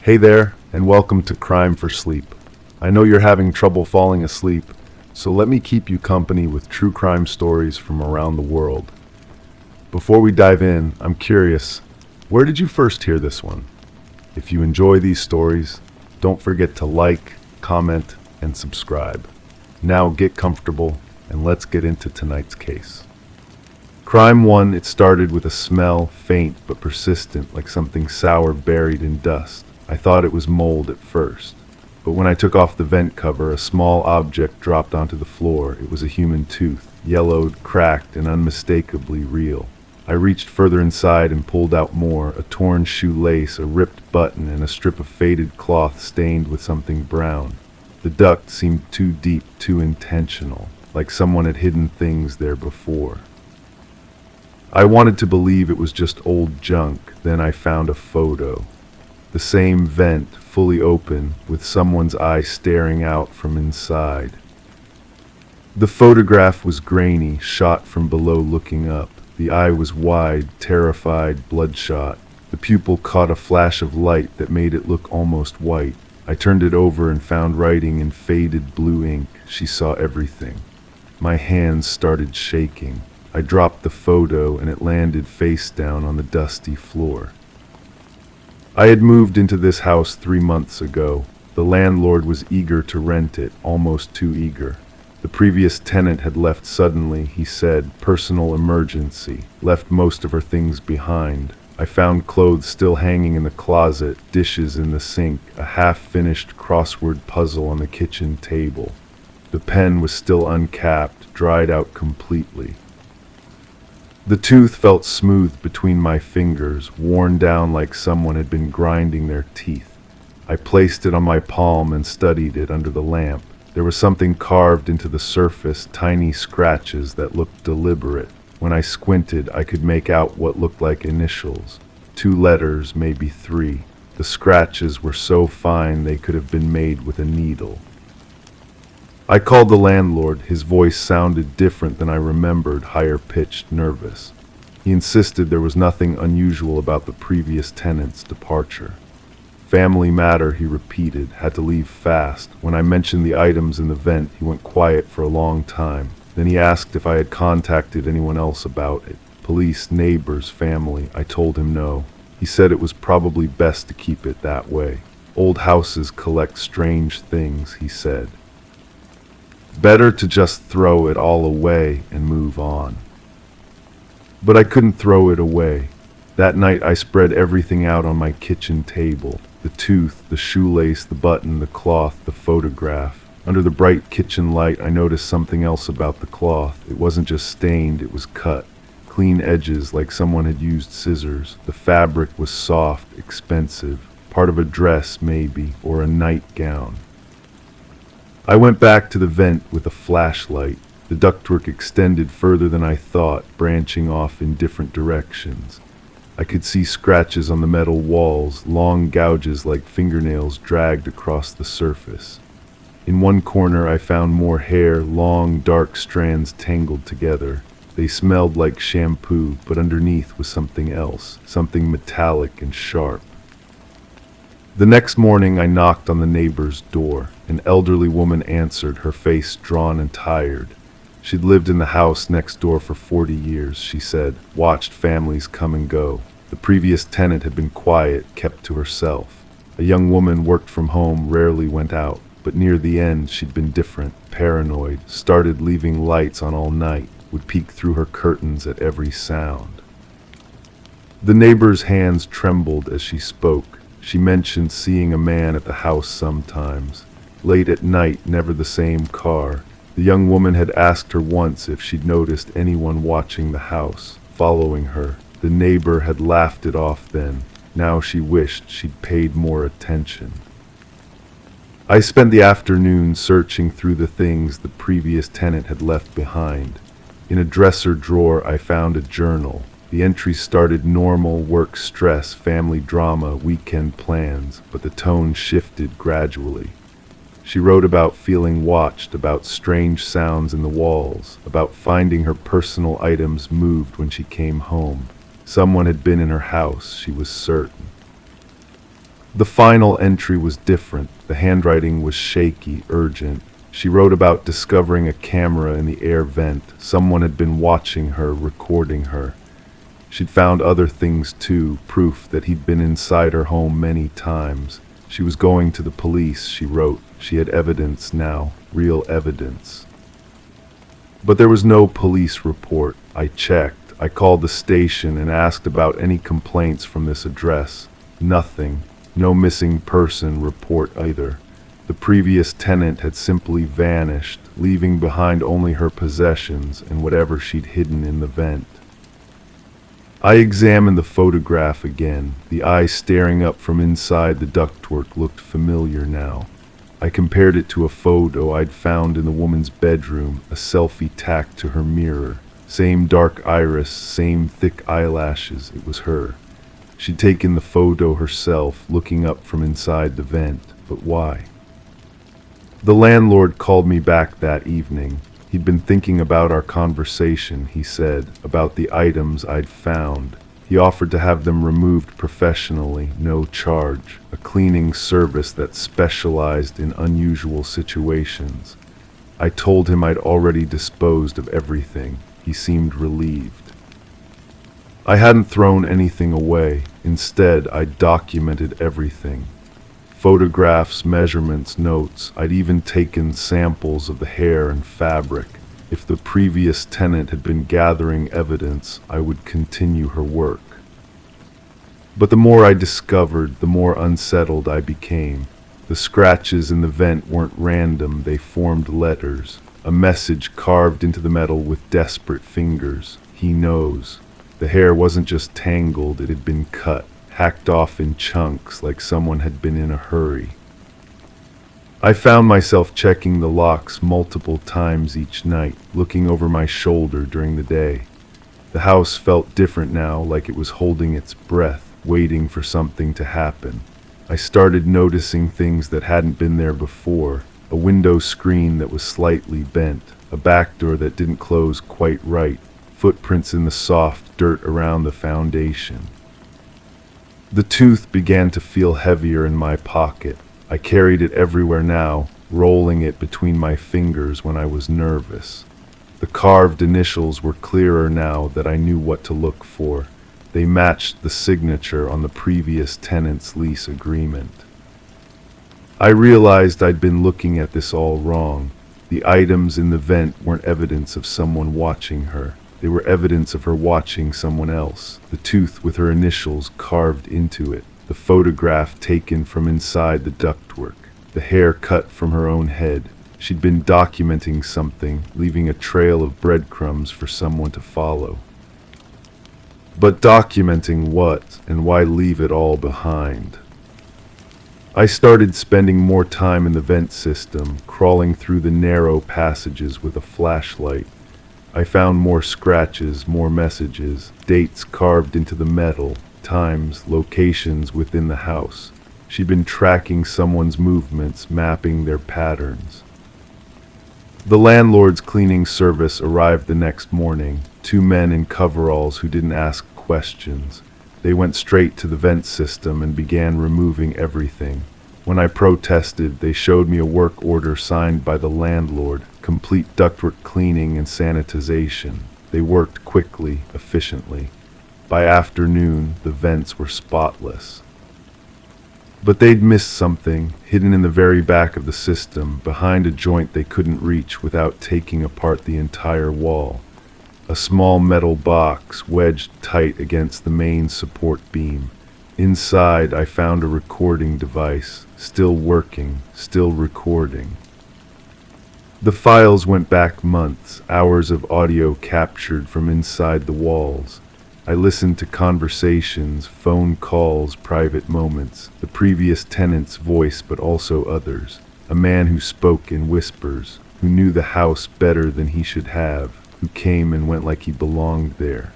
Hey there, and welcome to Crime for Sleep. I know you're having trouble falling asleep, so let me keep you company with true crime stories from around the world. Before we dive in, I'm curious, where did you first hear this one? If you enjoy these stories, don't forget to like, comment, and subscribe. Now get comfortable, and let's get into tonight's case. Crime 1, it started with a smell, faint but persistent, like something sour buried in dust. I thought it was mold at first, but when I took off the vent cover, a small object dropped onto the floor. It was a human tooth, yellowed, cracked, and unmistakably real. I reached further inside and pulled out more, a torn shoelace, a ripped button, and a strip of faded cloth stained with something brown. The duct seemed too deep, too intentional, like someone had hidden things there before. I wanted to believe it was just old junk. Then I found a photo. The same vent, fully open, with someone's eye staring out from inside. The photograph was grainy, shot from below looking up. The eye was wide, terrified, bloodshot. The pupil caught a flash of light that made it look almost white. I turned it over and found writing in faded blue ink. She saw everything. My hands started shaking. I dropped the photo and it landed face down on the dusty floor. I had moved into this house 3 months ago. The landlord was eager to rent it, almost too eager. The previous tenant had left suddenly, he said, personal emergency, left most of her things behind. I found clothes still hanging in the closet, dishes in the sink, a half-finished crossword puzzle on the kitchen table. The pen was still uncapped, dried out completely. The tooth felt smooth between my fingers, worn down like someone had been grinding their teeth. I placed it on my palm and studied it under the lamp. There was something carved into the surface, tiny scratches that looked deliberate. When I squinted, I could make out what looked like initials. 2 letters, maybe 3. The scratches were so fine they could have been made with a needle. I called the landlord. His voice sounded different than I remembered, higher-pitched, nervous. He insisted there was nothing unusual about the previous tenant's departure. Family matter, he repeated, had to leave fast. When I mentioned the items in the vent, he went quiet for a long time. Then he asked if I had contacted anyone else about it. Police, neighbors, family. I told him no. He said it was probably best to keep it that way. Old houses collect strange things, he said. Better to just throw it all away and move on. But I couldn't throw it away. That night I spread everything out on my kitchen table. The tooth, the shoelace, the button, the cloth, the photograph. Under the bright kitchen light I noticed something else about the cloth. It wasn't just stained, it was cut. Clean edges like someone had used scissors. The fabric was soft, expensive. Part of a dress maybe, or a nightgown. I went back to the vent with a flashlight. The ductwork extended further than I thought, branching off in different directions. I could see scratches on the metal walls, long gouges like fingernails dragged across the surface. In one corner I found more hair, long, dark strands tangled together. They smelled like shampoo, but underneath was something else, something metallic and sharp. The next morning I knocked on the neighbor's door. An elderly woman answered, her face drawn and tired. She'd lived in the house next door for 40 years, she said, watched families come and go. The previous tenant had been quiet, kept to herself. A young woman worked from home, rarely went out, but near the end she'd been different, paranoid, started leaving lights on all night, would peek through her curtains at every sound. The neighbor's hands trembled as she spoke. She mentioned seeing a man at the house sometimes. Late at night, never the same car. The young woman had asked her once if she'd noticed anyone watching the house, following her. The neighbor had laughed it off then. Now she wished she'd paid more attention. I spent the afternoon searching through the things the previous tenant had left behind. In a dresser drawer I found a journal. The entries started normal, work stress, family drama, weekend plans, but the tone shifted gradually. She wrote about feeling watched, about strange sounds in the walls, about finding her personal items moved when she came home. Someone had been in her house, she was certain. The final entry was different. The handwriting was shaky, urgent. She wrote about discovering a camera in the air vent. Someone had been watching her, recording her. She'd found other things too, proof that he'd been inside her home many times. She was going to the police, she wrote. She had evidence now, real evidence. But there was no police report. I checked. I called the station and asked about any complaints from this address. Nothing. No missing person report either. The previous tenant had simply vanished, leaving behind only her possessions and whatever she'd hidden in the vent. I examined the photograph again. The eye staring up from inside the ductwork looked familiar now. I compared it to a photo I'd found in the woman's bedroom, a selfie tacked to her mirror. Same dark iris, same thick eyelashes. It was her. She'd taken the photo herself, looking up from inside the vent. But why? The landlord called me back that evening. He'd been thinking about our conversation, he said, about the items I'd found. He offered to have them removed professionally, no charge, a cleaning service that specialized in unusual situations. I told him I'd already disposed of everything. He seemed relieved. I hadn't thrown anything away. Instead, I documented everything. Photographs, measurements, notes. I'd even taken samples of the hair and fabric. If the previous tenant had been gathering evidence, I would continue her work. But the more I discovered, the more unsettled I became. The scratches in the vent weren't random, they formed letters. A message carved into the metal with desperate fingers. He knows. The hair wasn't just tangled, it had been cut, hacked off in chunks like someone had been in a hurry. I found myself checking the locks multiple times each night, looking over my shoulder during the day. The house felt different now, like it was holding its breath, waiting for something to happen. I started noticing things that hadn't been there before. A window screen that was slightly bent, a back door that didn't close quite right, footprints in the soft dirt around the foundation. The tooth began to feel heavier in my pocket. I carried it everywhere now, rolling it between my fingers when I was nervous. The carved initials were clearer now that I knew what to look for. They matched the signature on the previous tenant's lease agreement. I realized I'd been looking at this all wrong. The items in the vent weren't evidence of someone watching her. They were evidence of her watching someone else. The tooth with her initials carved into it. The photograph taken from inside the ductwork. The hair cut from her own head. She'd been documenting something, leaving a trail of breadcrumbs for someone to follow. But documenting what, and why leave it all behind? I started spending more time in the vent system, crawling through the narrow passages with a flashlight. I found more scratches, more messages, dates carved into the metal, times, locations within the house. She'd been tracking someone's movements, mapping their patterns. The landlord's cleaning service arrived the next morning. 2 men in coveralls who didn't ask questions. They went straight to the vent system and began removing everything. When I protested, they showed me a work order signed by the landlord, complete ductwork cleaning and sanitization. They worked quickly, efficiently. By afternoon, the vents were spotless. But they'd missed something, hidden in the very back of the system, behind a joint they couldn't reach without taking apart the entire wall. A small metal box wedged tight against the main support beam. Inside, I found a recording device, still working, still recording. The files went back months, hours of audio captured from inside the walls. I listened to conversations, phone calls, private moments, the previous tenant's voice but also others. A man who spoke in whispers, who knew the house better than he should have, who came and went like he belonged there.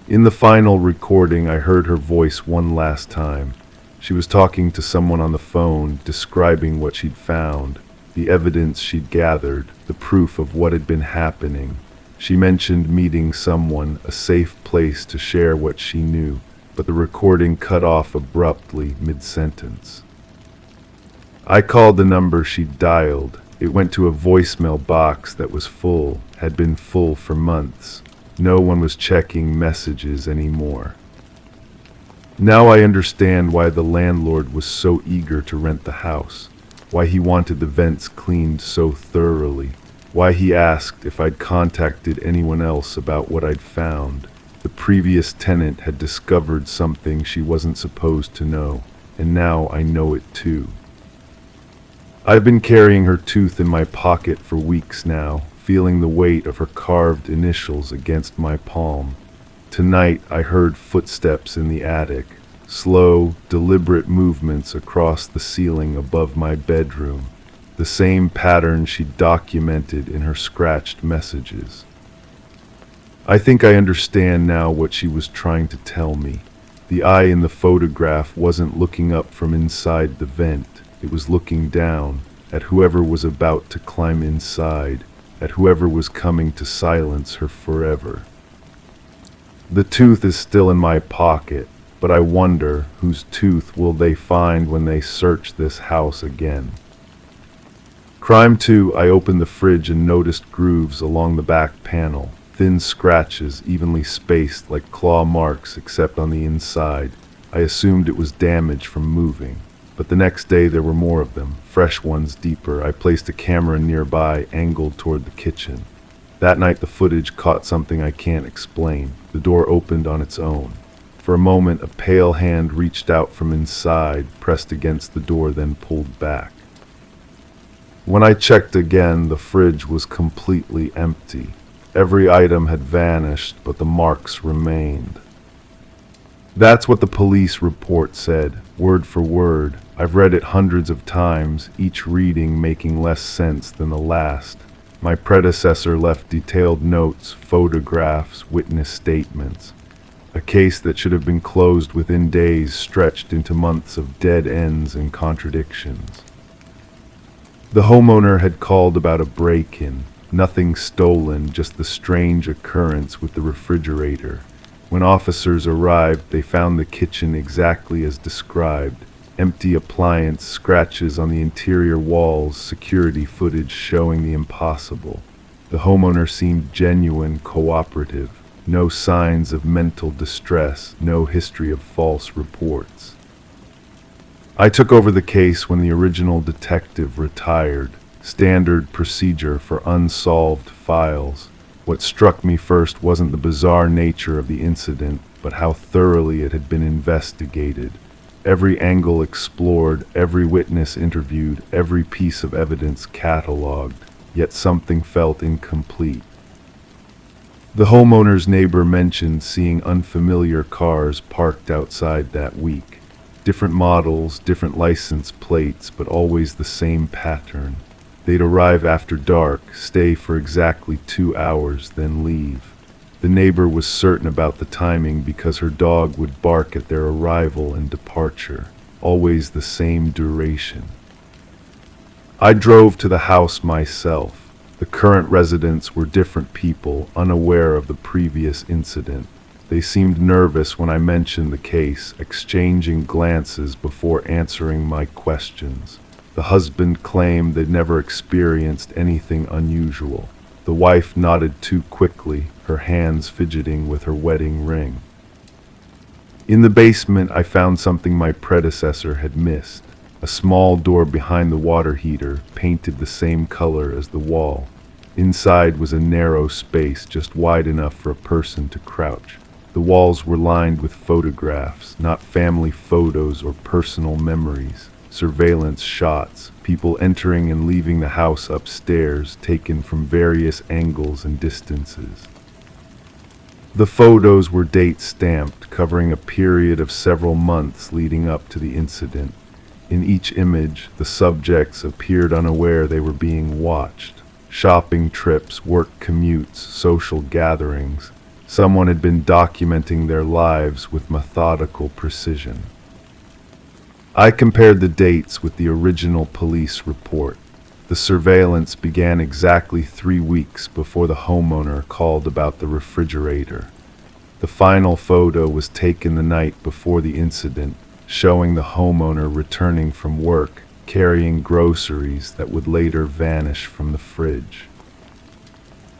In the final recording, I heard her voice one last time. She was talking to someone on the phone, describing what she'd found, the evidence she'd gathered, the proof of what had been happening. She mentioned meeting someone, a safe place to share what she knew. but the recording cut off abruptly mid-sentence. I called the number she'd dialed. It went to a voicemail box that was full, had been full for months. No one was checking messages anymore. Now I understand why the landlord was so eager to rent the house, why he wanted the vents cleaned so thoroughly, why he asked if I'd contacted anyone else about what I'd found. The previous tenant had discovered something she wasn't supposed to know, and now I know it too. I've been carrying her tooth in my pocket for weeks now, feeling the weight of her carved initials against my palm. Tonight I heard footsteps in the attic, slow, deliberate movements across the ceiling above my bedroom, the same pattern she documented in her scratched messages. I think I understand now what she was trying to tell me. The eye in the photograph wasn't looking up from inside the vent. It was looking down at whoever was about to climb inside, at whoever was coming to silence her forever. The tooth is still in my pocket, but I wonder whose tooth will they find when they search this house again. Crime 2, I opened the fridge and noticed grooves along the back panel, thin scratches evenly spaced like claw marks except on the inside. I assumed it was damage from moving. But the next day there were more of them, fresh ones deeper. I placed a camera nearby, angled toward the kitchen. That night the footage caught something I can't explain. The door opened on its own. For a moment a pale hand reached out from inside, pressed against the door, then pulled back. When I checked again, the fridge was completely empty. Every item had vanished, but the marks remained. That's what the police report said, word for word. I've read it hundreds of times, each reading making less sense than the last. My predecessor left detailed notes, photographs, witness statements. A case that should have been closed within days stretched into months of dead ends and contradictions. The homeowner had called about a break-in. Nothing stolen, just the strange occurrence with the refrigerator. When officers arrived, they found the kitchen exactly as described. Empty appliance, scratches on the interior walls, security footage showing the impossible. The homeowner seemed genuine, cooperative. No signs of mental distress, no history of false reports. I took over the case when the original detective retired. Standard procedure for unsolved files. What struck me first wasn't the bizarre nature of the incident, but how thoroughly it had been investigated. Every angle explored, every witness interviewed, every piece of evidence catalogued, yet something felt incomplete. The homeowner's neighbor mentioned seeing unfamiliar cars parked outside that week. Different models, different license plates, but always the same pattern. They'd arrive after dark, stay for exactly 2 hours, then leave. The neighbor was certain about the timing because her dog would bark at their arrival and departure, always the same duration. I drove to the house myself. The current residents were different people, unaware of the previous incident. They seemed nervous when I mentioned the case, exchanging glances before answering my questions. The husband claimed they'd never experienced anything unusual. The wife nodded too quickly, her hands fidgeting with her wedding ring. In the basement, I found something my predecessor had missed. A small door behind the water heater, painted the same color as the wall. Inside was a narrow space, just wide enough for a person to crouch. The walls were lined with photographs, not family photos or personal memories. Surveillance shots, people entering and leaving the house upstairs, taken from various angles and distances. The photos were date-stamped, covering a period of several months leading up to the incident. In each image, the subjects appeared unaware they were being watched. Shopping trips, work commutes, social gatherings. Someone had been documenting their lives with methodical precision. I compared the dates with the original police report. The surveillance began exactly 3 weeks before the homeowner called about the refrigerator. The final photo was taken the night before the incident, showing the homeowner returning from work, carrying groceries that would later vanish from the fridge.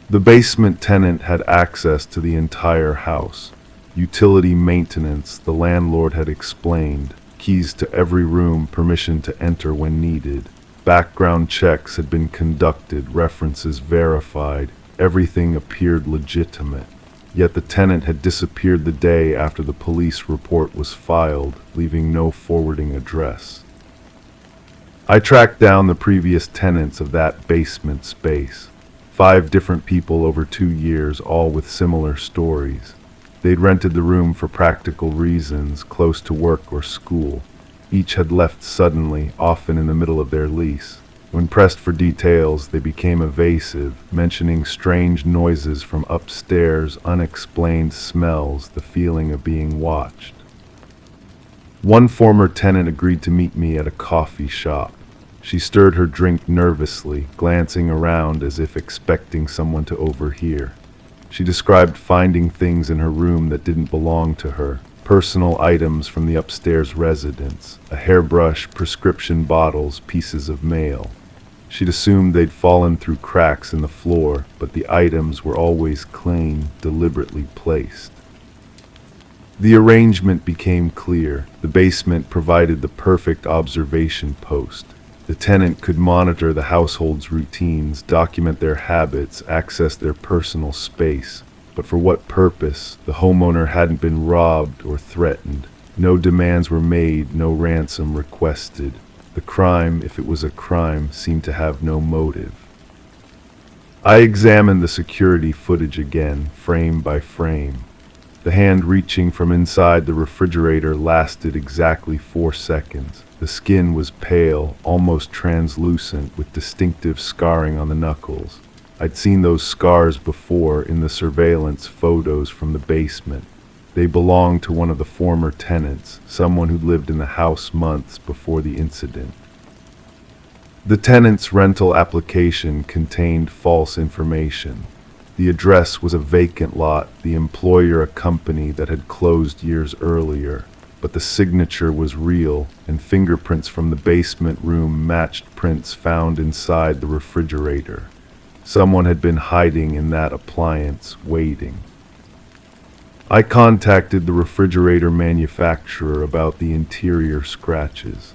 The basement tenant had access to the entire house. Utility maintenance, the landlord had explained, keys to every room, permission to enter when needed. Background checks had been conducted, references verified, everything appeared legitimate. Yet the tenant had disappeared the day after the police report was filed, leaving no forwarding address. I tracked down the previous tenants of that basement space. 5 different people over 2 years, all with similar stories. They'd rented the room for practical reasons, close to work or school. Each had left suddenly, often in the middle of their lease. When pressed for details, they became evasive, mentioning strange noises from upstairs, unexplained smells, the feeling of being watched. One former tenant agreed to meet me at a coffee shop. She stirred her drink nervously, glancing around as if expecting someone to overhear. She described finding things in her room that didn't belong to her. Personal items from the upstairs residence, a hairbrush, prescription bottles, pieces of mail. She'd assumed they'd fallen through cracks in the floor, but the items were always clean, deliberately placed. The arrangement became clear. The basement provided the perfect observation post. The tenant could monitor the household's routines, document their habits, access their personal space. But for what purpose? The homeowner hadn't been robbed or threatened. No demands were made, no ransom requested. The crime, if it was a crime, seemed to have no motive. I examined the security footage again, frame by frame. The hand reaching from inside the refrigerator lasted exactly 4 seconds. The skin was pale, almost translucent, with distinctive scarring on the knuckles. I'd seen those scars before in the surveillance photos from the basement. They belonged to one of the former tenants, someone who'd lived in the house months before the incident. The tenant's rental application contained false information. The address was a vacant lot, the employer a company that had closed years earlier. But the signature was real, and fingerprints from the basement room matched prints found inside the refrigerator. Someone had been hiding in that appliance, waiting. I contacted the refrigerator manufacturer about the interior scratches.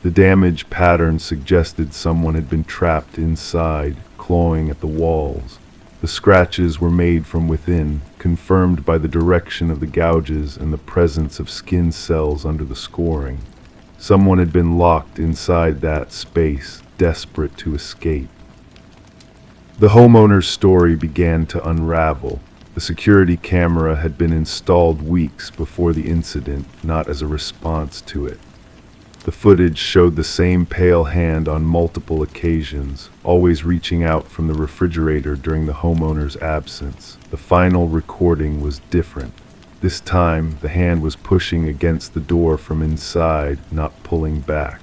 The damage pattern suggested someone had been trapped inside, clawing at the walls. The scratches were made from within, confirmed by the direction of the gouges and the presence of skin cells under the scoring. Someone had been locked inside that space, desperate to escape. The homeowner's story began to unravel. The security camera had been installed weeks before the incident, not as a response to it. The footage showed the same pale hand on multiple occasions, always reaching out from the refrigerator during the homeowner's absence. The final recording was different. This time, the hand was pushing against the door from inside, not pulling back.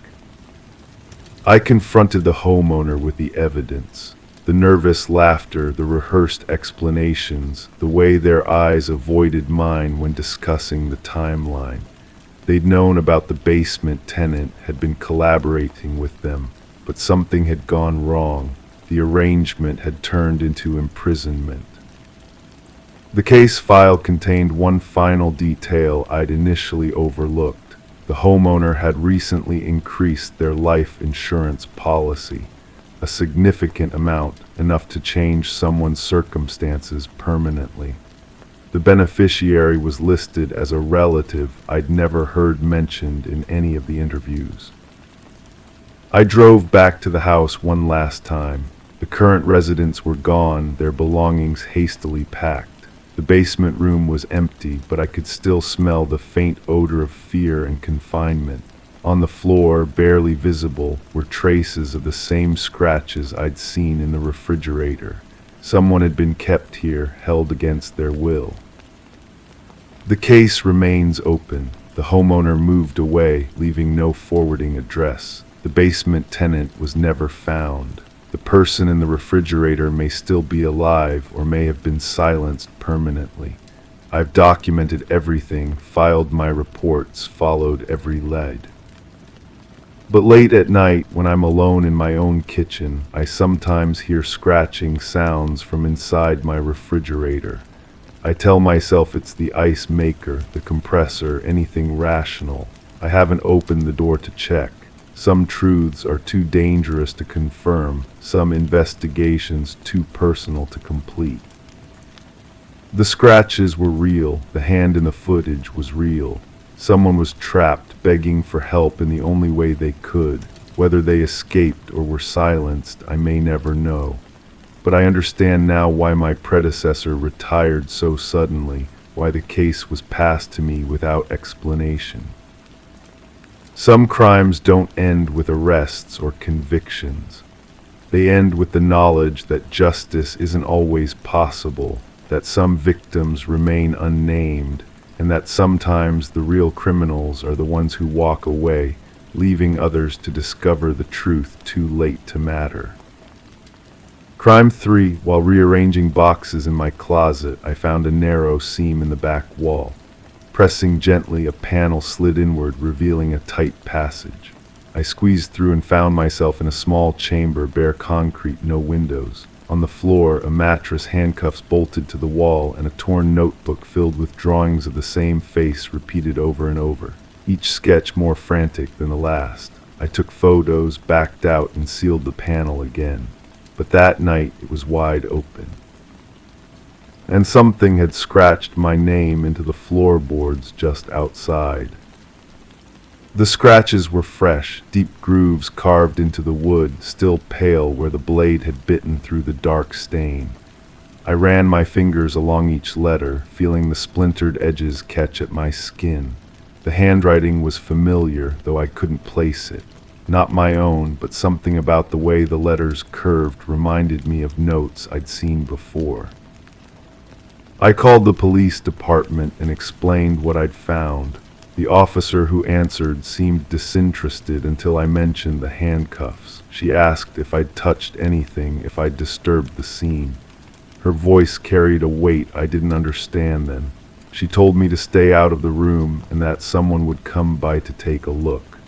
I confronted the homeowner with the evidence. The nervous laughter, the rehearsed explanations, the way their eyes avoided mine when discussing the timeline. They'd known about the basement tenant, had been collaborating with them, but something had gone wrong. The arrangement had turned into imprisonment. The case file contained one final detail I'd initially overlooked. The homeowner had recently increased their life insurance policy, a significant amount, enough to change someone's circumstances permanently. The beneficiary was listed as a relative I'd never heard mentioned in any of the interviews. I drove back to the house one last time. The current residents were gone, their belongings hastily packed. The basement room was empty, but I could still smell the faint odor of fear and confinement. On the floor, barely visible, were traces of the same scratches I'd seen in the refrigerator. Someone had been kept here, held against their will. The case remains open. The homeowner moved away, leaving no forwarding address. The basement tenant was never found. The person in the refrigerator may still be alive or may have been silenced permanently. I've documented everything, filed my reports, followed every lead. But late at night, when I'm alone in my own kitchen, I sometimes hear scratching sounds from inside my refrigerator. I tell myself it's the ice maker, the compressor, anything rational. I haven't opened the door to check. Some truths are too dangerous to confirm, some investigations too personal to complete. The scratches were real, the hand in the footage was real. Someone was trapped, begging for help in the only way they could. Whether they escaped or were silenced, I may never know. But I understand now why my predecessor retired so suddenly, why the case was passed to me without explanation. Some crimes don't end with arrests or convictions. They end with the knowledge that justice isn't always possible, that some victims remain unnamed, and that sometimes the real criminals are the ones who walk away, leaving others to discover the truth too late to matter. Crime 3, while rearranging boxes in my closet, I found a narrow seam in the back wall. Pressing gently, a panel slid inward, revealing a tight passage. I squeezed through and found myself in a small chamber, bare concrete, no windows. On the floor, a mattress, handcuffs bolted to the wall, and a torn notebook filled with drawings of the same face repeated over and over, each sketch more frantic than the last. I took photos, backed out, and sealed the panel again. But that night it was wide open. And something had scratched my name into the floorboards just outside. The scratches were fresh, deep grooves carved into the wood, still pale where the blade had bitten through the dark stain. I ran my fingers along each letter, feeling the splintered edges catch at my skin. The handwriting was familiar, though I couldn't place it. Not my own, but something about the way the letters curved reminded me of notes I'd seen before. I called the police department and explained what I'd found. The officer who answered seemed disinterested until I mentioned the handcuffs. She asked if I'd touched anything, if I'd disturbed the scene. Her voice carried a weight I didn't understand then. She told me to stay out of the room and that someone would come by to take a look.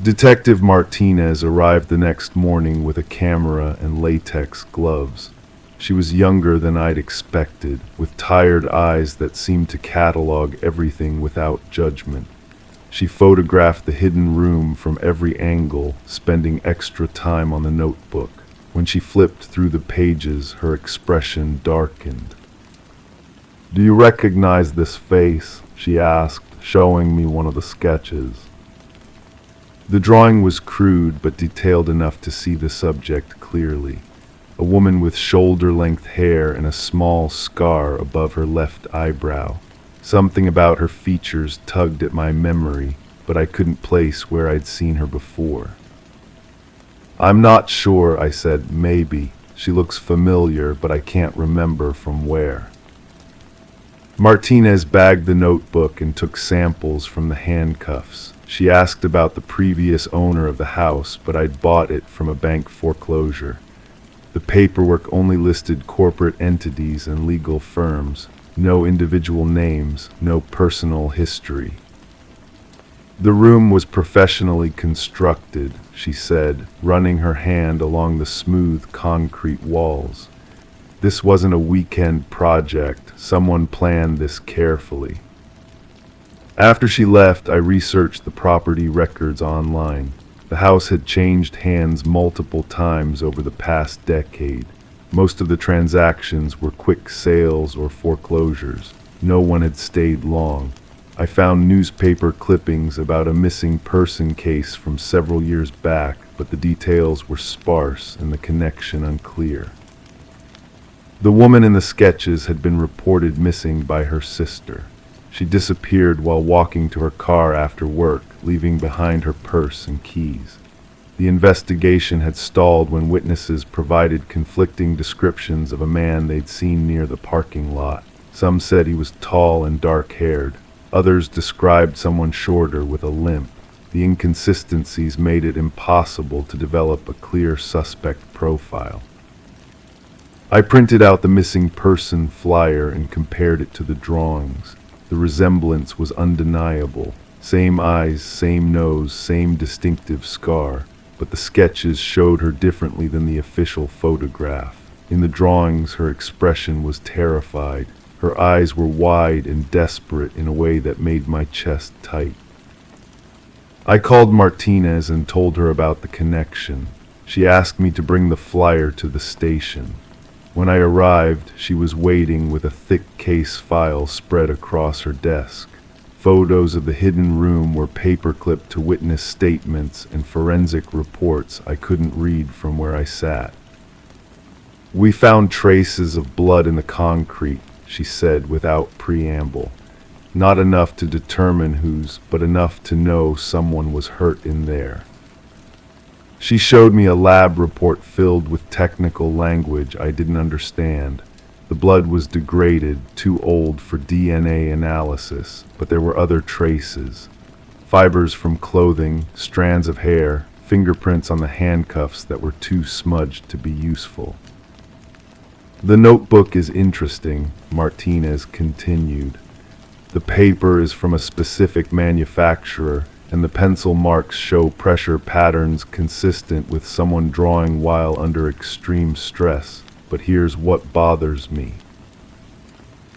Detective Martinez arrived the next morning with a camera and latex gloves. She was younger than I'd expected, with tired eyes that seemed to catalog everything without judgment. She photographed the hidden room from every angle, spending extra time on the notebook. When she flipped through the pages, her expression darkened. "Do you recognize this face?" she asked, showing me one of the sketches. The drawing was crude but detailed enough to see the subject clearly. A woman with shoulder-length hair and a small scar above her left eyebrow. Something about her features tugged at my memory, but I couldn't place where I'd seen her before. "I'm not sure," I said. "Maybe. She looks familiar, but I can't remember from where." Martinez bagged the notebook and took samples from the handcuffs. She asked about the previous owner of the house, but I'd bought it from a bank foreclosure. The paperwork only listed corporate entities and legal firms, no individual names, no personal history. "The room was professionally constructed," she said, running her hand along the smooth concrete walls. "This wasn't a weekend project. Someone planned this carefully." After she left, I researched the property records online. The house had changed hands multiple times over the past decade. Most of the transactions were quick sales or foreclosures. No one had stayed long. I found newspaper clippings about a missing person case from several years back, but the details were sparse and the connection unclear. The woman in the sketches had been reported missing by her sister. She disappeared while walking to her car after work, leaving behind her purse and keys. The investigation had stalled when witnesses provided conflicting descriptions of a man they'd seen near the parking lot. Some said he was tall and dark-haired. Others described someone shorter with a limp. The inconsistencies made it impossible to develop a clear suspect profile. I printed out the missing person flyer and compared it to the drawings. The resemblance was undeniable. Same eyes, same nose, same distinctive scar. But the sketches showed her differently than the official photograph. In the drawings, her expression was terrified. Her eyes were wide and desperate in a way that made my chest tight. I called Martinez and told her about the connection. She asked me to bring the flyer to the station. When I arrived, she was waiting with a thick case file spread across her desk. Photos of the hidden room were paperclipped to witness statements and forensic reports I couldn't read from where I sat. "We found traces of blood in the concrete," she said without preamble. "Not enough to determine whose, but enough to know someone was hurt in there." She showed me a lab report filled with technical language I didn't understand. The blood was degraded, too old for DNA analysis, but there were other traces. Fibers from clothing, strands of hair, fingerprints on the handcuffs that were too smudged to be useful. "The notebook is interesting," Martinez continued. "The paper is from a specific manufacturer, and the pencil marks show pressure patterns consistent with someone drawing while under extreme stress. But here's what bothers me."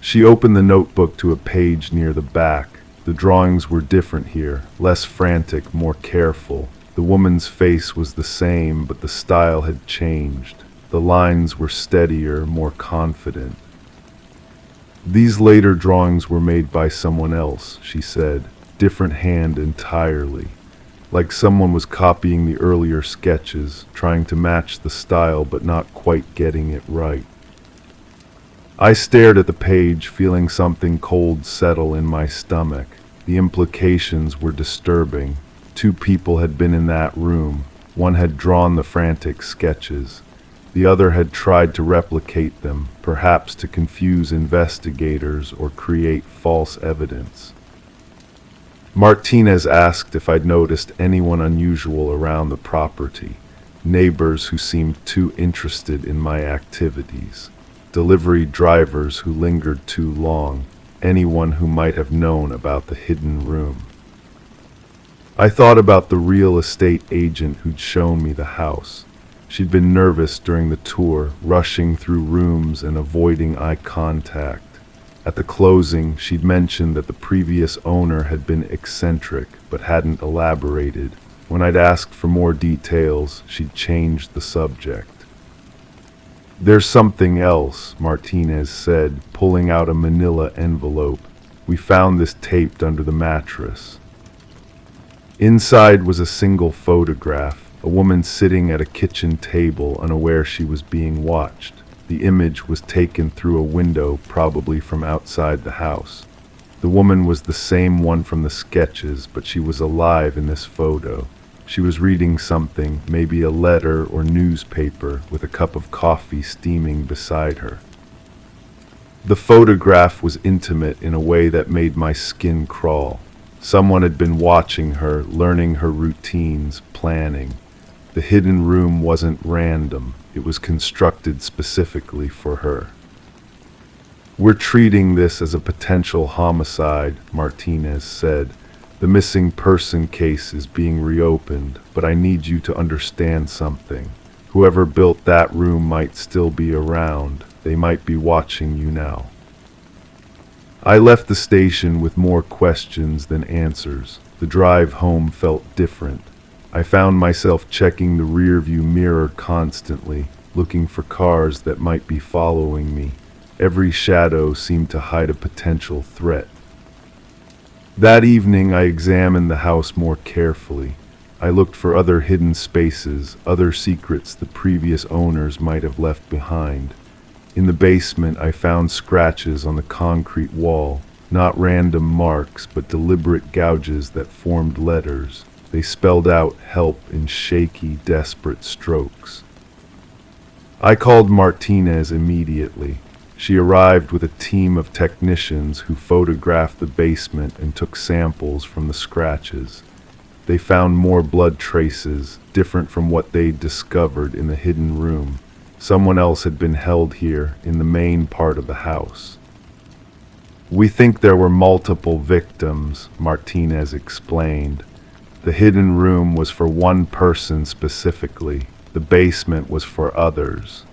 She opened the notebook to a page near the back. The drawings were different here, less frantic, more careful. The woman's face was the same, but the style had changed. The lines were steadier, more confident. "These later drawings were made by someone else," she said. "Different hand entirely. Like someone was copying the earlier sketches, trying to match the style but not quite getting it right." I stared at the page, feeling something cold settle in my stomach. The implications were disturbing. Two people had been in that room. One had drawn the frantic sketches. The other had tried to replicate them, perhaps to confuse investigators or create false evidence. Martinez asked if I'd noticed anyone unusual around the property. Neighbors who seemed too interested in my activities. Delivery drivers who lingered too long. Anyone who might have known about the hidden room. I thought about the real estate agent who'd shown me the house. She'd been nervous during the tour, rushing through rooms and avoiding eye contact. At the closing, she'd mentioned that the previous owner had been eccentric, but hadn't elaborated. When I'd asked for more details, she'd changed the subject. "There's something else," Martinez said, pulling out a manila envelope. "We found this taped under the mattress." Inside was a single photograph, a woman sitting at a kitchen table, unaware she was being watched. The image was taken through a window, probably from outside the house. The woman was the same one from the sketches, but she was alive in this photo. She was reading something, maybe a letter or newspaper, with a cup of coffee steaming beside her. The photograph was intimate in a way that made my skin crawl. Someone had been watching her, learning her routines, planning. The hidden room wasn't random. It was constructed specifically for her. "We're treating this as a potential homicide," Martinez said. "The missing person case is being reopened, but I need you to understand something. Whoever built that room might still be around. They might be watching you now." I left the station with more questions than answers. The drive home felt different. I found myself checking the rearview mirror constantly, looking for cars that might be following me. Every shadow seemed to hide a potential threat. That evening, I examined the house more carefully. I looked for other hidden spaces, other secrets the previous owners might have left behind. In the basement, I found scratches on the concrete wall, not random marks, but deliberate gouges that formed letters. They spelled out help in shaky, desperate strokes. I called Martinez immediately. She arrived with a team of technicians who photographed the basement and took samples from the scratches. They found more blood traces, different from what they'd discovered in the hidden room. Someone else had been held here in the main part of the house. We think there were multiple victims, Martinez explained. The hidden room was for one person specifically. The basement was for others.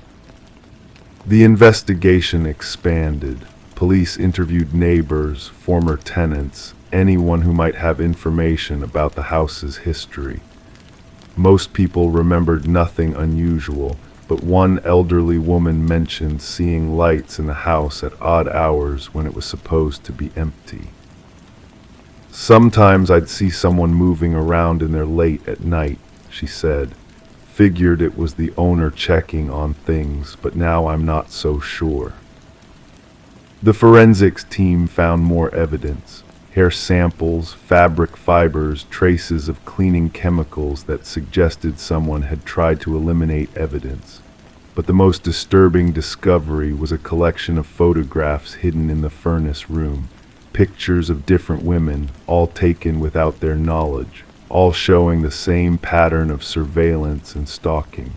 The investigation expanded. Police interviewed neighbors, former tenants, anyone who might have information about the house's history. Most people remembered nothing unusual, but one elderly woman mentioned seeing lights in the house at odd hours when it was supposed to be empty. Sometimes I'd see someone moving around in there late at night, she said. Figured it was the owner checking on things, but now I'm not so sure. The forensics team found more evidence. Hair samples, fabric fibers, traces of cleaning chemicals that suggested someone had tried to eliminate evidence. But the most disturbing discovery was a collection of photographs hidden in the furnace room. Pictures of different women, all taken without their knowledge, all showing the same pattern of surveillance and stalking.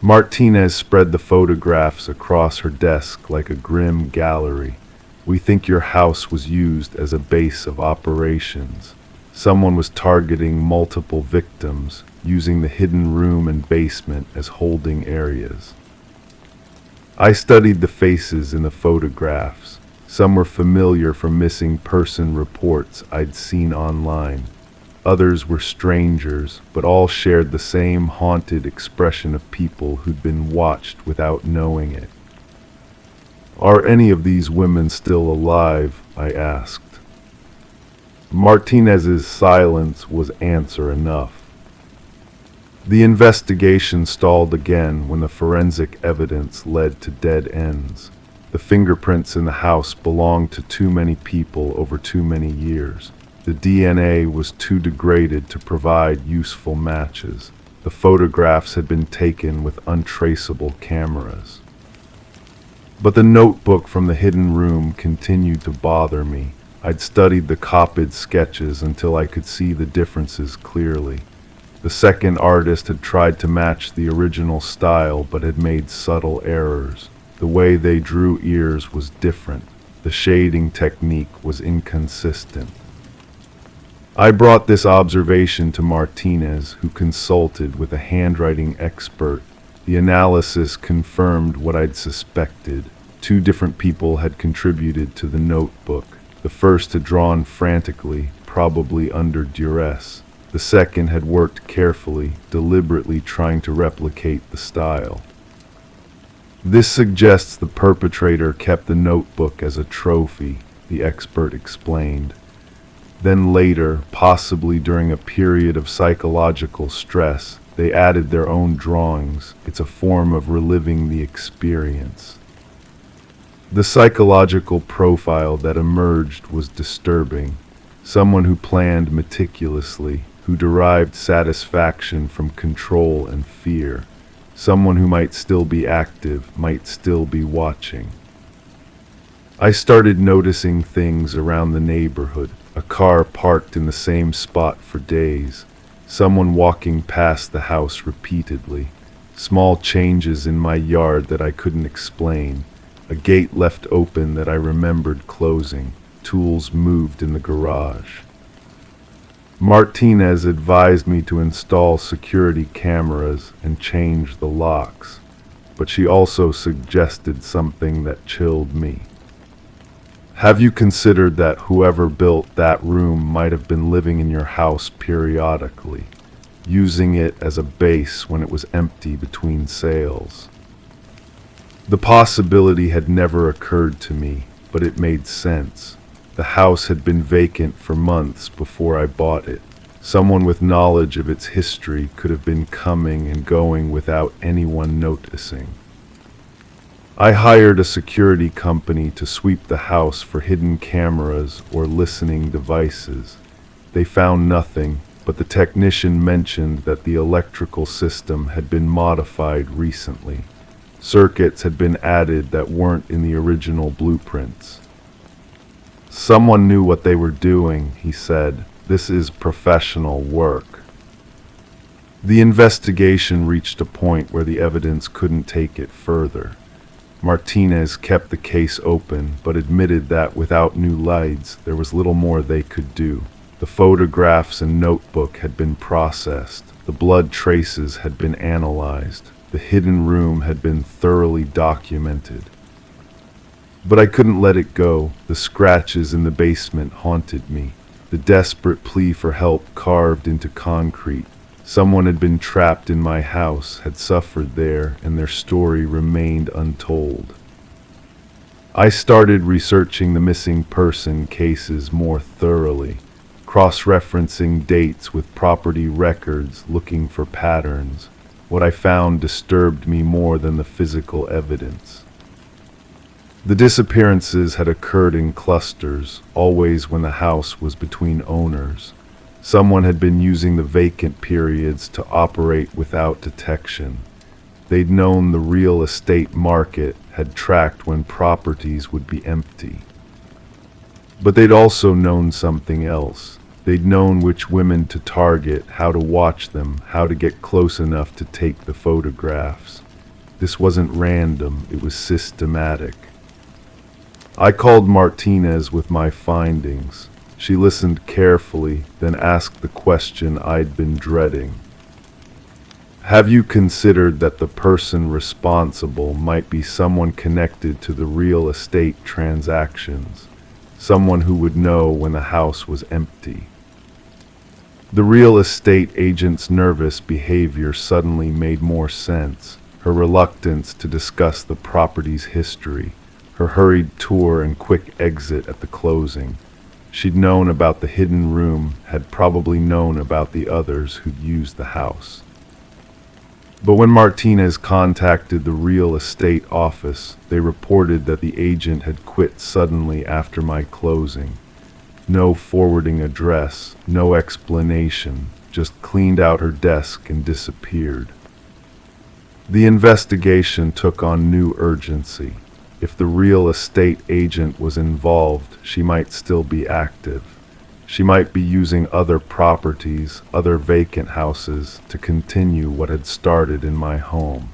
Martinez spread the photographs across her desk like a grim gallery. We think your house was used as a base of operations. Someone was targeting multiple victims, using the hidden room and basement as holding areas. I studied the faces in the photographs. Some were familiar from missing person reports I'd seen online. Others were strangers, but all shared the same haunted expression of people who'd been watched without knowing it. Are any of these women still alive? I asked. Martinez's silence was answer enough. The investigation stalled again when the forensic evidence led to dead ends. The fingerprints in the house belonged to too many people over too many years. The DNA was too degraded to provide useful matches. The photographs had been taken with untraceable cameras. But the notebook from the hidden room continued to bother me. I'd studied the copied sketches until I could see the differences clearly. The second artist had tried to match the original style but had made subtle errors. The way they drew ears was different. The shading technique was inconsistent. I brought this observation to Martinez, who consulted with a handwriting expert. The analysis confirmed what I'd suspected. Two different people had contributed to the notebook. The first had drawn frantically, probably under duress. The second had worked carefully, deliberately trying to replicate the style. This suggests the perpetrator kept the notebook as a trophy, the expert explained. Then later, possibly during a period of psychological stress, they added their own drawings. It's a form of reliving the experience. The psychological profile that emerged was disturbing. Someone who planned meticulously, who derived satisfaction from control and fear. Someone who might still be active, might still be watching. I started noticing things around the neighborhood. A car parked in the same spot for days. Someone walking past the house repeatedly. Small changes in my yard that I couldn't explain. A gate left open that I remembered closing. Tools moved in the garage. Martinez advised me to install security cameras and change the locks, but she also suggested something that chilled me. Have you considered that whoever built that room might have been living in your house periodically, using it as a base when it was empty between sales? The possibility had never occurred to me, but it made sense. The house had been vacant for months before I bought it. Someone with knowledge of its history could have been coming and going without anyone noticing. I hired a security company to sweep the house for hidden cameras or listening devices. They found nothing, but the technician mentioned that the electrical system had been modified recently. Circuits had been added that weren't in the original blueprints. Someone knew what they were doing, he said. This is professional work. The investigation reached a point where the evidence couldn't take it further. Martinez kept the case open, but admitted that without new leads, there was little more they could do. The photographs and notebook had been processed. The blood traces had been analyzed. The hidden room had been thoroughly documented. But I couldn't let it go. The scratches in the basement haunted me. The desperate plea for help carved into concrete. Someone had been trapped in my house, had suffered there, and their story remained untold. I started researching the missing person cases more thoroughly, cross-referencing dates with property records, looking for patterns. What I found disturbed me more than the physical evidence. The disappearances had occurred in clusters, always when the house was between owners. Someone had been using the vacant periods to operate without detection. They'd known the real estate market, had tracked when properties would be empty. But they'd also known something else. They'd known which women to target, how to watch them, how to get close enough to take the photographs. This wasn't random, it was systematic. I called Martinez with my findings. She listened carefully, then asked the question I'd been dreading. Have you considered that the person responsible might be someone connected to the real estate transactions? Someone who would know when the house was empty? The real estate agent's nervous behavior suddenly made more sense. Her reluctance to discuss the property's history, her hurried tour and quick exit at the closing. She'd known about the hidden room, had probably known about the others who'd used the house. But when Martinez contacted the real estate office, they reported that the agent had quit suddenly after my closing. No forwarding address, no explanation, just cleaned out her desk and disappeared. The investigation took on new urgency. If the real estate agent was involved, she might still be active. She might be using other properties, other vacant houses, to continue what had started in my home.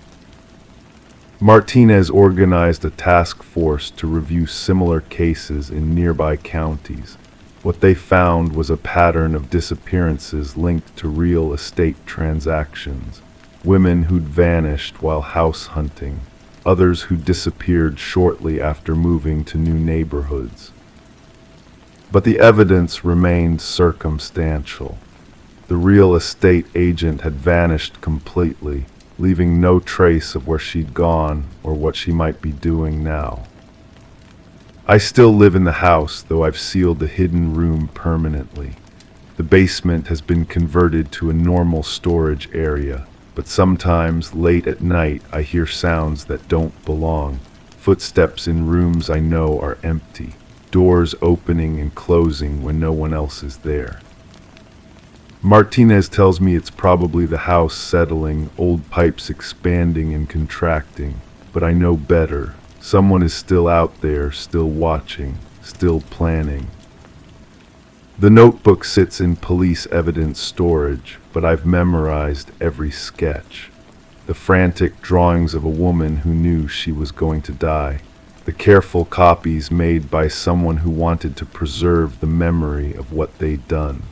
Martinez organized a task force to review similar cases in nearby counties. What they found was a pattern of disappearances linked to real estate transactions. Women who'd vanished while house hunting. Others who disappeared shortly after moving to new neighborhoods. But the evidence remained circumstantial. The real estate agent had vanished completely, leaving no trace of where she'd gone or what she might be doing now. I still live in the house, though I've sealed the hidden room permanently. The basement has been converted to a normal storage area. But sometimes, late at night, I hear sounds that don't belong. Footsteps in rooms I know are empty. Doors opening and closing when no one else is there. Martinez tells me it's probably the house settling, old pipes expanding and contracting. But I know better. Someone is still out there, still watching, still planning. The notebook sits in police evidence storage, but I've memorized every sketch. The frantic drawings of a woman who knew she was going to die. The careful copies made by someone who wanted to preserve the memory of what they'd done.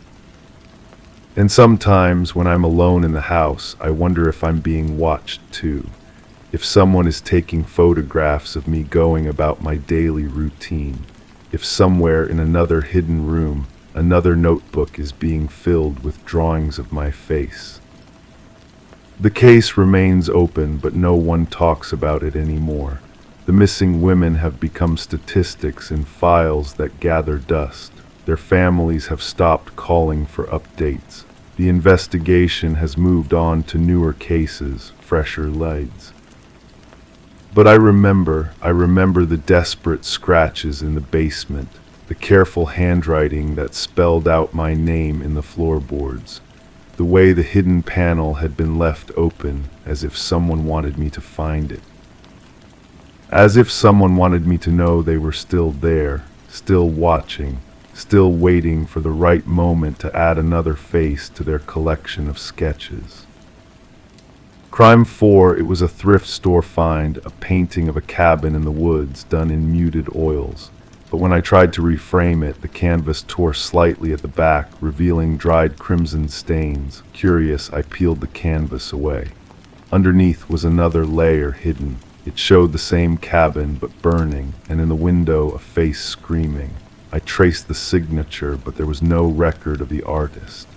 And sometimes, when I'm alone in the house, I wonder if I'm being watched too. If someone is taking photographs of me going about my daily routine. If somewhere in another hidden room, another notebook is being filled with drawings of my face. The case remains open, but no one talks about it anymore. The missing women have become statistics in files that gather dust. Their families have stopped calling for updates. The investigation has moved on to newer cases, fresher leads. But I remember the desperate scratches in the basement. The careful handwriting that spelled out my name in the floorboards. The way the hidden panel had been left open, as if someone wanted me to find it. As if someone wanted me to know they were still there, still watching, still waiting for the right moment to add another face to their collection of sketches. Crime 4, it was a thrift store find, a painting of a cabin in the woods done in muted oils. But when I tried to reframe it, the canvas tore slightly at the back, revealing dried crimson stains. Curious, I peeled the canvas away. Underneath was another layer hidden. It showed the same cabin, but burning, and in the window a face screaming. I traced the signature, but there was no record of the artist.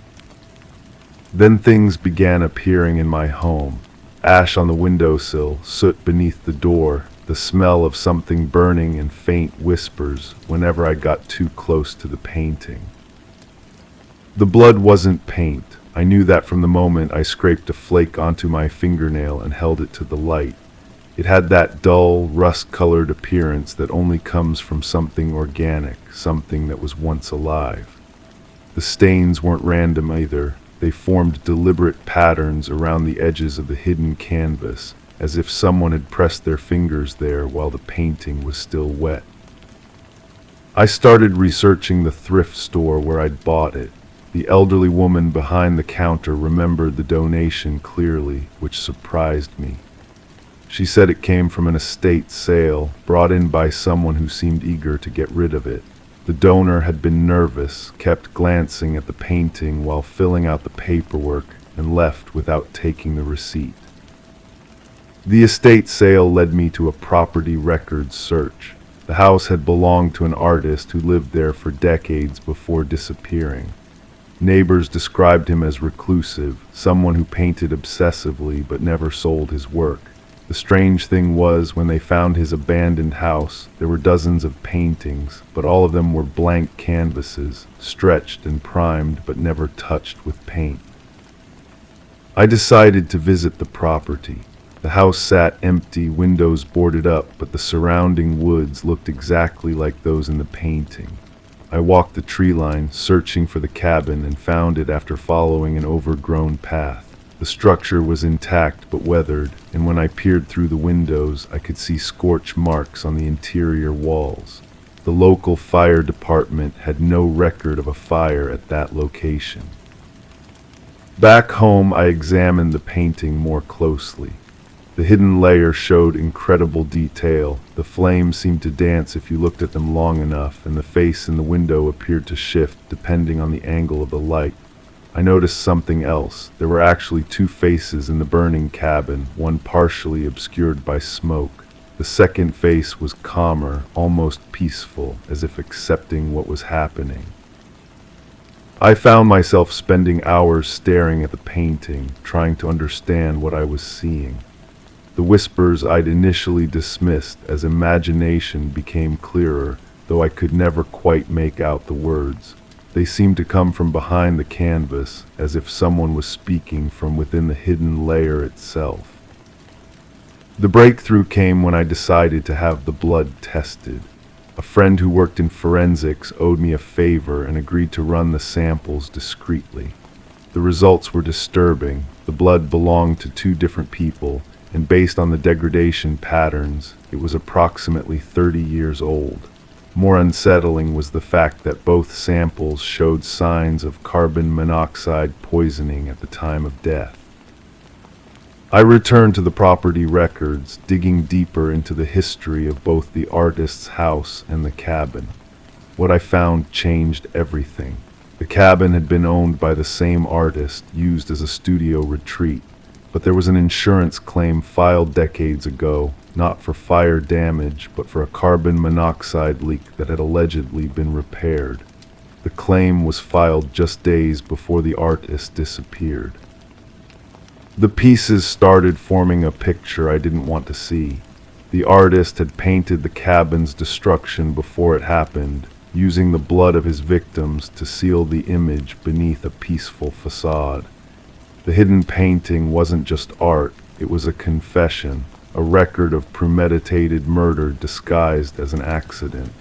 Then things began appearing in my home. Ash on the windowsill, soot beneath the door, the smell of something burning and faint whispers whenever I got too close to the painting. The blood wasn't paint. I knew that from the moment I scraped a flake onto my fingernail and held it to the light. It had that dull, rust-colored appearance that only comes from something organic, something that was once alive. The stains weren't random either. They formed deliberate patterns around the edges of the hidden canvas, as if someone had pressed their fingers there while the painting was still wet. I started researching the thrift store where I'd bought it. The elderly woman behind the counter remembered the donation clearly, which surprised me. She said it came from an estate sale, brought in by someone who seemed eager to get rid of it. The donor had been nervous, kept glancing at the painting while filling out the paperwork, and left without taking the receipt. The estate sale led me to a property records search. The house had belonged to an artist who lived there for decades before disappearing. Neighbors described him as reclusive, someone who painted obsessively but never sold his work. The strange thing was, when they found his abandoned house, there were dozens of paintings, but all of them were blank canvases, stretched and primed but never touched with paint. I decided to visit the property. The house sat empty, windows boarded up, but the surrounding woods looked exactly like those in the painting. I walked the tree line, searching for the cabin, and found it after following an overgrown path. The structure was intact but weathered, and when I peered through the windows, I could see scorch marks on the interior walls. The local fire department had no record of a fire at that location. Back home, I examined the painting more closely. The hidden layer showed incredible detail. The flames seemed to dance if you looked at them long enough, and the face in the window appeared to shift depending on the angle of the light. I noticed something else. There were actually two faces in the burning cabin, one partially obscured by smoke. The second face was calmer, almost peaceful, as if accepting what was happening. I found myself spending hours staring at the painting, trying to understand what I was seeing. The whispers I'd initially dismissed as imagination became clearer, though I could never quite make out the words. They seemed to come from behind the canvas, as if someone was speaking from within the hidden layer itself. The breakthrough came when I decided to have the blood tested. A friend who worked in forensics owed me a favor and agreed to run the samples discreetly. The results were disturbing. The blood belonged to two different people, and based on the degradation patterns, it was approximately 30 years old. More unsettling was the fact that both samples showed signs of carbon monoxide poisoning at the time of death. I returned to the property records, digging deeper into the history of both the artist's house and the cabin. What I found changed everything. The cabin had been owned by the same artist, used as a studio retreat, but there was an insurance claim filed decades ago, not for fire damage, but for a carbon monoxide leak that had allegedly been repaired. The claim was filed just days before the artist disappeared. The pieces started forming a picture I didn't want to see. The artist had painted the cabin's destruction before it happened, using the blood of his victims to seal the image beneath a peaceful facade. The hidden painting wasn't just art, it was a confession, a record of premeditated murder disguised as an accident.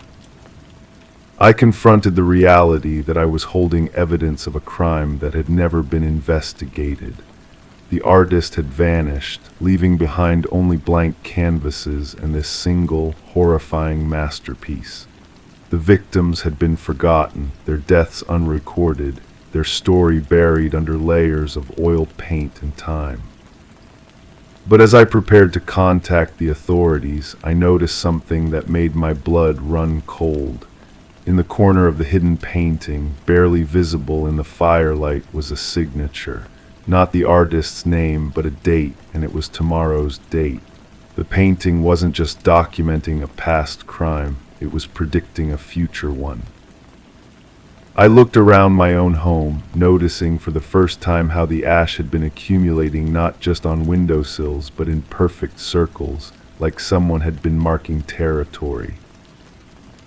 I confronted the reality that I was holding evidence of a crime that had never been investigated. The artist had vanished, leaving behind only blank canvases and this single, horrifying masterpiece. The victims had been forgotten, their deaths unrecorded, their story buried under layers of oil paint and time. But as I prepared to contact the authorities, I noticed something that made my blood run cold. In the corner of the hidden painting, barely visible in the firelight, was a signature. Not the artist's name, but a date, and it was tomorrow's date. The painting wasn't just documenting a past crime, it was predicting a future one. I looked around my own home, noticing for the first time how the ash had been accumulating not just on windowsills, but in perfect circles, like someone had been marking territory.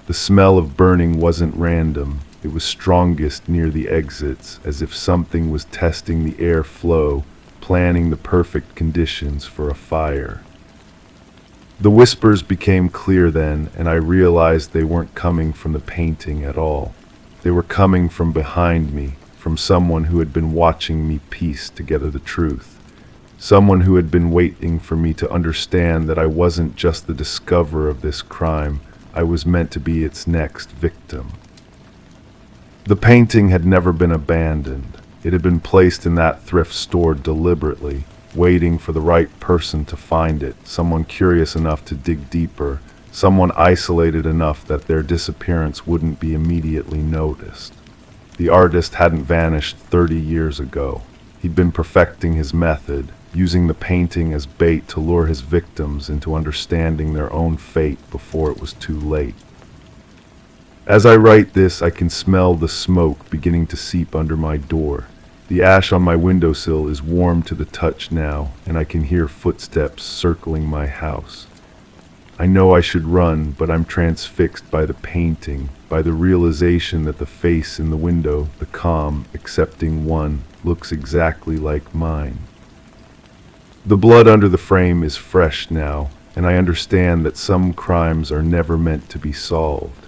The smell of burning wasn't random, it was strongest near the exits, as if something was testing the air flow, planning the perfect conditions for a fire. The whispers became clear then, and I realized they weren't coming from the painting at all. They were coming from behind me, from someone who had been watching me piece together the truth. Someone who had been waiting for me to understand that I wasn't just the discoverer of this crime, I was meant to be its next victim. The painting had never been abandoned. It had been placed in that thrift store deliberately, waiting for the right person to find it, someone curious enough to dig deeper, someone isolated enough that their disappearance wouldn't be immediately noticed. The artist hadn't vanished 30 years ago. He'd been perfecting his method, using the painting as bait to lure his victims into understanding their own fate before it was too late. As I write this, I can smell the smoke beginning to seep under my door. The ash on my windowsill is warm to the touch now, and I can hear footsteps circling my house. I know I should run, but I'm transfixed by the painting, by the realization that the face in the window, the calm, accepting one, looks exactly like mine. The blood under the frame is fresh now, and I understand that some crimes are never meant to be solved.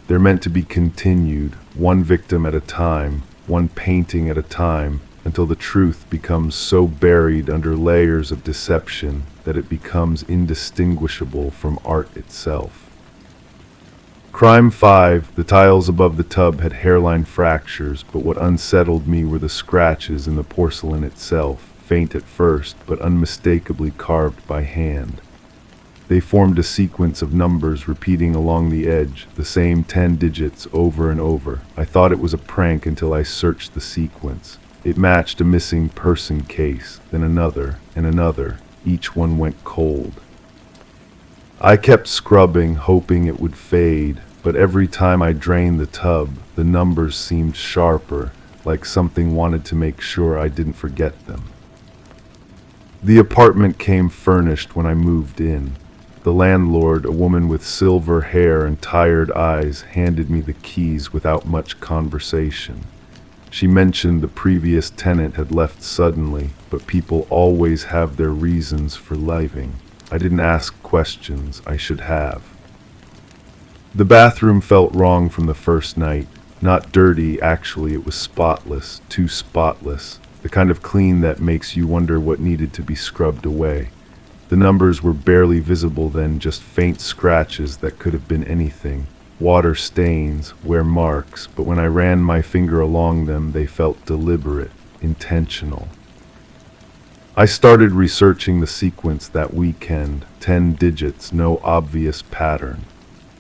They're meant to be continued, one victim at a time, one painting at a time, until the truth becomes so buried under layers of deception that it becomes indistinguishable from art itself. Crime 5, the tiles above the tub had hairline fractures, but what unsettled me were the scratches in the porcelain itself, faint at first, but unmistakably carved by hand. They formed a sequence of numbers repeating along the edge, the same 10 digits over and over. I thought it was a prank until I searched the sequence. It matched a missing person case, then another, and another. Each one went cold. I kept scrubbing, hoping it would fade, but every time I drained the tub, the numbers seemed sharper, like something wanted to make sure I didn't forget them. The apartment came furnished when I moved in. The landlord, a woman with silver hair and tired eyes, handed me the keys without much conversation. She mentioned the previous tenant had left suddenly, but people always have their reasons for leaving. I didn't ask questions I should have. The bathroom felt wrong from the first night. Not dirty, actually, it was spotless, too spotless. The kind of clean that makes you wonder what needed to be scrubbed away. The numbers were barely visible then, just faint scratches that could have been anything. Water stains, wear marks, but when I ran my finger along them, they felt deliberate, intentional. I started researching the sequence that weekend, 10 digits, no obvious pattern.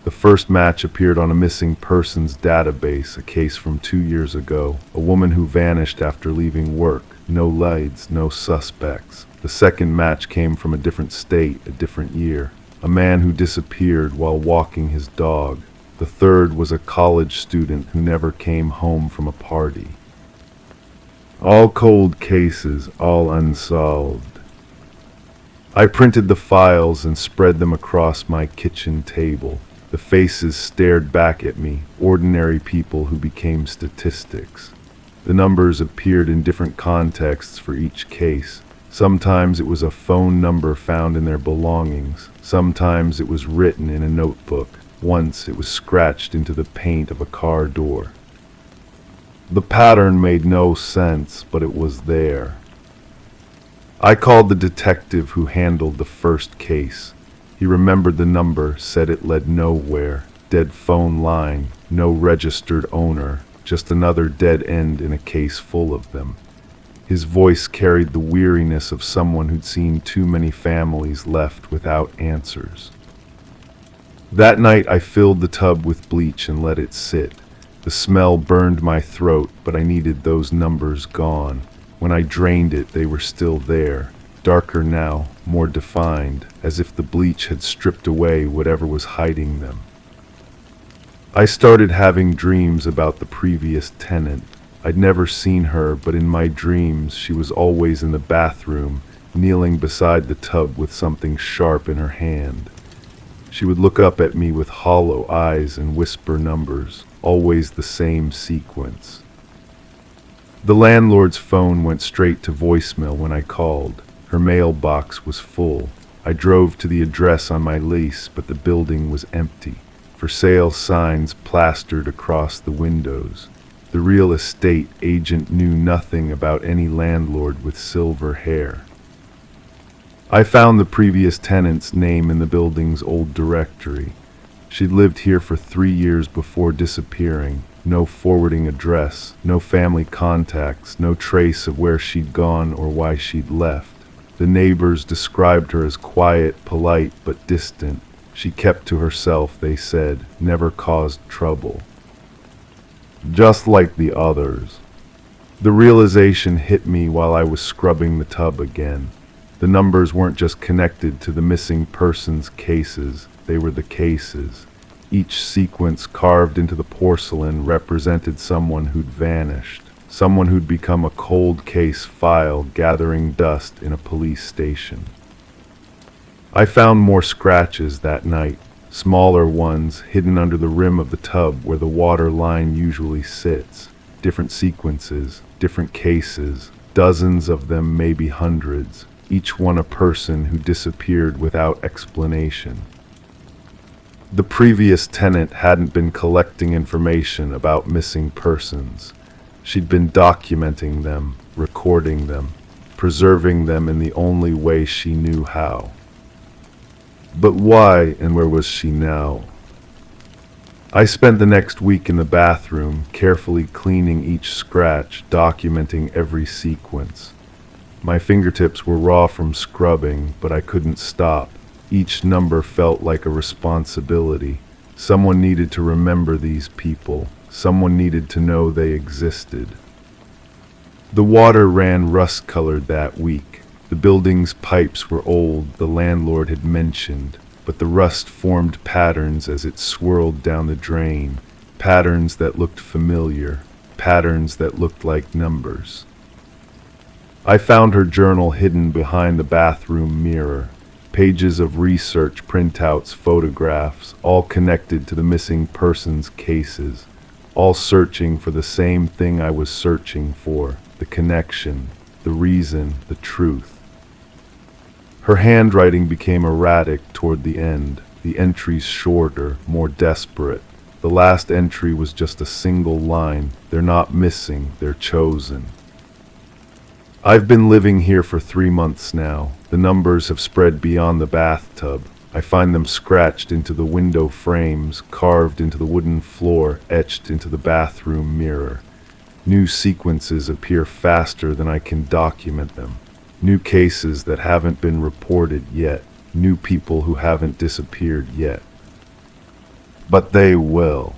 The first match appeared on a missing persons database, a case from 2 years ago, a woman who vanished after leaving work, no leads, no suspects. The second match came from a different state, a different year, a man who disappeared while walking his dog. The third was a college student who never came home from a party. All cold cases, all unsolved. I printed the files and spread them across my kitchen table. The faces stared back at me, ordinary people who became statistics. The numbers appeared in different contexts for each case. Sometimes it was a phone number found in their belongings. Sometimes it was written in a notebook. Once it was scratched into the paint of a car door. The pattern made no sense, but it was there. I called the detective who handled the first case. He remembered the number, said it led nowhere. Dead phone line, no registered owner, just another dead end in a case full of them. His voice carried the weariness of someone who'd seen too many families left without answers. That night I filled the tub with bleach and let it sit. The smell burned my throat, but I needed those numbers gone. When I drained it, they were still there, darker now, more defined, as if the bleach had stripped away whatever was hiding them. I started having dreams about the previous tenant. I'd never seen her, but in my dreams she was always in the bathroom, kneeling beside the tub with something sharp in her hand. She would look up at me with hollow eyes and whisper numbers, always the same sequence. The landlord's phone went straight to voicemail when I called. Her mailbox was full. I drove to the address on my lease, but the building was empty. For sale signs plastered across the windows. The real estate agent knew nothing about any landlord with silver hair. I found the previous tenant's name in the building's old directory. She'd lived here for 3 years before disappearing. No forwarding address, no family contacts, no trace of where she'd gone or why she'd left. The neighbors described her as quiet, polite, but distant. She kept to herself, they said, never caused trouble. Just like the others. The realization hit me while I was scrubbing the tub again. The numbers weren't just connected to the missing persons cases, they were the cases. Each sequence carved into the porcelain represented someone who'd vanished, someone who'd become a cold case file gathering dust in a police station. I found more scratches that night, smaller ones hidden under the rim of the tub where the water line usually sits. Different sequences, different cases, dozens of them, maybe hundreds, each one a person who disappeared without explanation. The previous tenant hadn't been collecting information about missing persons. She'd been documenting them, recording them, preserving them in the only way she knew how. But why and where was she now? I spent the next week in the bathroom, carefully cleaning each scratch, documenting every sequence. My fingertips were raw from scrubbing, but I couldn't stop. Each number felt like a responsibility. Someone needed to remember these people. Someone needed to know they existed. The water ran rust-colored that week. The building's pipes were old, the landlord had mentioned, but the rust formed patterns as it swirled down the drain, patterns that looked familiar, patterns that looked like numbers. I found her journal hidden behind the bathroom mirror, pages of research printouts, photographs, all connected to the missing persons cases, all searching for the same thing I was searching for, the connection, the reason, the truth. Her handwriting became erratic toward the end, the entries shorter, more desperate. The last entry was just a single line. They're not missing, they're chosen. I've been living here for 3 months now. The numbers have spread beyond the bathtub. I find them scratched into the window frames, carved into the wooden floor, etched into the bathroom mirror. New sequences appear faster than I can document them. New cases that haven't been reported yet. New people who haven't disappeared yet. But they will.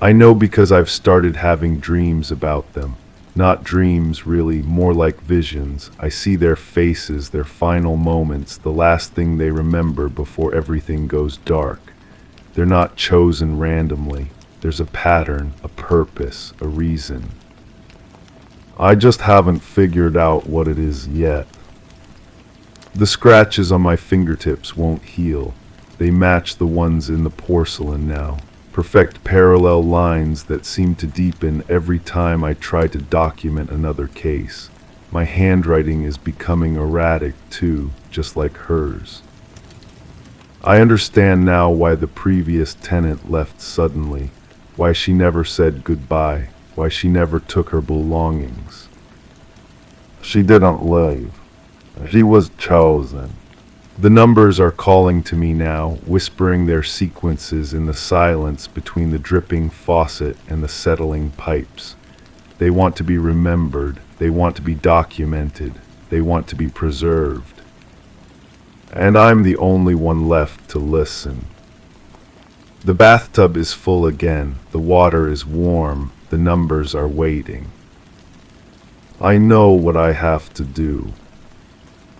I know because I've started having dreams about them. Not dreams, really, more like visions. I see their faces, their final moments, the last thing they remember before everything goes dark. They're not chosen randomly. There's a pattern, a purpose, a reason. I just haven't figured out what it is yet. The scratches on my fingertips won't heal. They match the ones in the porcelain now. Perfect parallel lines that seem to deepen every time I try to document another case. My handwriting is becoming erratic too, just like hers. I understand now why the previous tenant left suddenly, why she never said goodbye, why she never took her belongings. She didn't leave. She was chosen. The numbers are calling to me now, whispering their sequences in the silence between the dripping faucet and the settling pipes. They want to be remembered. They want to be documented. They want to be preserved. And I'm the only one left to listen. The bathtub is full again. The water is warm. The numbers are waiting. I know what I have to do.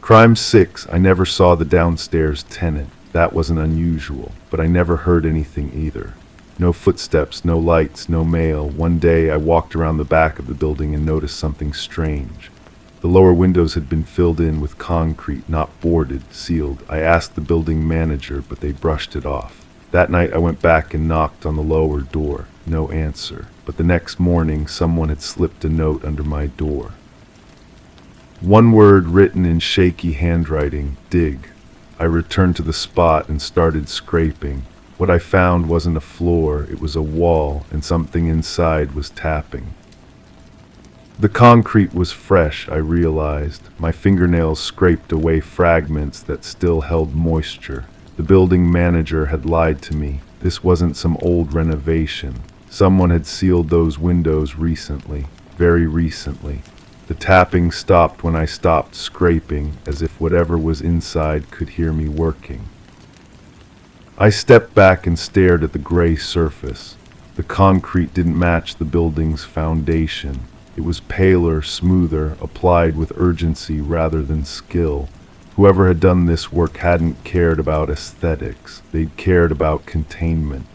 Crime 6, I never saw the downstairs tenant. That wasn't unusual, but I never heard anything either. No footsteps, no lights, no mail. One day I walked around the back of the building and noticed something strange. The lower windows had been filled in with concrete, not boarded, sealed. I asked the building manager, but they brushed it off. That night I went back and knocked on the lower door. No answer. But the next morning someone had slipped a note under my door. One word written in shaky handwriting, dig. I returned to the spot and started scraping. What I found wasn't a floor, it was a wall, and something inside was tapping. The concrete was fresh, I realized. My fingernails scraped away fragments that still held moisture. The building manager had lied to me. This wasn't some old renovation. Someone had sealed those windows recently, very recently. The tapping stopped when I stopped scraping, as if whatever was inside could hear me working. I stepped back and stared at the gray surface. The concrete didn't match the building's foundation. It was paler, smoother, applied with urgency rather than skill. Whoever had done this work hadn't cared about aesthetics. They'd cared about containment.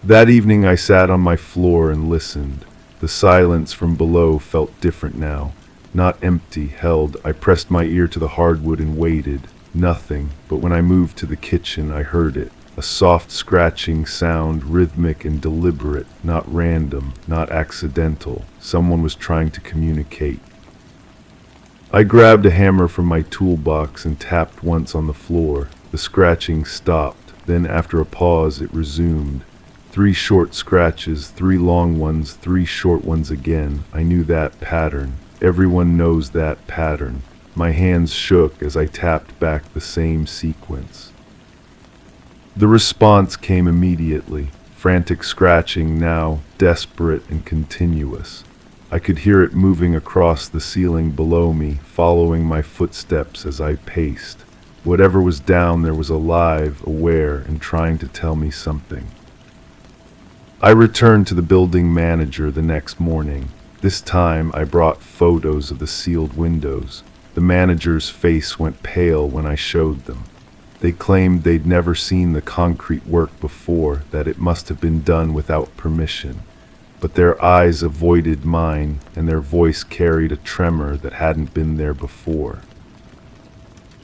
That evening I sat on my floor and listened. The silence from below felt different now. Not empty, held. I pressed my ear to the hardwood and waited. Nothing, but when I moved to the kitchen I heard it. A soft scratching sound, rhythmic and deliberate, not random, not accidental. Someone was trying to communicate. I grabbed a hammer from my toolbox and tapped once on the floor. The scratching stopped. Then after a pause it resumed. 3 short scratches, 3 long ones, 3 short ones again. I knew that pattern. Everyone knows that pattern. My hands shook as I tapped back the same sequence. The response came immediately. Frantic scratching now, desperate and continuous. I could hear it moving across the ceiling below me, following my footsteps as I paced. Whatever was down there was alive, aware, and trying to tell me something. I returned to the building manager the next morning. This time I brought photos of the sealed windows. The manager's face went pale when I showed them. They claimed they'd never seen the concrete work before, that it must have been done without permission. But their eyes avoided mine, and their voice carried a tremor that hadn't been there before.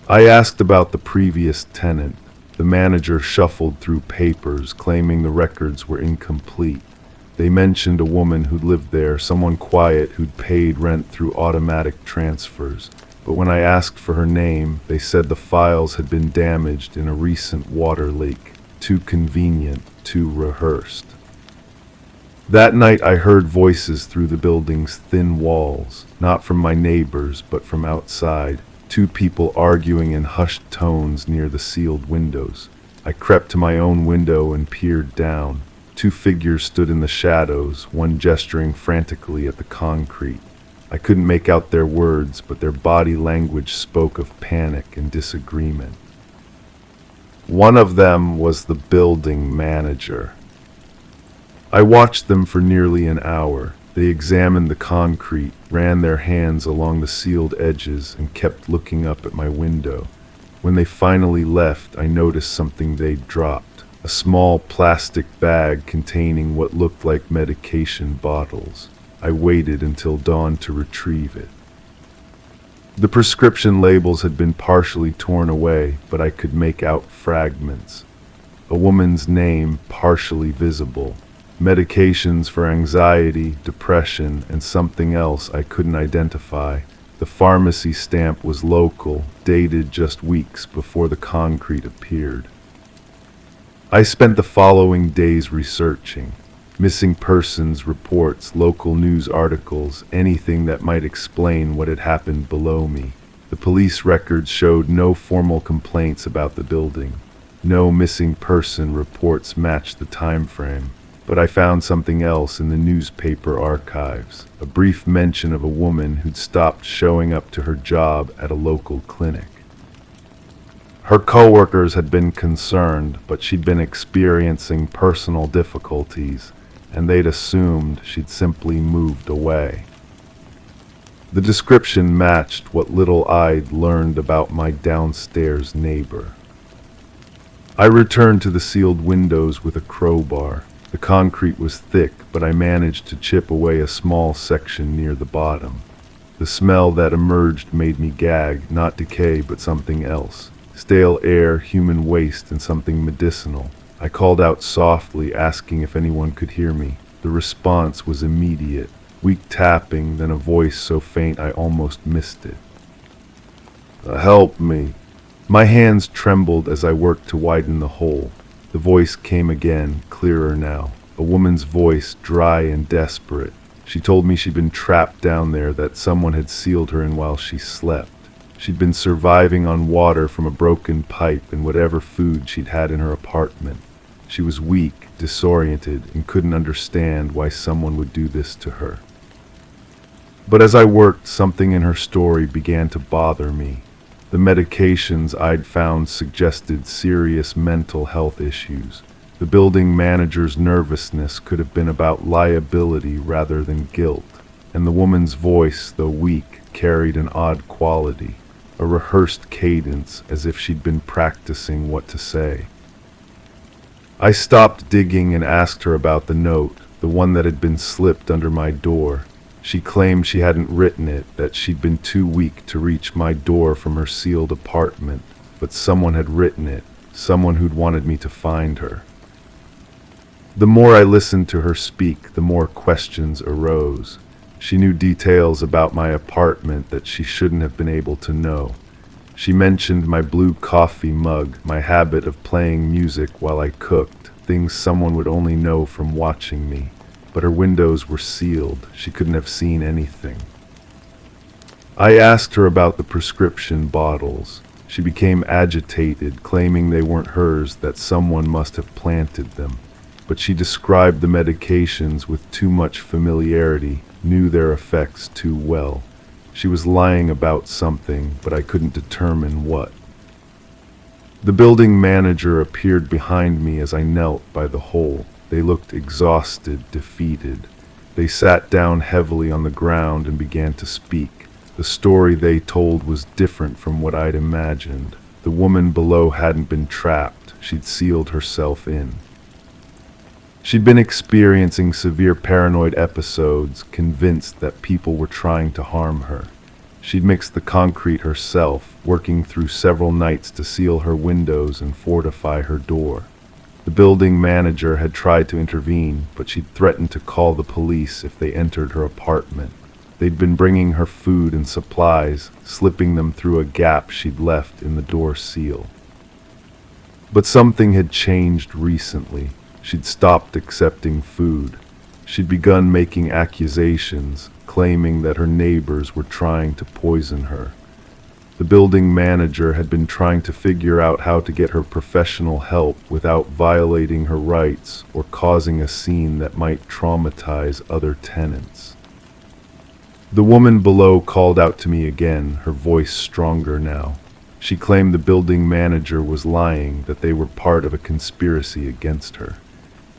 I asked about the previous tenant. The manager shuffled through papers, claiming the records were incomplete. They mentioned a woman who'd lived there, someone quiet who'd paid rent through automatic transfers. But when I asked for her name, they said the files had been damaged in a recent water leak. Too convenient, too rehearsed. That night I heard voices through the building's thin walls, not from my neighbors, but from outside. 2 people arguing in hushed tones near the sealed windows. I crept to my own window and peered down. 2 figures stood in the shadows, one gesturing frantically at the concrete. I couldn't make out their words, but their body language spoke of panic and disagreement. One of them was the building manager. I watched them for nearly an hour. They examined the concrete, ran their hands along the sealed edges, and kept looking up at my window. When they finally left, I noticed something they'd dropped. A small plastic bag containing what looked like medication bottles. I waited until dawn to retrieve it. The prescription labels had been partially torn away, but I could make out fragments. A woman's name partially visible. Medications for anxiety, depression, and something else I couldn't identify. The pharmacy stamp was local, dated just weeks before the concrete appeared. I spent the following days researching. Missing persons reports, local news articles, anything that might explain what had happened below me. The police records showed no formal complaints about the building. No missing person reports matched the time frame. But I found something else in the newspaper archives, a brief mention of a woman who'd stopped showing up to her job at a local clinic. Her coworkers had been concerned, but she'd been experiencing personal difficulties, and they'd assumed she'd simply moved away. The description matched what little I'd learned about my downstairs neighbor. I returned to the sealed windows with a crowbar. The concrete was thick, but I managed to chip away a small section near the bottom. The smell that emerged made me gag, not decay, but something else. Stale air, human waste, and something medicinal. I called out softly, asking if anyone could hear me. The response was immediate. Weak tapping, then a voice so faint I almost missed it. Help me. My hands trembled as I worked to widen the hole. The voice came again, clearer now. A woman's voice, dry and desperate. She told me she'd been trapped down there, that someone had sealed her in while she slept. She'd been surviving on water from a broken pipe and whatever food she'd had in her apartment. She was weak, disoriented, and couldn't understand why someone would do this to her. But as I worked, something in her story began to bother me. The medications I'd found suggested serious mental health issues. The building manager's nervousness could have been about liability rather than guilt, and the woman's voice, though weak, carried an odd quality, a rehearsed cadence as if she'd been practicing what to say. I stopped digging and asked her about the note, the one that had been slipped under my door. She claimed she hadn't written it, that she'd been too weak to reach my door from her sealed apartment, but someone had written it, someone who'd wanted me to find her. The more I listened to her speak, the more questions arose. She knew details about my apartment that she shouldn't have been able to know. She mentioned my blue coffee mug, my habit of playing music while I cooked, things someone would only know from watching me. But her windows were sealed. She couldn't have seen anything. I asked her about the prescription bottles. She became agitated, claiming they weren't hers, that someone must have planted them. But she described the medications with too much familiarity, knew their effects too well. She was lying about something, but I couldn't determine what. The building manager appeared behind me as I knelt by the hole. They looked exhausted, defeated. They sat down heavily on the ground and began to speak. The story they told was different from what I'd imagined. The woman below hadn't been trapped. She'd sealed herself in. She'd been experiencing severe paranoid episodes, convinced that people were trying to harm her. She'd mixed the concrete herself, working through several nights to seal her windows and fortify her door. The building manager had tried to intervene, but she'd threatened to call the police if they entered her apartment. They'd been bringing her food and supplies, slipping them through a gap she'd left in the door seal. But something had changed recently. She'd stopped accepting food. She'd begun making accusations, claiming that her neighbors were trying to poison her. The building manager had been trying to figure out how to get her professional help without violating her rights or causing a scene that might traumatize other tenants. The woman below called out to me again, her voice stronger now. She claimed the building manager was lying, that they were part of a conspiracy against her.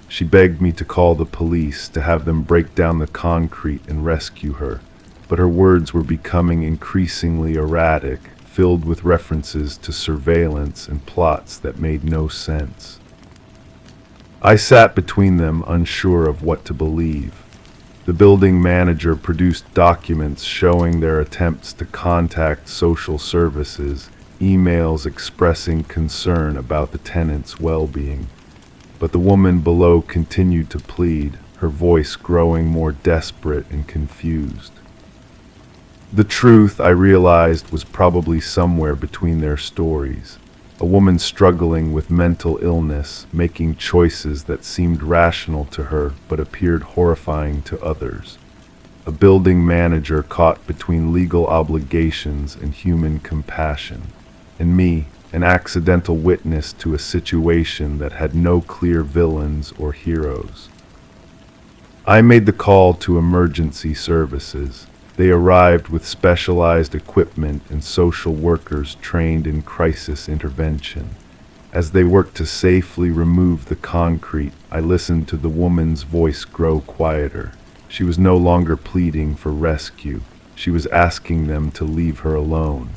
She begged me to call the police, to have them break down the concrete and rescue her. But her words were becoming increasingly erratic, filled with references to surveillance and plots that made no sense. I sat between them, unsure of what to believe. The building manager produced documents showing their attempts to contact social services, emails expressing concern about the tenants' well-being. But the woman below continued to plead, her voice growing more desperate and confused. The truth, I realized, was probably somewhere between their stories. A woman struggling with mental illness, making choices that seemed rational to her but appeared horrifying to others. A building manager caught between legal obligations and human compassion. And me, an accidental witness to a situation that had no clear villains or heroes. I made the call to emergency services. They arrived with specialized equipment and social workers trained in crisis intervention. As they worked to safely remove the concrete, I listened to the woman's voice grow quieter. She was no longer pleading for rescue. She was asking them to leave her alone.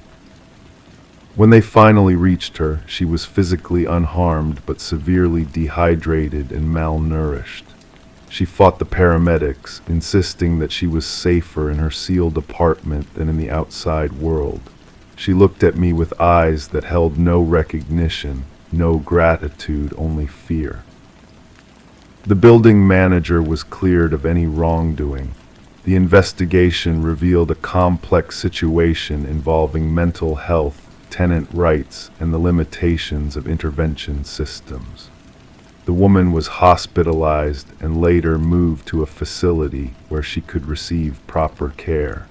When they finally reached her, she was physically unharmed but severely dehydrated and malnourished. She fought the paramedics, insisting that she was safer in her sealed apartment than in the outside world. She looked at me with eyes that held no recognition, no gratitude, only fear. The building manager was cleared of any wrongdoing. The investigation revealed a complex situation involving mental health, tenant rights, and the limitations of intervention systems. The woman was hospitalized and later moved to a facility where she could receive proper care.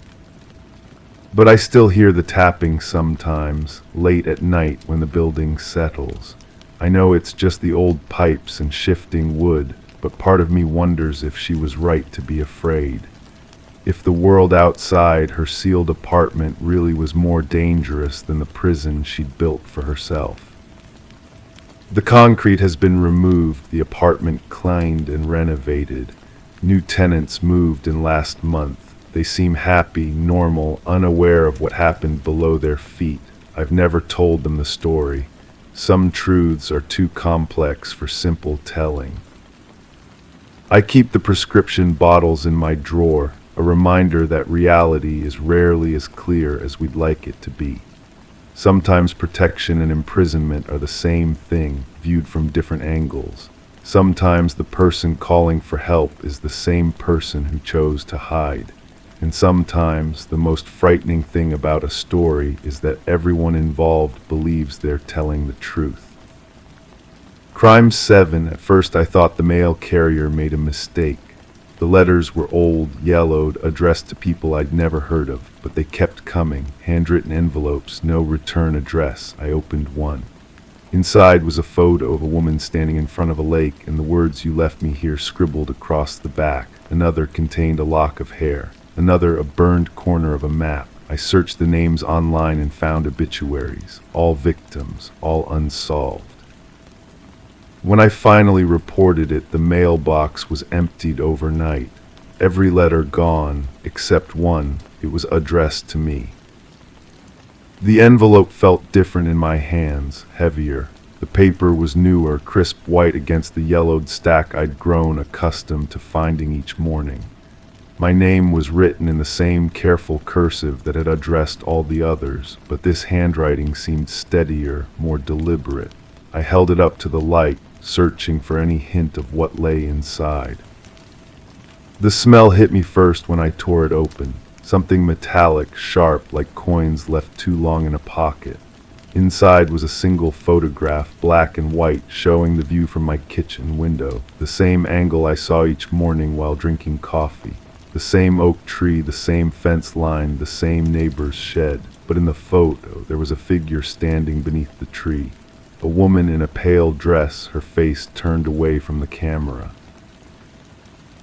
But I still hear the tapping sometimes, late at night when the building settles. I know it's just the old pipes and shifting wood, but part of me wonders if she was right to be afraid. If the world outside her sealed apartment really was more dangerous than the prison she'd built for herself. The concrete has been removed, the apartment cleaned and renovated. New tenants moved in last month. They seem happy, normal, unaware of what happened below their feet. I've never told them the story. Some truths are too complex for simple telling. I keep the prescription bottles in my drawer, a reminder that reality is rarely as clear as we'd like it to be. Sometimes protection and imprisonment are the same thing, viewed from different angles. Sometimes the person calling for help is the same person who chose to hide. And sometimes the most frightening thing about a story is that everyone involved believes they're telling the truth. Crime 7, at first I thought the mail carrier made a mistake. The letters were old, yellowed, addressed to people I'd never heard of, but they kept coming, handwritten envelopes, no return address. I opened one. Inside was a photo of a woman standing in front of a lake and the words "You left me here" scribbled across the back. Another contained a lock of hair. Another a burned corner of a map. I searched the names online and found obituaries, all victims, all unsolved. When I finally reported it, the mailbox was emptied overnight. Every letter gone, except one. It was addressed to me. The envelope felt different in my hands, heavier. The paper was newer, crisp white against the yellowed stack I'd grown accustomed to finding each morning. My name was written in the same careful cursive that had addressed all the others, but this handwriting seemed steadier, more deliberate. I held it up to the light, searching for any hint of what lay inside. The smell hit me first when I tore it open. Something metallic, sharp, like coins left too long in a pocket. Inside was a single photograph, black and white, showing the view from my kitchen window, the same angle I saw each morning while drinking coffee. The same oak tree, the same fence line, the same neighbor's shed. But in the photo, there was a figure standing beneath the tree. A woman in a pale dress, her face turned away from the camera.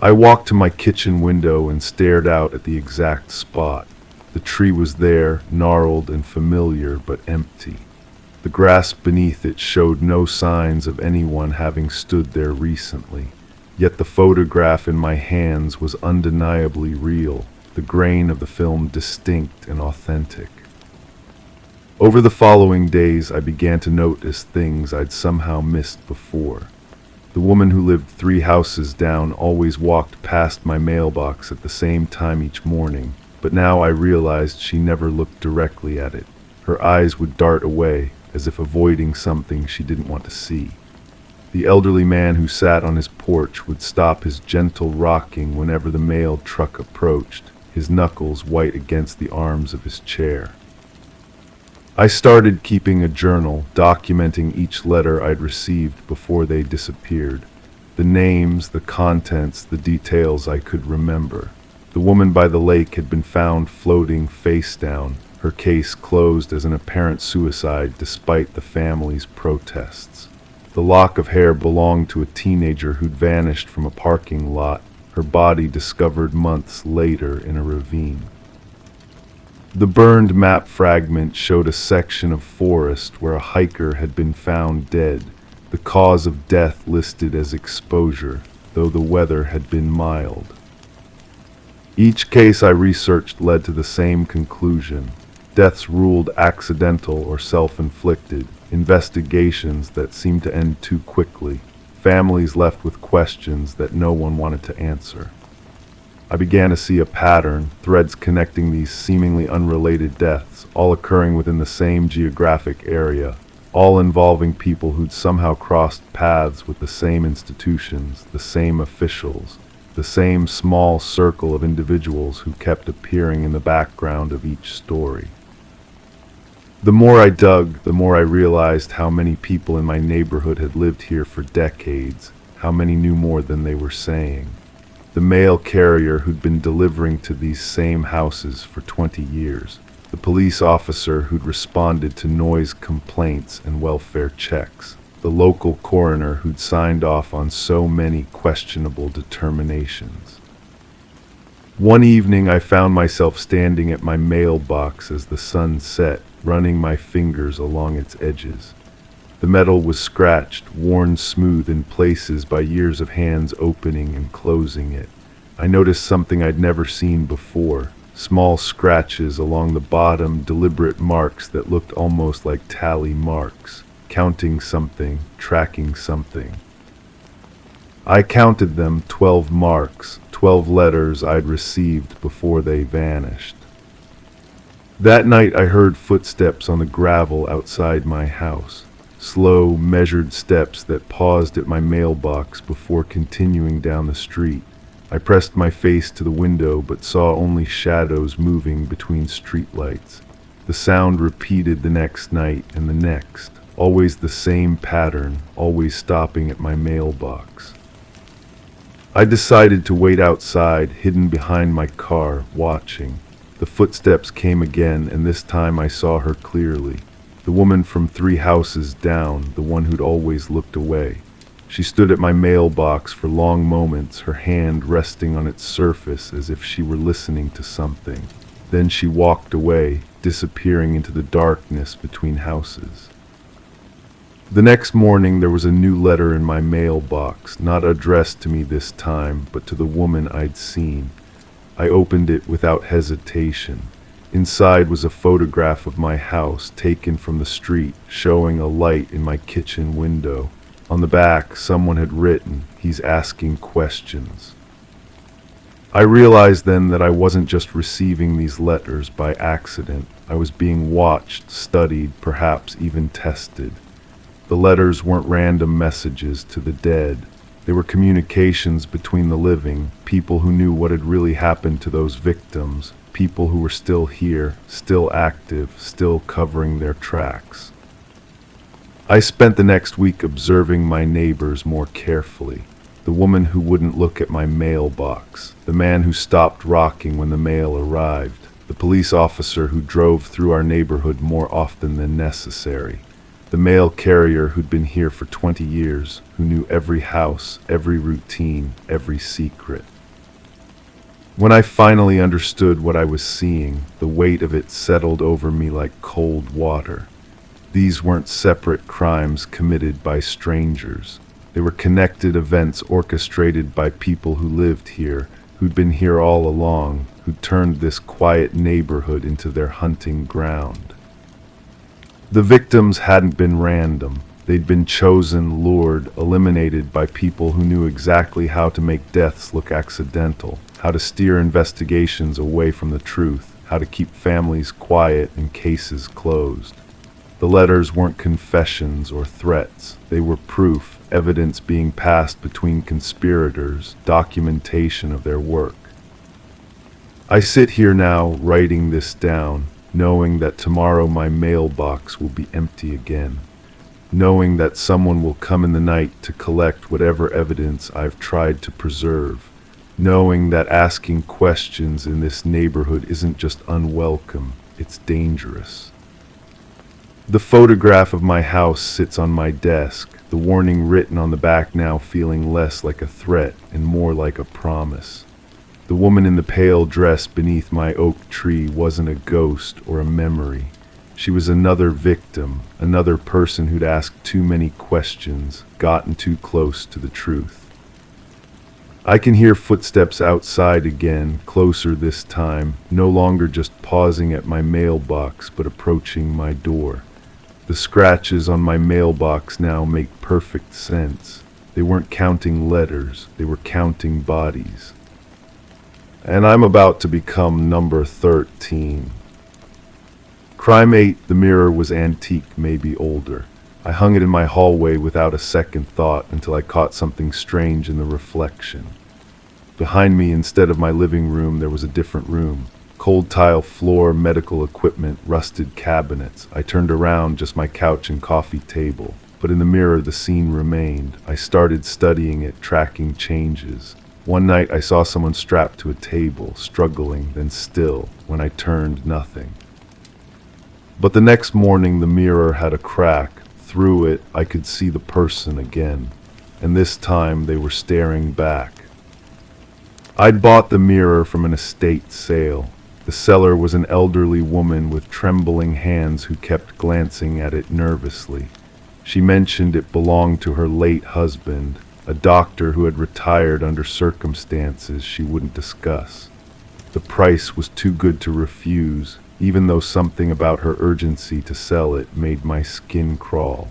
I walked to my kitchen window and stared out at the exact spot. The tree was there, gnarled and familiar, but empty. The grass beneath it showed no signs of anyone having stood there recently. Yet the photograph in my hands was undeniably real, the grain of the film distinct and authentic. Over the following days, I began to notice things I'd somehow missed before. The woman who lived 3 houses down always walked past my mailbox at the same time each morning, but now I realized she never looked directly at it. Her eyes would dart away, as if avoiding something she didn't want to see. The elderly man who sat on his porch would stop his gentle rocking whenever the mail truck approached, his knuckles white against the arms of his chair. I started keeping a journal, documenting each letter I'd received before they disappeared. The names, the contents, the details I could remember. The woman by the lake had been found floating face down, her case closed as an apparent suicide despite the family's protests. The lock of hair belonged to a teenager who'd vanished from a parking lot. her body discovered months later in a ravine. The burned map fragment showed a section of forest where a hiker had been found dead, the cause of death listed as exposure, though the weather had been mild. Each case I researched led to the same conclusion: deaths ruled accidental or self-inflicted, investigations that seemed to end too quickly, families left with questions that no one wanted to answer. I began to see a pattern, threads connecting these seemingly unrelated deaths, all occurring within the same geographic area, all involving people who'd somehow crossed paths with the same institutions, the same officials, the same small circle of individuals who kept appearing in the background of each story. The more I dug, the more I realized how many people in my neighborhood had lived here for decades, how many knew more than they were saying. The mail carrier who'd been delivering to these same houses for 20 years. The police officer who'd responded to noise complaints and welfare checks. The local coroner who'd signed off on so many questionable determinations. One evening I found myself standing at my mailbox as the sun set, running my fingers along its edges. The metal was scratched, worn smooth in places by years of hands opening and closing it. I noticed something I'd never seen before: small scratches along the bottom, deliberate marks that looked almost like tally marks, counting something, tracking something. I counted them, 12 marks, 12 letters I'd received before they vanished. That night I heard footsteps on the gravel outside my house. Slow, measured steps that paused at my mailbox before continuing down the street. I pressed my face to the window but saw only shadows moving between streetlights. The sound repeated the next night and the next, always the same pattern, always stopping at my mailbox. I decided to wait outside, hidden behind my car, watching. The footsteps came again, and this time I saw her clearly. The woman from 3 houses down, the one who'd always looked away. She stood at my mailbox for long moments, her hand resting on its surface as if she were listening to something. Then she walked away, disappearing into the darkness between houses. The next morning there was a new letter in my mailbox, not addressed to me this time, but to the woman I'd seen. I opened it without hesitation. Inside was a photograph of my house taken from the street, showing a light in my kitchen window. On the back, someone had written, "He's asking questions." I realized then that I wasn't just receiving these letters by accident. I was being watched, studied, perhaps even tested. The letters weren't random messages to the dead. They were communications between the living, people who knew what had really happened to those victims, people who were still here, still active, still covering their tracks. I spent the next week observing my neighbors more carefully. The woman who wouldn't look at my mailbox, the man who stopped rocking when the mail arrived, the police officer who drove through our neighborhood more often than necessary, the mail carrier who'd been here for 20 years, who knew every house, every routine, every secret. When I finally understood what I was seeing, the weight of it settled over me like cold water. These weren't separate crimes committed by strangers. They were connected events orchestrated by people who lived here, who'd been here all along, who'd turned this quiet neighborhood into their hunting ground. The victims hadn't been random. They'd been chosen, lured, eliminated by people who knew exactly how to make deaths look accidental, how to steer investigations away from the truth, how to keep families quiet and cases closed. The letters weren't confessions or threats. They were proof, evidence being passed between conspirators, documentation of their work. I sit here now, writing this down, knowing that tomorrow my mailbox will be empty again, knowing that someone will come in the night to collect whatever evidence I've tried to preserve, knowing that asking questions in this neighborhood isn't just unwelcome, it's dangerous. The photograph of my house sits on my desk, the warning written on the back now feeling less like a threat and more like a promise. The woman in the pale dress beneath my oak tree wasn't a ghost or a memory. She was another victim, another person who'd asked too many questions, gotten too close to the truth. I can hear footsteps outside again, closer this time, no longer just pausing at my mailbox, but approaching my door. The scratches on my mailbox now make perfect sense. They weren't counting letters, they were counting bodies. And I'm about to become number 13. Crime 8, the mirror was antique, maybe older. I hung it in my hallway without a second thought until I caught something strange in the reflection. Behind me, instead of my living room, there was a different room. Cold tile floor, medical equipment, rusted cabinets. I turned around, just my couch and coffee table. But in the mirror, the scene remained. I started studying it, tracking changes. One night, I saw someone strapped to a table, struggling, then still. When I turned, nothing. But the next morning, the mirror had a crack. Through it, I could see the person again. And this time, they were staring back. I'd bought the mirror from an estate sale. The seller was an elderly woman with trembling hands who kept glancing at it nervously. She mentioned it belonged to her late husband, a doctor who had retired under circumstances she wouldn't discuss. The price was too good to refuse, even though something about her urgency to sell it made my skin crawl.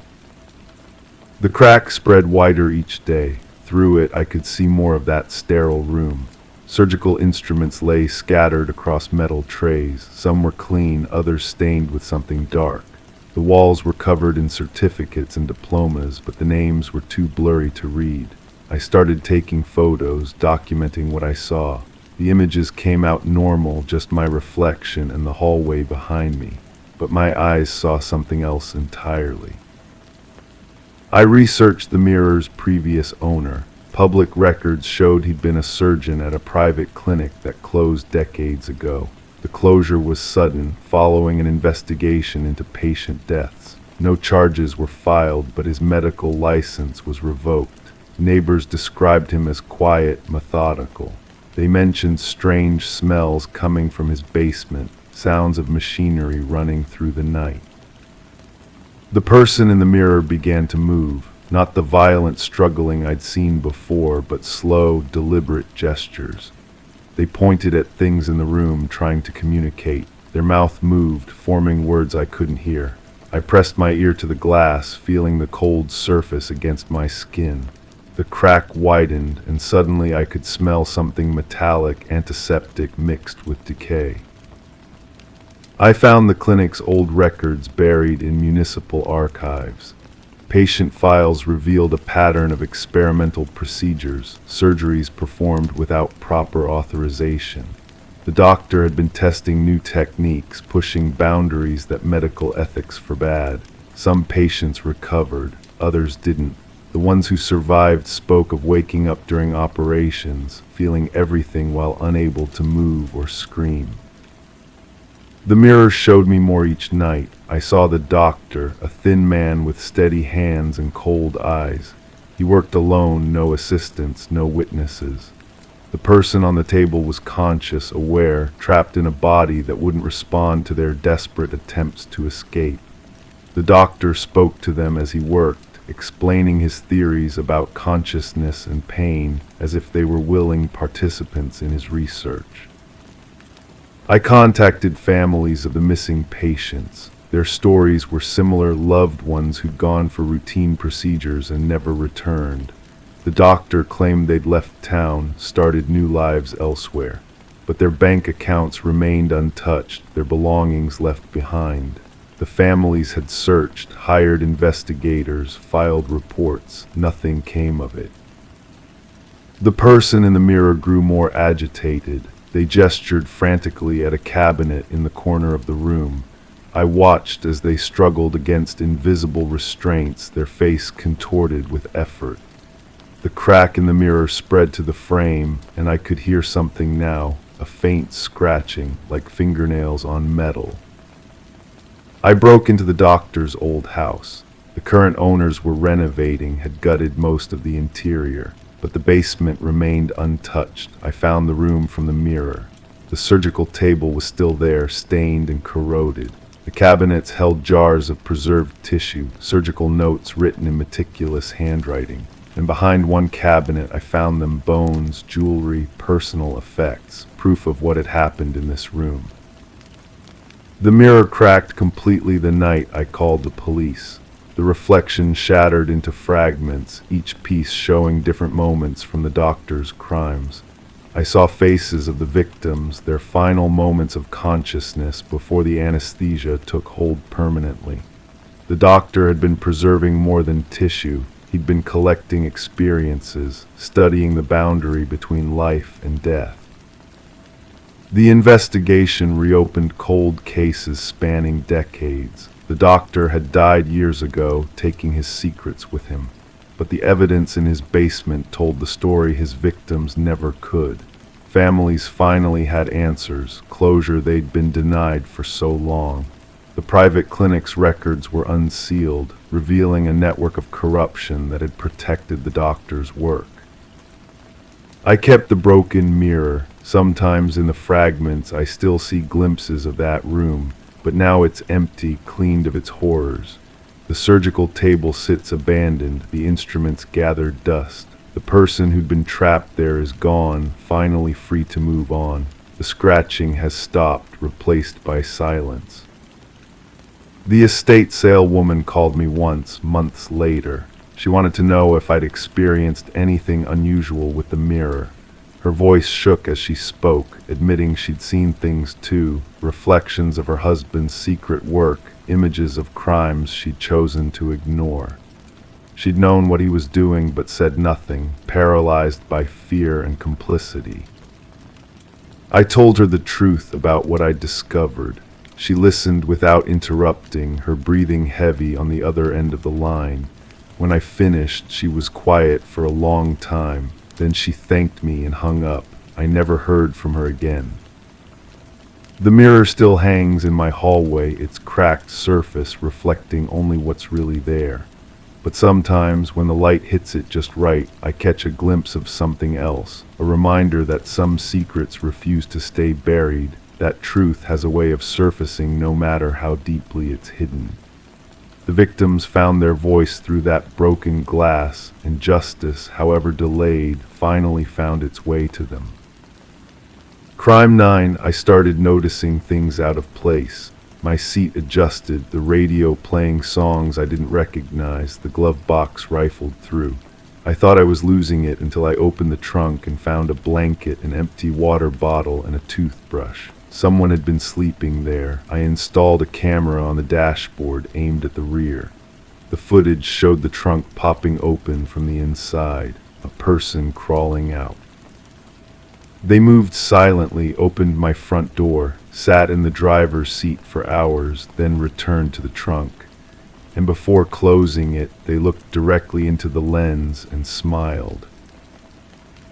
The crack spread wider each day. Through it, I could see more of that sterile room. Surgical instruments lay scattered across metal trays. Some were clean, others stained with something dark. The walls were covered in certificates and diplomas, but the names were too blurry to read. I started taking photos, documenting what I saw. The images came out normal, just my reflection and the hallway behind me. But my eyes saw something else entirely. I researched the mirror's previous owner. Public records showed he'd been a surgeon at a private clinic that closed decades ago. The closure was sudden, following an investigation into patient deaths. No charges were filed, but his medical license was revoked. Neighbors described him as quiet, methodical. They mentioned strange smells coming from his basement, sounds of machinery running through the night. The person in the mirror began to move. Not the violent struggling I'd seen before, but slow, deliberate gestures. They pointed at things in the room, trying to communicate. Their mouth moved, forming words I couldn't hear. I pressed my ear to the glass, feeling the cold surface against my skin. The crack widened, and suddenly I could smell something metallic, antiseptic, mixed with decay. I found the clinic's old records buried in municipal archives. Patient files revealed a pattern of experimental procedures, surgeries performed without proper authorization. The doctor had been testing new techniques, pushing boundaries that medical ethics forbade. Some patients recovered, others didn't. The ones who survived spoke of waking up during operations, feeling everything while unable to move or scream. The mirror showed me more each night. I saw the doctor, a thin man with steady hands and cold eyes. He worked alone, no assistants, no witnesses. The person on the table was conscious, aware, trapped in a body that wouldn't respond to their desperate attempts to escape. The doctor spoke to them as he worked, explaining his theories about consciousness and pain as if they were willing participants in his research. I contacted families of the missing patients. Their stories were similar, loved ones who'd gone for routine procedures and never returned. The doctor claimed they'd left town, started new lives elsewhere, but their bank accounts remained untouched, their belongings left behind. The families had searched, hired investigators, filed reports. Nothing came of it. The person in the mirror grew more agitated. They gestured frantically at a cabinet in the corner of the room. I watched as they struggled against invisible restraints, their face contorted with effort. The crack in the mirror spread to the frame, and I could hear something now, a faint scratching, like fingernails on metal. I broke into the doctor's old house. The current owners were renovating, had gutted most of the interior, but the basement remained untouched. I found the room from the mirror. The surgical table was still there, stained and corroded. The cabinets held jars of preserved tissue, surgical notes written in meticulous handwriting. And behind one cabinet I found them bones, jewelry, personal effects, proof of what had happened in this room. The mirror cracked completely the night I called the police. The reflection shattered into fragments, each piece showing different moments from the doctor's crimes. I saw faces of the victims, their final moments of consciousness before the anesthesia took hold permanently. The doctor had been preserving more than tissue. He'd been collecting experiences, studying the boundary between life and death. The investigation reopened cold cases spanning decades. The doctor had died years ago, taking his secrets with him. But the evidence in his basement told the story his victims never could. Families finally had answers, closure they'd been denied for so long. The private clinic's records were unsealed, revealing a network of corruption that had protected the doctor's work. I kept the broken mirror. Sometimes in the fragments I still see glimpses of that room, but now it's empty, cleaned of its horrors. The surgical table sits abandoned, the instruments gather dust. The person who'd been trapped there is gone, finally free to move on. The scratching has stopped, replaced by silence. The estate saleswoman called me once, months later. She wanted to know if I'd experienced anything unusual with the mirror. Her voice shook as she spoke, admitting she'd seen things too, reflections of her husband's secret work, images of crimes she'd chosen to ignore. She'd known what he was doing but said nothing, paralyzed by fear and complicity. I told her the truth about what I'd discovered. She listened without interrupting, her breathing heavy on the other end of the line. When I finished, she was quiet for a long time. Then she thanked me and hung up. I never heard from her again. The mirror still hangs in my hallway, its cracked surface reflecting only what's really there. But sometimes, when the light hits it just right, I catch a glimpse of something else, a reminder that some secrets refuse to stay buried, that truth has a way of surfacing no matter how deeply it's hidden. The victims found their voice through that broken glass, and justice, however delayed, finally found its way to them. Crime 9, I started noticing things out of place. My seat adjusted, the radio playing songs I didn't recognize, the glove box rifled through. I thought I was losing it until I opened the trunk and found a blanket, an empty water bottle, and a toothbrush. Someone had been sleeping there. I installed a camera on the dashboard aimed at the rear. The footage showed the trunk popping open from the inside, a person crawling out. They moved silently, opened my front door, sat in the driver's seat for hours, then returned to the trunk. And before closing it, they looked directly into the lens and smiled.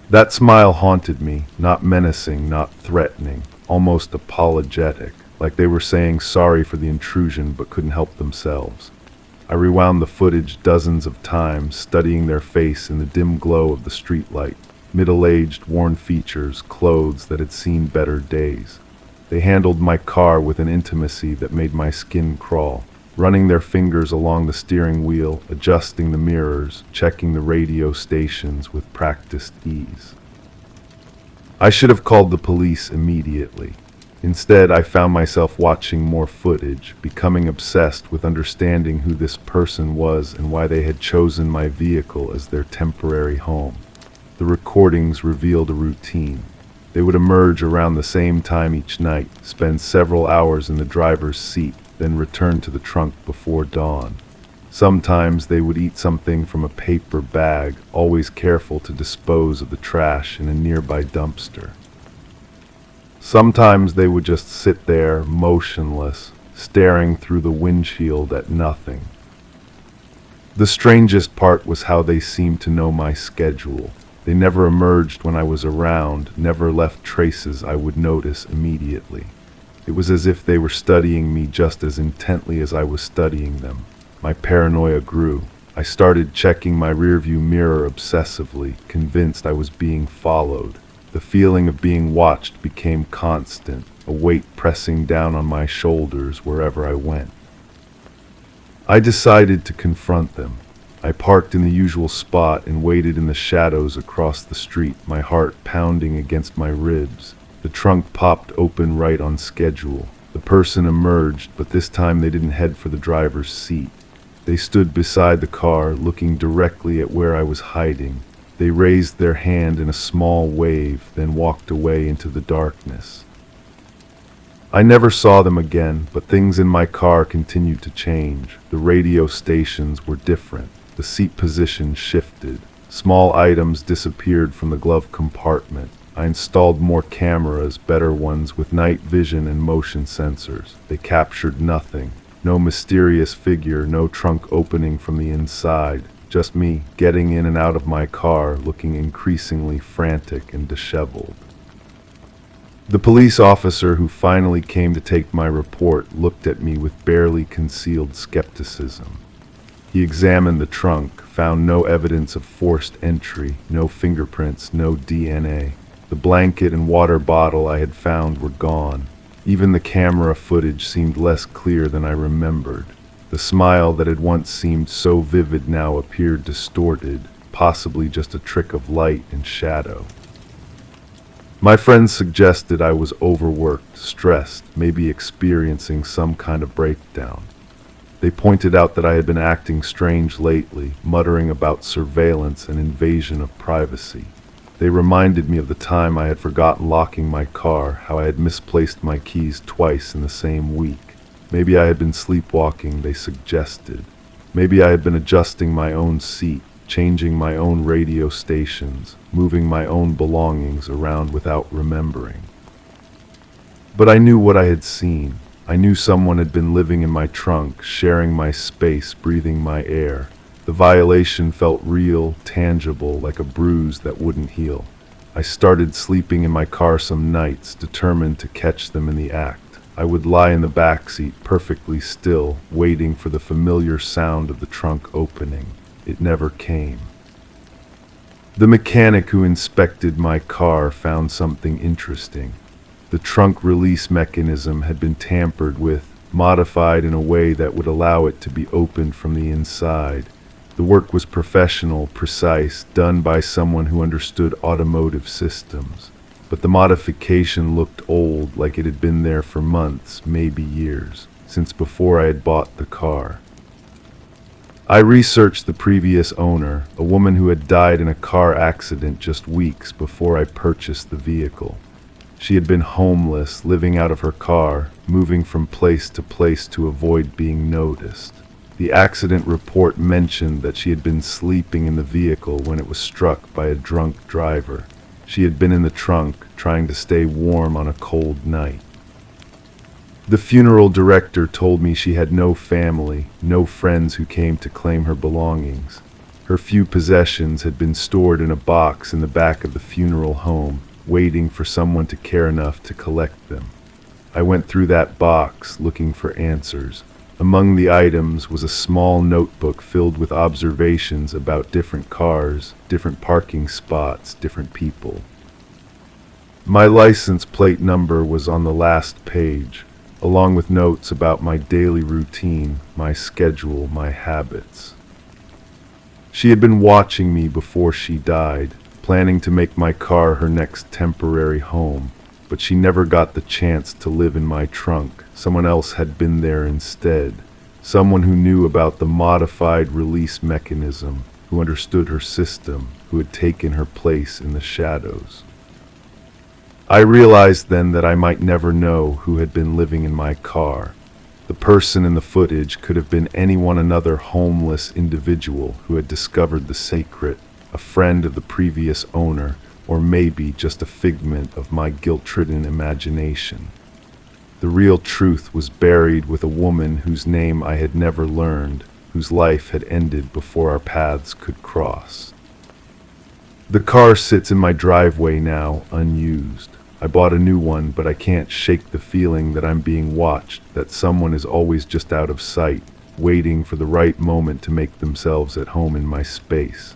That smile haunted me, not menacing, not threatening, almost apologetic, like they were saying sorry for the intrusion but couldn't help themselves. I rewound the footage dozens of times, studying their face in the dim glow of the streetlight. Middle-aged, worn features, clothes that had seen better days. They handled my car with an intimacy that made my skin crawl, running their fingers along the steering wheel, adjusting the mirrors, checking the radio stations with practiced ease. I should have called the police immediately. Instead, I found myself watching more footage, becoming obsessed with understanding who this person was and why they had chosen my vehicle as their temporary home. The recordings revealed a routine. They would emerge around the same time each night, spend several hours in the driver's seat, then return to the trunk before dawn. Sometimes they would eat something from a paper bag, always careful to dispose of the trash in a nearby dumpster. Sometimes they would just sit there, motionless, staring through the windshield at nothing. The strangest part was how they seemed to know my schedule. They never emerged when I was around, never left traces I would notice immediately. It was as if they were studying me just as intently as I was studying them. My paranoia grew. I started checking my rearview mirror obsessively, convinced I was being followed. The feeling of being watched became constant, a weight pressing down on my shoulders wherever I went. I decided to confront them. I parked in the usual spot and waited in the shadows across the street, my heart pounding against my ribs. The trunk popped open right on schedule. The person emerged, but this time they didn't head for the driver's seat. They stood beside the car, looking directly at where I was hiding. They raised their hand in a small wave, then walked away into the darkness. I never saw them again, but things in my car continued to change. The radio stations were different. The seat position shifted. Small items disappeared from the glove compartment. I installed more cameras, better ones with night vision and motion sensors. They captured nothing. No mysterious figure, no trunk opening from the inside. Just me getting in and out of my car, looking increasingly frantic and disheveled. The police officer who finally came to take my report looked at me with barely concealed skepticism. He examined the trunk, found no evidence of forced entry, no fingerprints, no DNA. The blanket and water bottle I had found were gone. Even the camera footage seemed less clear than I remembered. The smile that had once seemed so vivid now appeared distorted, possibly just a trick of light and shadow. My friends suggested I was overworked, stressed, maybe experiencing some kind of breakdown. They pointed out that I had been acting strange lately, muttering about surveillance and invasion of privacy. They reminded me of the time I had forgotten locking my car, how I had misplaced my keys twice in the same week. Maybe I had been sleepwalking, they suggested. Maybe I had been adjusting my own seat, changing my own radio stations, moving my own belongings around without remembering. But I knew what I had seen. I knew someone had been living in my trunk, sharing my space, breathing my air. The violation felt real, tangible, like a bruise that wouldn't heal. I started sleeping in my car some nights, determined to catch them in the act. I would lie in the back seat, perfectly still, waiting for the familiar sound of the trunk opening. It never came. The mechanic who inspected my car found something interesting. The trunk release mechanism had been tampered with, modified in a way that would allow it to be opened from the inside. The work was professional, precise, done by someone who understood automotive systems. But the modification looked old, like it had been there for months, maybe years, since before I had bought the car. I researched the previous owner, a woman who had died in a car accident just weeks before I purchased the vehicle. She had been homeless, living out of her car, moving from place to place to avoid being noticed. The accident report mentioned that she had been sleeping in the vehicle when it was struck by a drunk driver. She had been in the trunk, trying to stay warm on a cold night. The funeral director told me she had no family, no friends who came to claim her belongings. Her few possessions had been stored in a box in the back of the funeral home, waiting for someone to care enough to collect them. I went through that box, looking for answers. Among the items was a small notebook filled with observations about different cars, different parking spots, different people. My license plate number was on the last page, along with notes about my daily routine, my schedule, my habits. She had been watching me before she died, planning to make my car her next temporary home, but she never got the chance to live in my trunk. Someone else had been there instead, someone who knew about the modified release mechanism, who understood her system, who had taken her place in the shadows. I realized then that I might never know who had been living in my car. The person in the footage could have been another homeless individual who had discovered the sacred, a friend of the previous owner, or maybe just a figment of my guilt-ridden imagination. The real truth was buried with a woman whose name I had never learned, whose life had ended before our paths could cross. The car sits in my driveway now, unused. I bought a new one, but I can't shake the feeling that I'm being watched, that someone is always just out of sight, waiting for the right moment to make themselves at home in my space.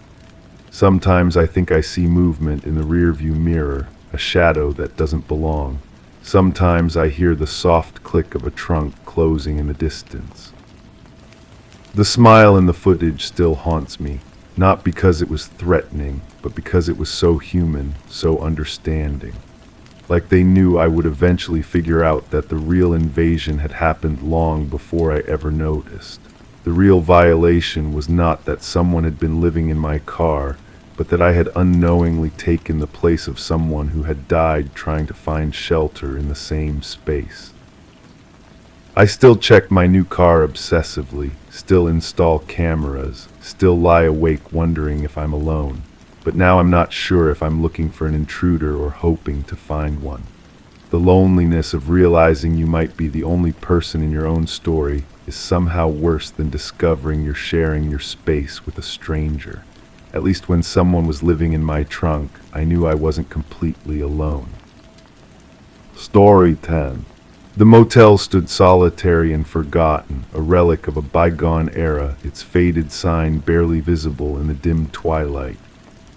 Sometimes I think I see movement in the rearview mirror, a shadow that doesn't belong. Sometimes I hear the soft click of a trunk closing in the distance. The smile in the footage still haunts me, not because it was threatening, but because it was so human, so understanding. Like they knew I would eventually figure out that the real invasion had happened long before I ever noticed. The real violation was not that someone had been living in my car, but that I had unknowingly taken the place of someone who had died trying to find shelter in the same space. I still check my new car obsessively, still install cameras, still lie awake wondering if I'm alone. But now I'm not sure if I'm looking for an intruder or hoping to find one. The loneliness of realizing you might be the only person in your own story is somehow worse than discovering you're sharing your space with a stranger. At least when someone was living in my trunk, I knew I wasn't completely alone. Story 10. The motel stood solitary and forgotten, a relic of a bygone era, its faded sign barely visible in the dim twilight.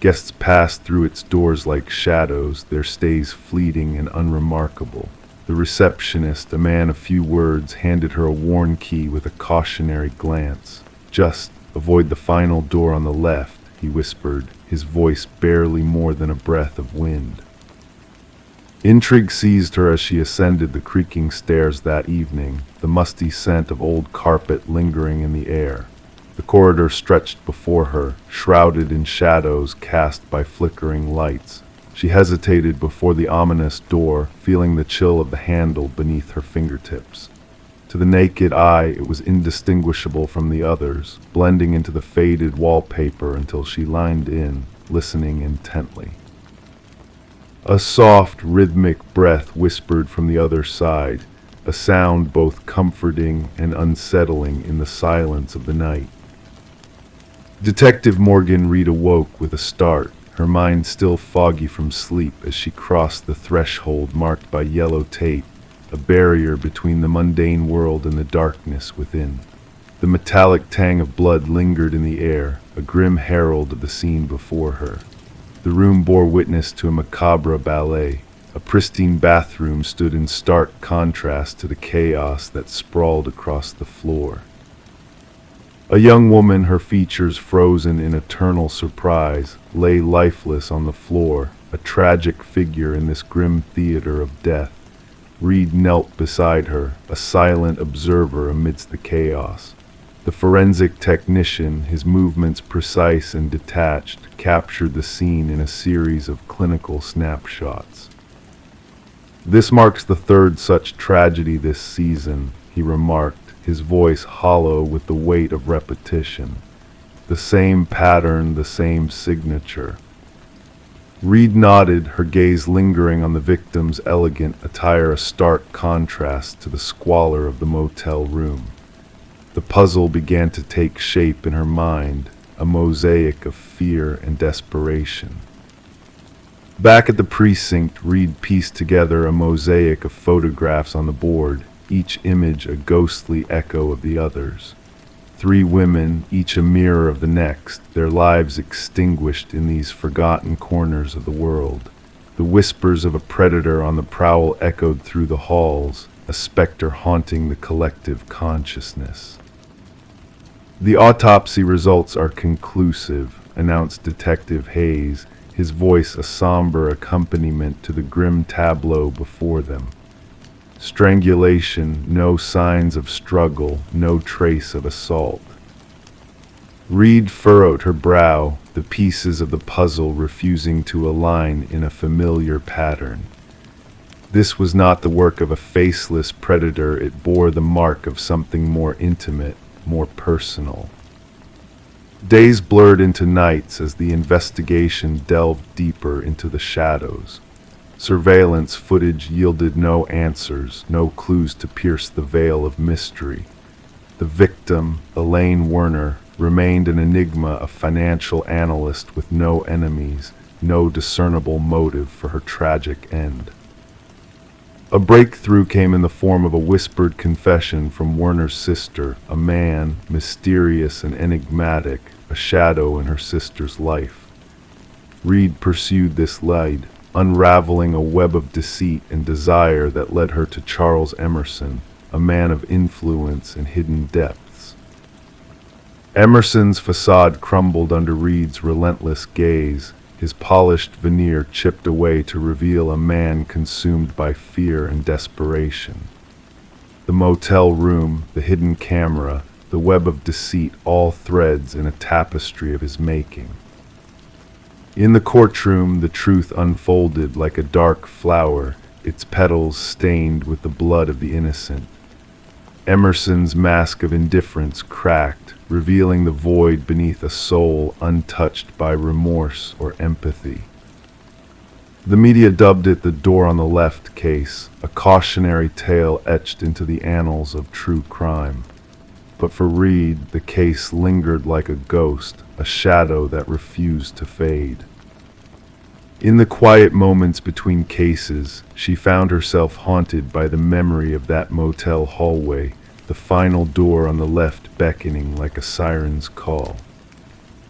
Guests passed through its doors like shadows, their stays fleeting and unremarkable. The receptionist, a man of few words, handed her a worn key with a cautionary glance. "Just avoid the final door on the left," he whispered, his voice barely more than a breath of wind. Intrigue seized her as she ascended the creaking stairs that evening, the musty scent of old carpet lingering in the air. The corridor stretched before her, shrouded in shadows cast by flickering lights. She hesitated before the ominous door, feeling the chill of the handle beneath her fingertips. To the naked eye, it was indistinguishable from the others, blending into the faded wallpaper until she leaned in, listening intently. A soft, rhythmic breath whispered from the other side, a sound both comforting and unsettling in the silence of the night. Detective Morgan Reed awoke with a start, her mind still foggy from sleep as she crossed the threshold marked by yellow tape, a barrier between the mundane world and the darkness within. The metallic tang of blood lingered in the air, a grim herald of the scene before her. The room bore witness to a macabre ballet. A pristine bathroom stood in stark contrast to the chaos that sprawled across the floor. A young woman, her features frozen in eternal surprise, lay lifeless on the floor, a tragic figure in this grim theater of death. Reed knelt beside her, a silent observer amidst the chaos. The forensic technician, his movements precise and detached, captured the scene in a series of clinical snapshots. "This marks the third such tragedy this season," he remarked, his voice hollow with the weight of repetition. "The same pattern, the same signature." Reed nodded, her gaze lingering on the victim's elegant attire, a stark contrast to the squalor of the motel room. The puzzle began to take shape in her mind, a mosaic of fear and desperation. Back at the precinct, Reed pieced together a mosaic of photographs on the board, each image a ghostly echo of the others. 3 women, each a mirror of the next, their lives extinguished in these forgotten corners of the world. The whispers of a predator on the prowl echoed through the halls, a specter haunting the collective consciousness. "The autopsy results are conclusive," announced Detective Hayes, his voice a somber accompaniment to the grim tableau before them. Strangulation, no signs of struggle, no trace of assault. Reed furrowed her brow, the pieces of the puzzle refusing to align in a familiar pattern. This was not the work of a faceless predator, it bore the mark of something more intimate, more personal. Days blurred into nights as the investigation delved deeper into the shadows. Surveillance footage yielded no answers, no clues to pierce the veil of mystery. The victim, Elaine Werner, remained an enigma, a financial analyst with no enemies, no discernible motive for her tragic end. A breakthrough came in the form of a whispered confession from Werner's sister, a man, mysterious and enigmatic, a shadow in her sister's life. Reed pursued this lead, unraveling a web of deceit and desire that led her to Charles Emerson, a man of influence and hidden depths. Emerson's facade crumbled under Reed's relentless gaze, his polished veneer chipped away to reveal a man consumed by fear and desperation. The motel room, the hidden camera, the web of deceit, all threads in a tapestry of his making. In the courtroom, the truth unfolded like a dark flower, its petals stained with the blood of the innocent. Emerson's mask of indifference cracked, revealing the void beneath a soul untouched by remorse or empathy. The media dubbed it the Door on the Left case, a cautionary tale etched into the annals of true crime. But for Reed, the case lingered like a ghost, a shadow that refused to fade. In the quiet moments between cases, she found herself haunted by the memory of that motel hallway, the final door on the left beckoning like a siren's call.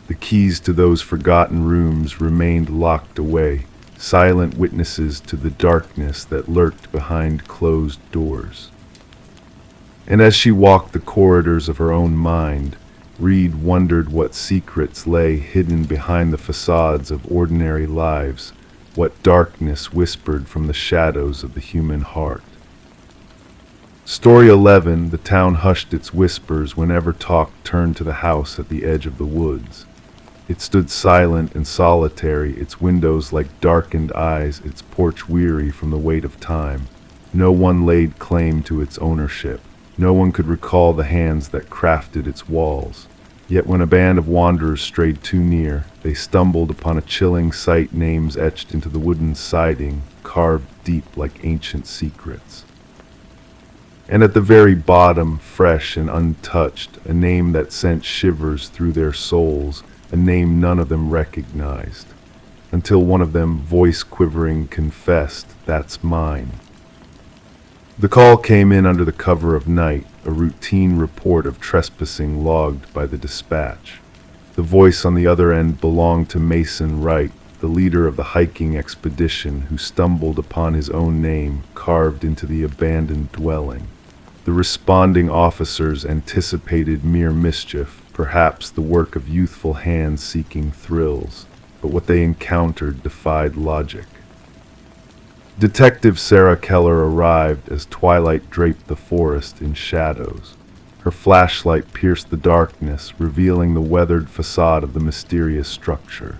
The keys to those forgotten rooms remained locked away, silent witnesses to the darkness that lurked behind closed doors. And as she walked the corridors of her own mind, Reed wondered what secrets lay hidden behind the facades of ordinary lives, what darkness whispered from the shadows of the human heart. Story 11, the town hushed its whispers whenever talk turned to the house at the edge of the woods. It stood silent and solitary, its windows like darkened eyes, its porch weary from the weight of time. No one laid claim to its ownership. No one could recall the hands that crafted its walls. Yet when a band of wanderers strayed too near, they stumbled upon a chilling sight, names etched into the wooden siding, carved deep like ancient secrets. And at the very bottom, fresh and untouched, a name that sent shivers through their souls, a name none of them recognized, until one of them, voice quivering, confessed, "That's mine." The call came in under the cover of night, a routine report of trespassing logged by the dispatch. The voice on the other end belonged to Mason Wright, the leader of the hiking expedition who stumbled upon his own name carved into the abandoned dwelling. The responding officers anticipated mere mischief, perhaps the work of youthful hands seeking thrills, but what they encountered defied logic. Detective Sarah Keller arrived as twilight draped the forest in shadows. Her flashlight pierced the darkness, revealing the weathered facade of the mysterious structure.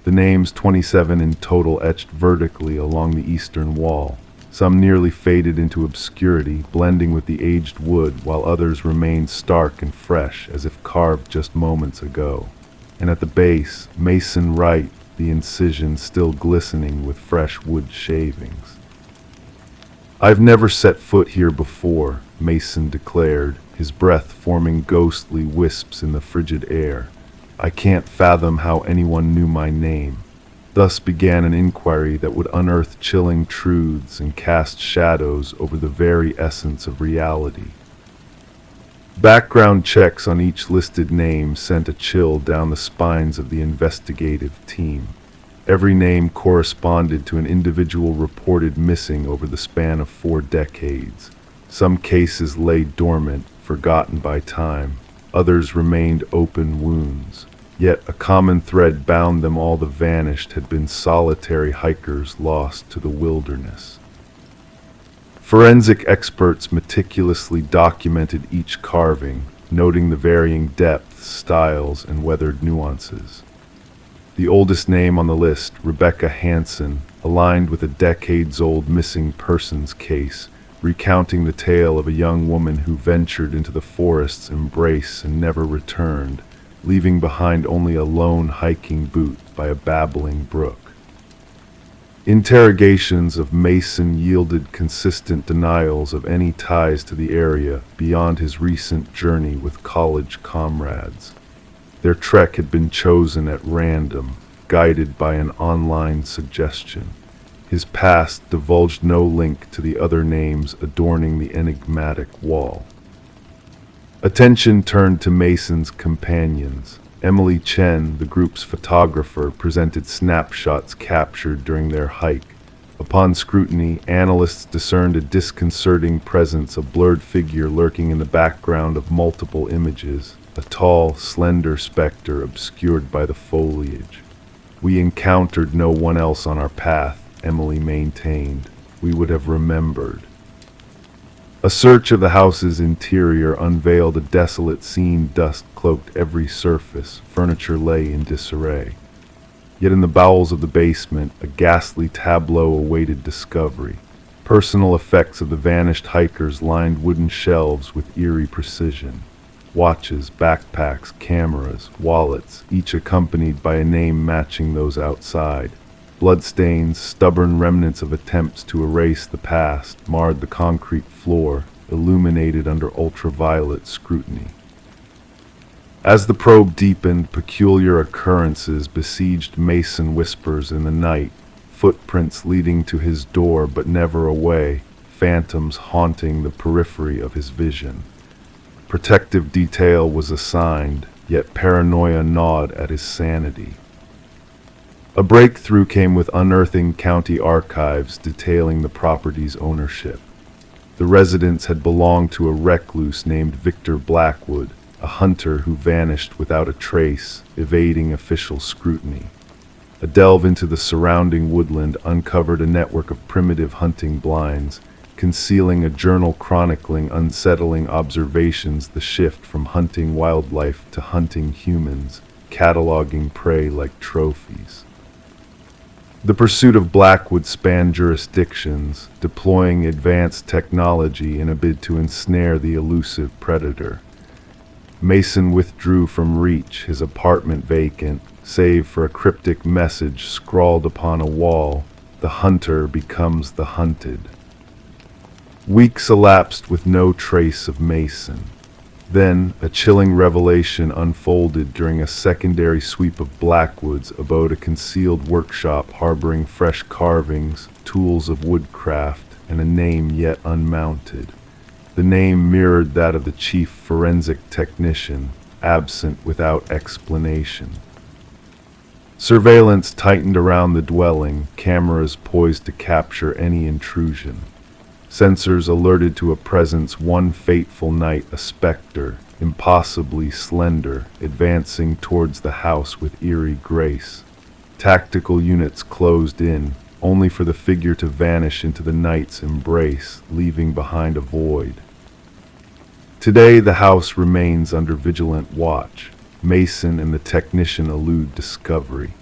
The names 27 in total etched vertically along the eastern wall. Some nearly faded into obscurity, blending with the aged wood, while others remained stark and fresh, as if carved just moments ago. And at the base, Mason Wright, the incision still glistening with fresh wood shavings. "I've never set foot here before," Mason declared, his breath forming ghostly wisps in the frigid air. "I can't fathom how anyone knew my name." Thus began an inquiry that would unearth chilling truths and cast shadows over the very essence of reality. Background checks on each listed name sent a chill down the spines of the investigative team. Every name corresponded to an individual reported missing over the span of 4 decades. Some cases lay dormant, forgotten by time. Others remained open wounds. Yet a common thread bound them all. The vanished had been solitary hikers lost to the wilderness. Forensic experts meticulously documented each carving, noting the varying depths, styles, and weathered nuances. The oldest name on the list, Rebecca Hansen, aligned with a decades-old missing persons case, recounting the tale of a young woman who ventured into the forest's embrace and never returned, leaving behind only a lone hiking boot by a babbling brook. Interrogations of Mason yielded consistent denials of any ties to the area beyond his recent journey with college comrades. Their trek had been chosen at random, guided by an online suggestion. His past divulged no link to the other names adorning the enigmatic wall. Attention turned to Mason's companions. Emily Chen, the group's photographer, presented snapshots captured during their hike. Upon scrutiny, analysts discerned a disconcerting presence, a blurred figure lurking in the background of multiple images, a tall, slender specter obscured by the foliage. "We encountered no one else on our path," Emily maintained. "We would have remembered." A search of the house's interior unveiled a desolate scene. Dust cloaked every surface, furniture lay in disarray. Yet in the bowels of the basement, a ghastly tableau awaited discovery. Personal effects of the vanished hikers lined wooden shelves with eerie precision. Watches, backpacks, cameras, wallets, each accompanied by a name matching those outside. Bloodstains, stubborn remnants of attempts to erase the past, marred the concrete floor, illuminated under ultraviolet scrutiny. As the probe deepened, peculiar occurrences besieged Mason. Whispers in the night, footprints leading to his door but never away, phantoms haunting the periphery of his vision. Protective detail was assigned, yet paranoia gnawed at his sanity. A breakthrough came with unearthing county archives detailing the property's ownership. The residence had belonged to a recluse named Victor Blackwood, a hunter who vanished without a trace, evading official scrutiny. A delve into the surrounding woodland uncovered a network of primitive hunting blinds, concealing a journal chronicling unsettling observations, the shift from hunting wildlife to hunting humans, cataloging prey like trophies. The pursuit of Blackwood spanned jurisdictions, deploying advanced technology in a bid to ensnare the elusive predator. Mason withdrew from reach, his apartment vacant, save for a cryptic message scrawled upon a wall: "The hunter becomes the hunted." Weeks elapsed with no trace of Mason. Then, a chilling revelation unfolded during a secondary sweep of Blackwood's abode, a concealed workshop harboring fresh carvings, tools of woodcraft, and a name yet unmounted. The name mirrored that of the chief forensic technician, absent without explanation. Surveillance tightened around the dwelling, cameras poised to capture any intrusion. Sensors alerted to a presence. One fateful night, a specter, impossibly slender, advancing towards the house with eerie grace. Tactical units closed in, only for the figure to vanish into the night's embrace, leaving behind a void. Today, the house remains under vigilant watch. Mason and the technician elude discovery.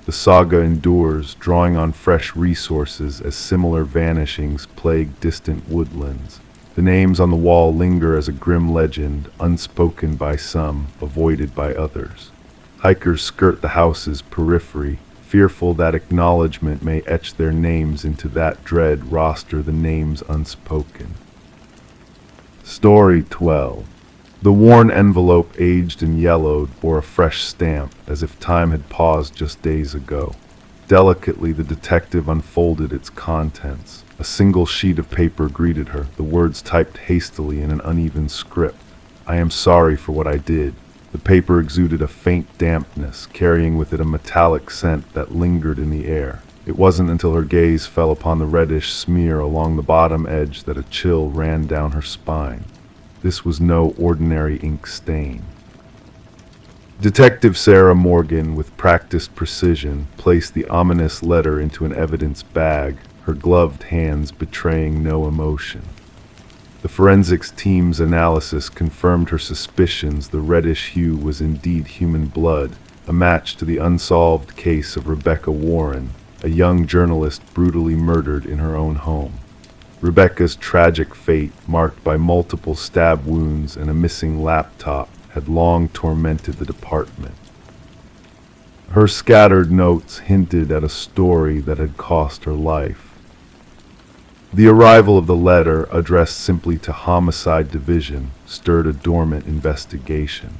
The saga endures, drawing on fresh resources as similar vanishings plague distant woodlands. The names on the wall linger as a grim legend, unspoken by some, avoided by others. Hikers skirt the house's periphery, fearful that acknowledgement may etch their names into that dread roster, the names unspoken. Story 12. The worn envelope, aged and yellowed, bore a fresh stamp, as if time had paused just days ago. Delicately, the detective unfolded its contents. A single sheet of paper greeted her, the words typed hastily in an uneven script. "I am sorry for what I did." The paper exuded a faint dampness, carrying with it a metallic scent that lingered in the air. It wasn't until her gaze fell upon the reddish smear along the bottom edge that a chill ran down her spine. This was no ordinary ink stain. Detective Sarah Morgan, with practiced precision, placed the ominous letter into an evidence bag, her gloved hands betraying no emotion. The forensics team's analysis confirmed her suspicions. The reddish hue was indeed human blood, a match to the unsolved case of Rebecca Warren, a young journalist brutally murdered in her own home. Rebecca's tragic fate, marked by multiple stab wounds and a missing laptop, had long tormented the department. Her scattered notes hinted at a story that had cost her life. The arrival of the letter, addressed simply to Homicide Division, stirred a dormant investigation.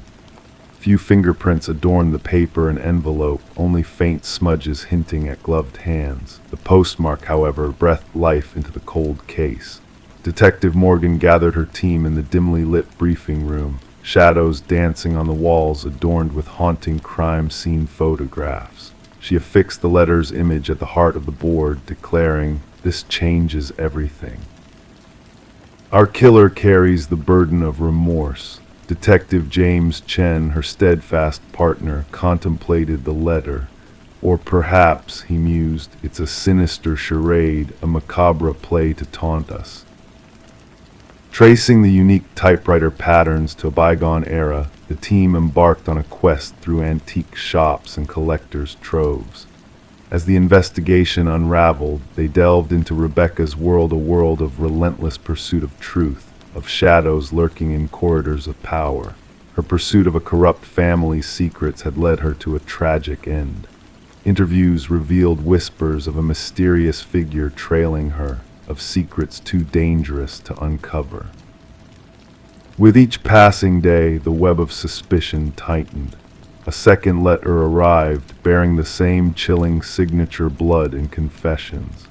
Few fingerprints adorned the paper and envelope, only faint smudges hinting at gloved hands. The postmark, however, breathed life into the cold case. Detective Morgan gathered her team in the dimly lit briefing room, shadows dancing on the walls adorned with haunting crime scene photographs. She affixed the letter's image at the heart of the board, declaring, "This changes everything." Our killer carries the burden of remorse. Detective James Chen, her steadfast partner, contemplated the letter. Or perhaps, he mused, it's a sinister charade, a macabre play to taunt us. Tracing the unique typewriter patterns to a bygone era, the team embarked on a quest through antique shops and collectors' troves. As the investigation unraveled, they delved into Rebecca's world, a world of relentless pursuit of truth, of shadows lurking in corridors of power. Her pursuit of a corrupt family's secrets had led her to a tragic end. Interviews revealed whispers of a mysterious figure trailing her, of secrets too dangerous to uncover. With each passing day, the web of suspicion tightened. A second letter arrived, bearing the same chilling signature, blood and confessions.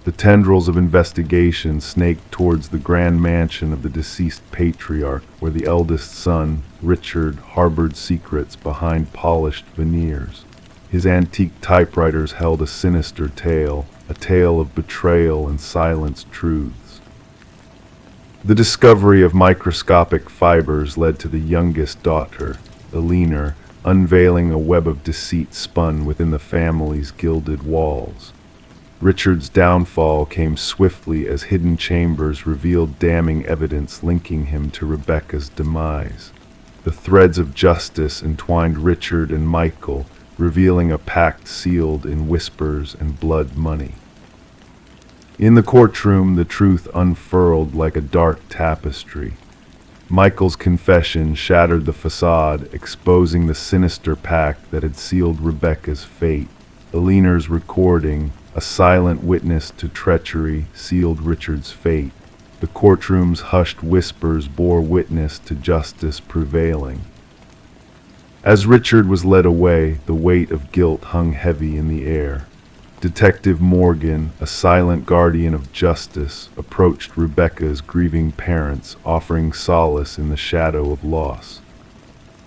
The tendrils of investigation snaked towards the grand mansion of the deceased patriarch, where the eldest son, Richard, harbored secrets behind polished veneers. His antique typewriters held a sinister tale, a tale of betrayal and silenced truths. The discovery of microscopic fibers led to the youngest daughter, Eleanor, unveiling a web of deceit spun within the family's gilded walls. Richard's downfall came swiftly as hidden chambers revealed damning evidence linking him to Rebecca's demise. The threads of justice entwined Richard and Michael, revealing a pact sealed in whispers and blood money. In the courtroom, the truth unfurled like a dark tapestry. Michael's confession shattered the facade, exposing the sinister pact that had sealed Rebecca's fate. Eleanor's recording, a silent witness to treachery, sealed Richard's fate. The courtroom's hushed whispers bore witness to justice prevailing. As Richard was led away, the weight of guilt hung heavy in the air. Detective Morgan, a silent guardian of justice, approached Rebecca's grieving parents, offering solace in the shadow of loss.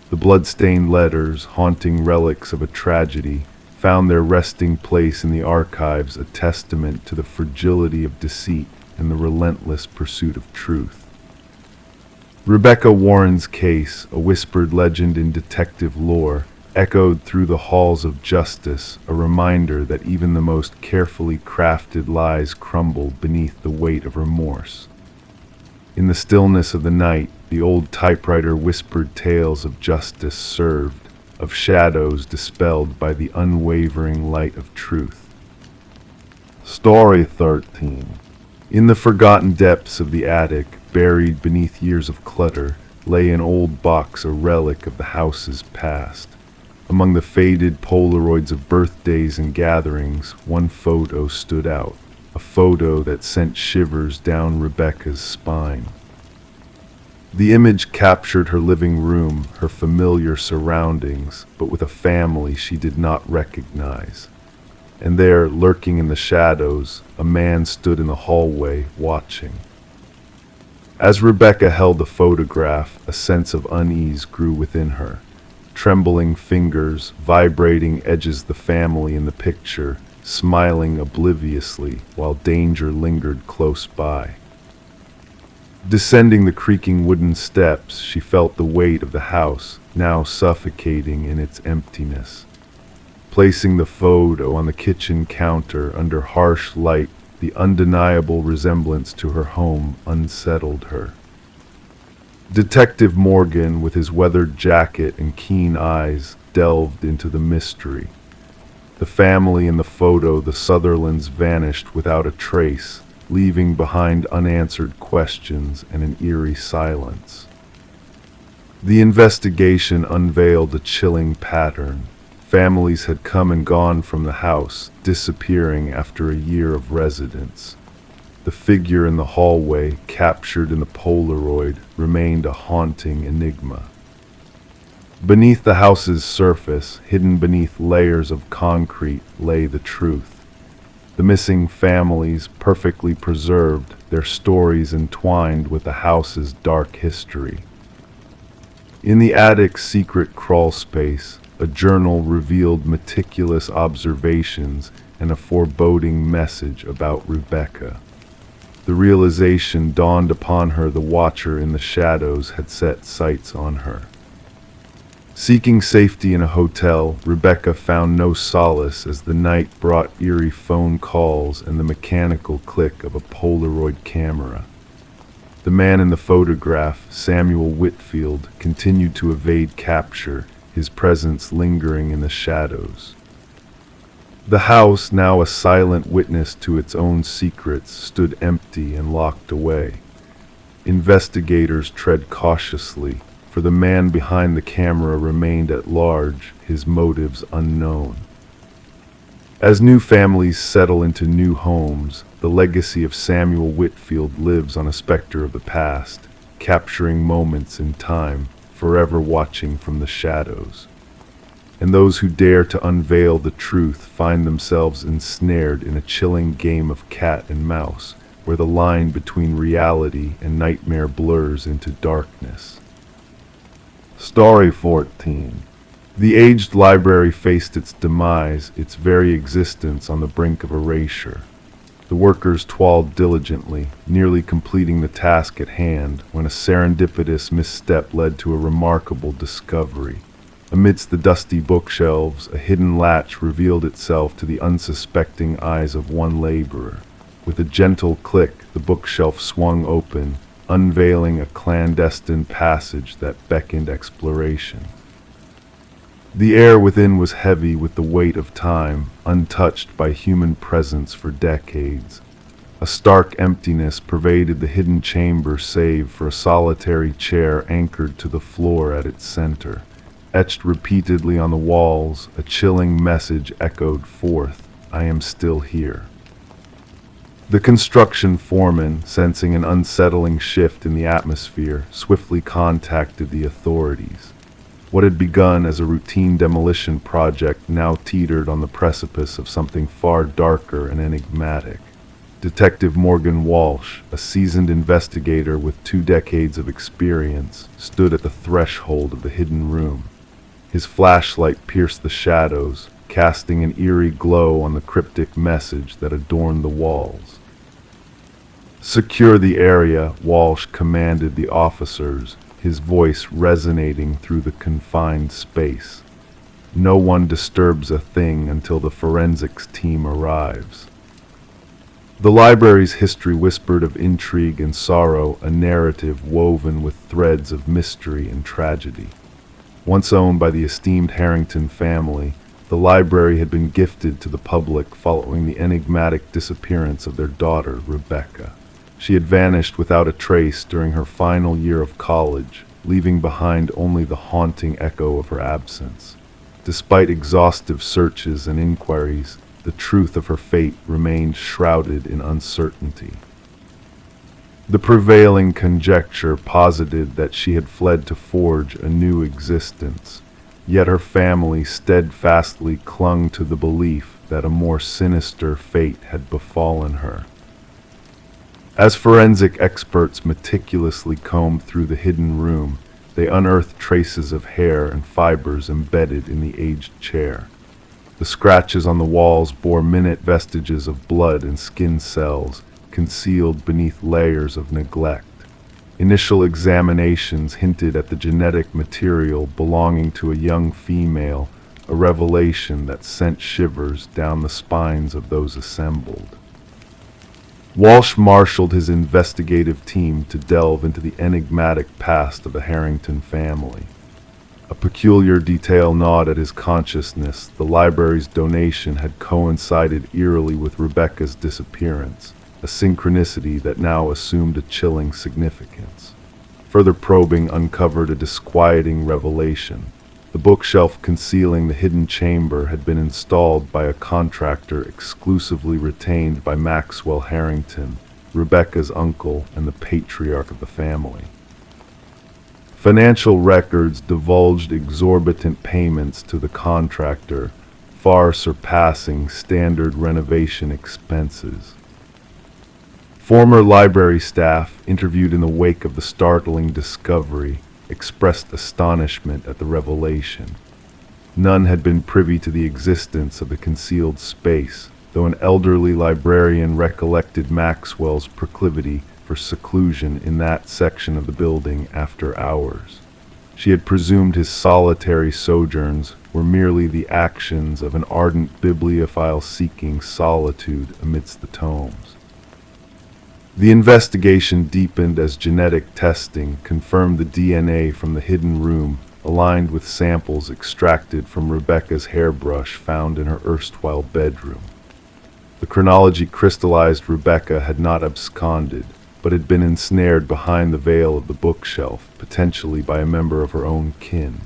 The blood-stained letters, haunting relics of a tragedy, found their resting place in the archives, a testament to the fragility of deceit and the relentless pursuit of truth. Rebecca Warren's case, a whispered legend in detective lore, echoed through the halls of justice, a reminder that even the most carefully crafted lies crumble beneath the weight of remorse. In the stillness of the night, the old typewriter whispered tales of justice served, of shadows dispelled by the unwavering light of truth. Story 13. In the forgotten depths of the attic, buried beneath years of clutter, lay an old box, a relic of the house's past. Among the faded Polaroids of birthdays and gatherings, one photo stood out, a photo that sent shivers down Rebecca's spine. The image captured her living room, her familiar surroundings, but with a family she did not recognize. And there, lurking in the shadows, a man stood in the hallway, watching. As Rebecca held the photograph, a sense of unease grew within her. Trembling fingers, vibrating edges the family in the picture, smiling obliviously while danger lingered close by. Descending the creaking wooden steps, she felt the weight of the house, now suffocating in its emptiness. Placing the photo on the kitchen counter under harsh light, the undeniable resemblance to her home unsettled her. Detective Morgan, with his weathered jacket and keen eyes, delved into the mystery. The family in the photo, the Sutherlands, vanished without a trace, leaving behind unanswered questions and an eerie silence. The investigation unveiled a chilling pattern. Families had come and gone from the house, disappearing after a year of residence. The figure in the hallway, captured in the Polaroid, remained a haunting enigma. Beneath the house's surface, hidden beneath layers of concrete, lay the truth. The missing families, perfectly preserved, their stories entwined with the house's dark history. In the attic's secret crawl space, a journal revealed meticulous observations and a foreboding message about Rebecca. The realization dawned upon her the watcher in the shadows had set sights on her. Seeking safety in a hotel, Rebecca found no solace as the night brought eerie phone calls and the mechanical click of a Polaroid camera. The man in the photograph, Samuel Whitfield, continued to evade capture, his presence lingering in the shadows. The house, now a silent witness to its own secrets, stood empty and locked away. Investigators tread cautiously, for the man behind the camera remained at large, his motives unknown. As new families settle into new homes, the legacy of Samuel Whitfield lives on a specter of the past, capturing moments in time, forever watching from the shadows. And those who dare to unveil the truth find themselves ensnared in a chilling game of cat and mouse, where the line between reality and nightmare blurs into darkness. Story 14. The aged library faced its demise, its very existence on the brink of erasure. The workers toiled diligently, nearly completing the task at hand, when a serendipitous misstep led to a remarkable discovery. Amidst the dusty bookshelves, a hidden latch revealed itself to the unsuspecting eyes of one laborer. With a gentle click, the bookshelf swung open, unveiling a clandestine passage that beckoned exploration. The air within was heavy with the weight of time, untouched by human presence for decades. A stark emptiness pervaded the hidden chamber save for a solitary chair anchored to the floor at its center. Etched repeatedly on the walls, a chilling message echoed forth, "I am still here." The construction foreman, sensing an unsettling shift in the atmosphere, swiftly contacted the authorities. What had begun as a routine demolition project now teetered on the precipice of something far darker and enigmatic. Detective Morgan Walsh, a seasoned investigator with 2 decades of experience, stood at the threshold of the hidden room. His flashlight pierced the shadows, casting an eerie glow on the cryptic message that adorned the walls. "Secure the area," Walsh commanded the officers, his voice resonating through the confined space. "No one disturbs a thing until the forensics team arrives." The library's history whispered of intrigue and sorrow, a narrative woven with threads of mystery and tragedy. Once owned by the esteemed Harrington family, the library had been gifted to the public following the enigmatic disappearance of their daughter, Rebecca. She had vanished without a trace during her final year of college, leaving behind only the haunting echo of her absence. Despite exhaustive searches and inquiries, the truth of her fate remained shrouded in uncertainty. The prevailing conjecture posited that she had fled to forge a new existence, yet her family steadfastly clung to the belief that a more sinister fate had befallen her. As forensic experts meticulously combed through the hidden room, they unearthed traces of hair and fibers embedded in the aged chair. The scratches on the walls bore minute vestiges of blood and skin cells, concealed beneath layers of neglect. Initial examinations hinted at the genetic material belonging to a young female, a revelation that sent shivers down the spines of those assembled. Walsh marshaled his investigative team to delve into the enigmatic past of the Harrington family. A peculiar detail gnawed at his consciousness. The library's donation had coincided eerily with Rebecca's disappearance, a synchronicity that now assumed a chilling significance. Further probing uncovered a disquieting revelation. The bookshelf concealing the hidden chamber had been installed by a contractor exclusively retained by Maxwell Harrington, Rebecca's uncle and the patriarch of the family. Financial records divulged exorbitant payments to the contractor, far surpassing standard renovation expenses. Former library staff, interviewed in the wake of the startling discovery, expressed astonishment at the revelation. None had been privy to the existence of the concealed space, though an elderly librarian recollected Maxwell's proclivity for seclusion in that section of the building after hours. She had presumed his solitary sojourns were merely the actions of an ardent bibliophile seeking solitude amidst the tomes. The investigation deepened as genetic testing confirmed the DNA from the hidden room aligned with samples extracted from Rebecca's hairbrush found in her erstwhile bedroom. The chronology crystallized Rebecca had not absconded, but had been ensnared behind the veil of the bookshelf, potentially by a member of her own kin.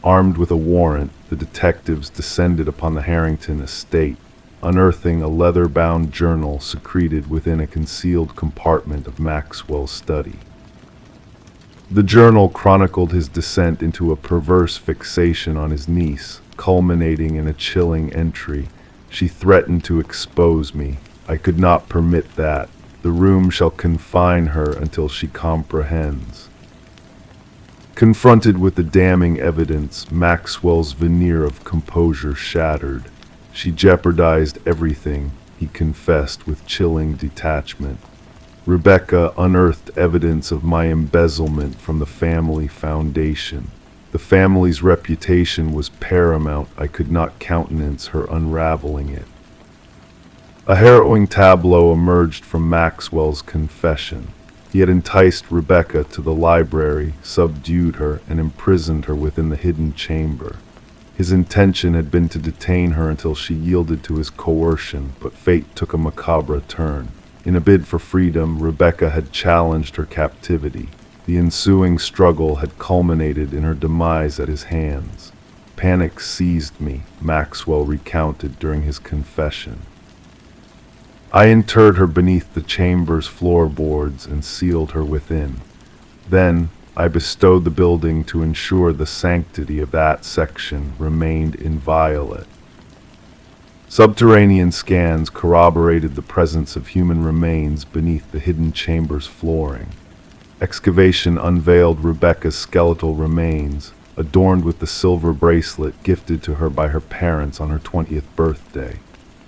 Armed with a warrant, the detectives descended upon the Harrington estate, unearthing a leather-bound journal secreted within a concealed compartment of Maxwell's study. The journal chronicled his descent into a perverse fixation on his niece, culminating in a chilling entry. "She threatened to expose me. I could not permit that. The room shall confine her until she comprehends." Confronted with the damning evidence, Maxwell's veneer of composure shattered. "She jeopardized everything," he confessed with chilling detachment. "Rebecca unearthed evidence of my embezzlement from the family foundation. The family's reputation was paramount. I could not countenance her unraveling it." A harrowing tableau emerged from Maxwell's confession. He had enticed Rebecca to the library, subdued her, and imprisoned her within the hidden chamber. His intention had been to detain her until she yielded to his coercion, but fate took a macabre turn. In a bid for freedom, Rebecca had challenged her captivity. The ensuing struggle had culminated in her demise at his hands. "Panic seized me," Maxwell recounted during his confession. "I interred her beneath the chamber's floorboards and sealed her within. Then I bestowed the building to ensure the sanctity of that section remained inviolate." Subterranean scans corroborated the presence of human remains beneath the hidden chamber's flooring. Excavation unveiled Rebecca's skeletal remains, adorned with the silver bracelet gifted to her by her parents on her 20th birthday.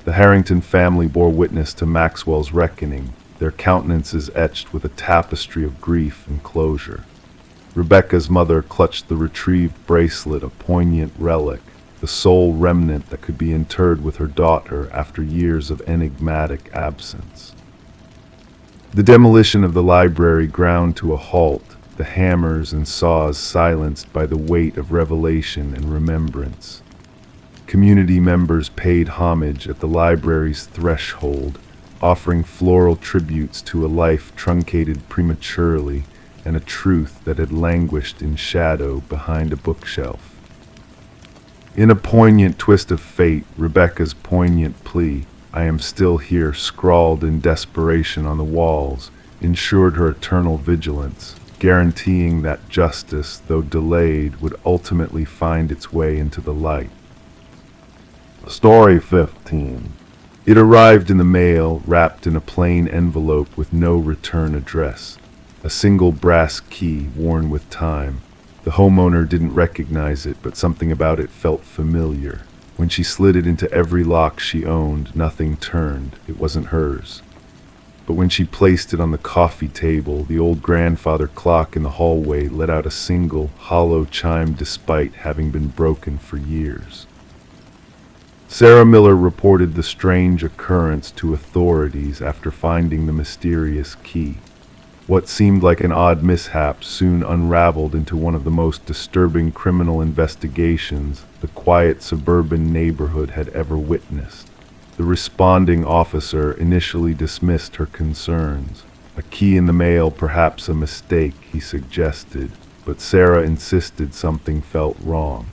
The Harrington family bore witness to Maxwell's reckoning, their countenances etched with a tapestry of grief and closure. Rebecca's mother clutched the retrieved bracelet, a poignant relic, the sole remnant that could be interred with her daughter after years of enigmatic absence. The demolition of the library ground to a halt, the hammers and saws silenced by the weight of revelation and remembrance. Community members paid homage at the library's threshold, offering floral tributes to a life truncated prematurely and a truth that had languished in shadow behind a bookshelf. In a poignant twist of fate, Rebecca's poignant plea, "I am still here," scrawled in desperation on the walls, ensured her eternal vigilance, guaranteeing that justice, though delayed, would ultimately find its way into the light. Story 15. It arrived in the mail, wrapped in a plain envelope with no return address. A single brass key worn with time. The homeowner didn't recognize it, but something about it felt familiar. When she slid it into every lock she owned, nothing turned. It wasn't hers. But when she placed it on the coffee table, the old grandfather clock in the hallway let out a single, hollow chime despite having been broken for years. Sarah Miller reported the strange occurrence to authorities after finding the mysterious key. What seemed like an odd mishap soon unraveled into one of the most disturbing criminal investigations the quiet suburban neighborhood had ever witnessed. The responding officer initially dismissed her concerns. A key in the mail, perhaps a mistake, he suggested, but Sarah insisted something felt wrong.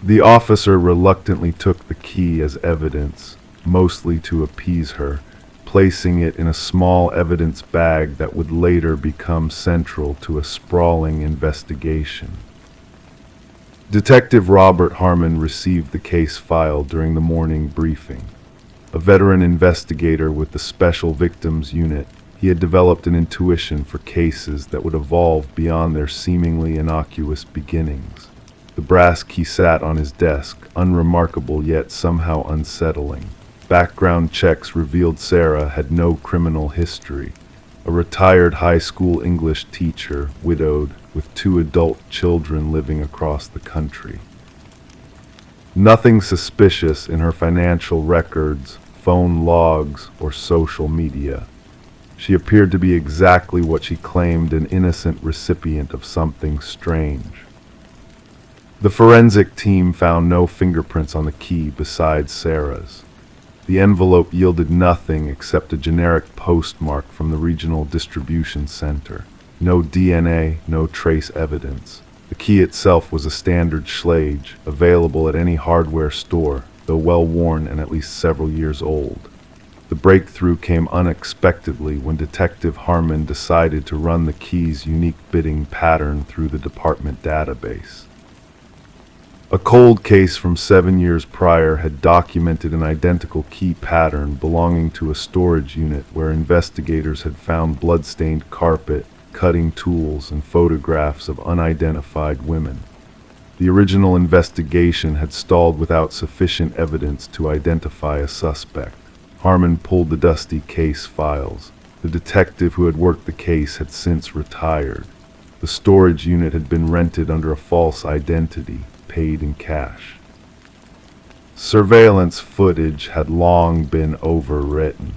The officer reluctantly took the key as evidence, mostly to appease her, placing it in a small evidence bag that would later become central to a sprawling investigation. Detective Robert Harmon received the case file during the morning briefing. A veteran investigator with the Special Victims Unit, he had developed an intuition for cases that would evolve beyond their seemingly innocuous beginnings. The brass key sat on his desk, unremarkable yet somehow unsettling. Background checks revealed Sarah had no criminal history. A retired high school English teacher, widowed, with 2 adult children living across the country. Nothing suspicious in her financial records, phone logs, or social media. She appeared to be exactly what she claimed, an innocent recipient of something strange. The forensic team found no fingerprints on the key besides Sarah's. The envelope yielded nothing except a generic postmark from the regional distribution center. No DNA, no trace evidence. The key itself was a standard Schlage, available at any hardware store, though well-worn and at least several years old. The breakthrough came unexpectedly when Detective Harmon decided to run the key's unique bidding pattern through the department database. A cold case from 7 years prior had documented an identical key pattern belonging to a storage unit where investigators had found blood-stained carpet, cutting tools, and photographs of unidentified women. The original investigation had stalled without sufficient evidence to identify a suspect. Harmon pulled the dusty case files. The detective who had worked the case had since retired. The storage unit had been rented under a false identity, paid in cash. Surveillance footage had long been overwritten.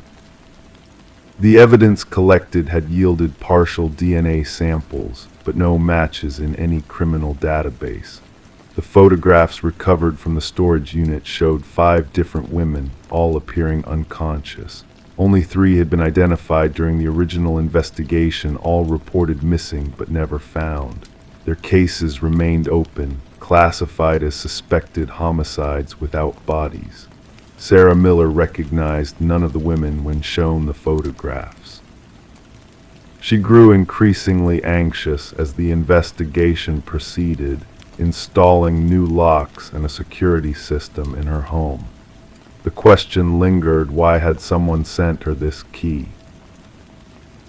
The evidence collected had yielded partial DNA samples, but no matches in any criminal database. The photographs recovered from the storage unit showed 5 different women, all appearing unconscious. Only 3 had been identified during the original investigation, all reported missing but never found. Their cases remained open, classified as suspected homicides without bodies. Sarah Miller recognized none of the women when shown the photographs. She grew increasingly anxious as the investigation proceeded, installing new locks and a security system in her home. The question lingered, why had someone sent her this key?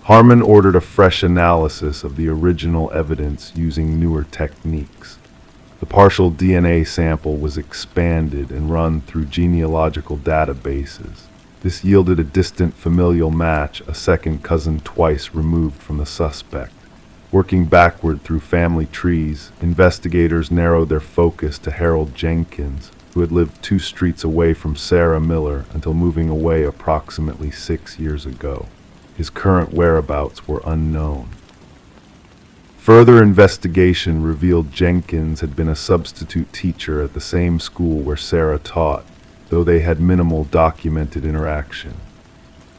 Harmon ordered a fresh analysis of the original evidence using newer techniques. The partial DNA sample was expanded and run through genealogical databases. This yielded a distant familial match, a second cousin twice removed from the suspect. Working backward through family trees, investigators narrowed their focus to Harold Jenkins, who had lived 2 streets away from Sarah Miller until moving away approximately 6 years ago. His current whereabouts were unknown. Further investigation revealed Jenkins had been a substitute teacher at the same school where Sarah taught, though they had minimal documented interaction.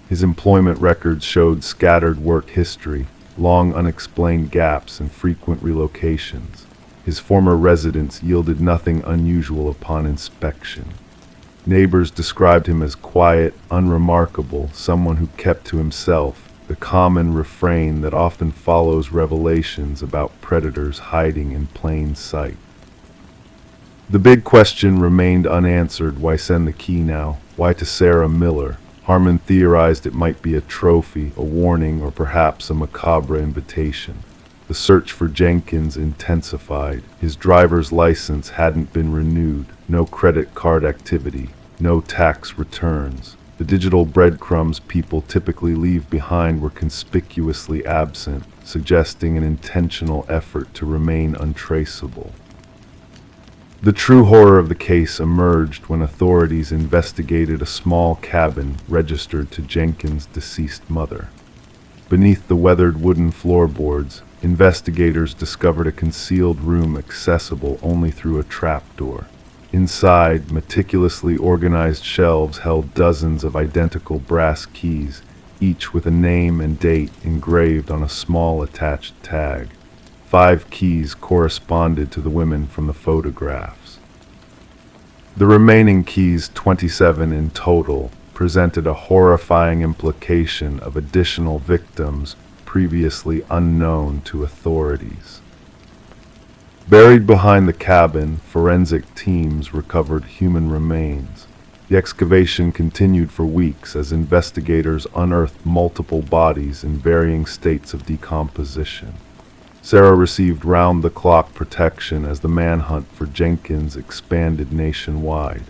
His employment records showed scattered work history, long unexplained gaps, and frequent relocations. His former residence yielded nothing unusual upon inspection. Neighbors described him as quiet, unremarkable, someone who kept to himself, the common refrain that often follows revelations about predators hiding in plain sight. The big question remained unanswered: why send the key now? Why to Sarah Miller? Harmon theorized it might be a trophy, a warning, or perhaps a macabre invitation. The search for Jenkins intensified. His driver's license hadn't been renewed, no credit card activity, no tax returns. The digital breadcrumbs people typically leave behind were conspicuously absent, suggesting an intentional effort to remain untraceable. The true horror of the case emerged when authorities investigated a small cabin registered to Jenkins' deceased mother. Beneath the weathered wooden floorboards, investigators discovered a concealed room accessible only through a trapdoor. Inside, meticulously organized shelves held dozens of identical brass keys, each with a name and date engraved on a small attached tag. 5 keys corresponded to the women from the photographs. The remaining keys, 27 in total, presented a horrifying implication of additional victims previously unknown to authorities. Buried behind the cabin, forensic teams recovered human remains. The excavation continued for weeks as investigators unearthed multiple bodies in varying states of decomposition. Sarah received round-the-clock protection as the manhunt for Jenkins expanded nationwide.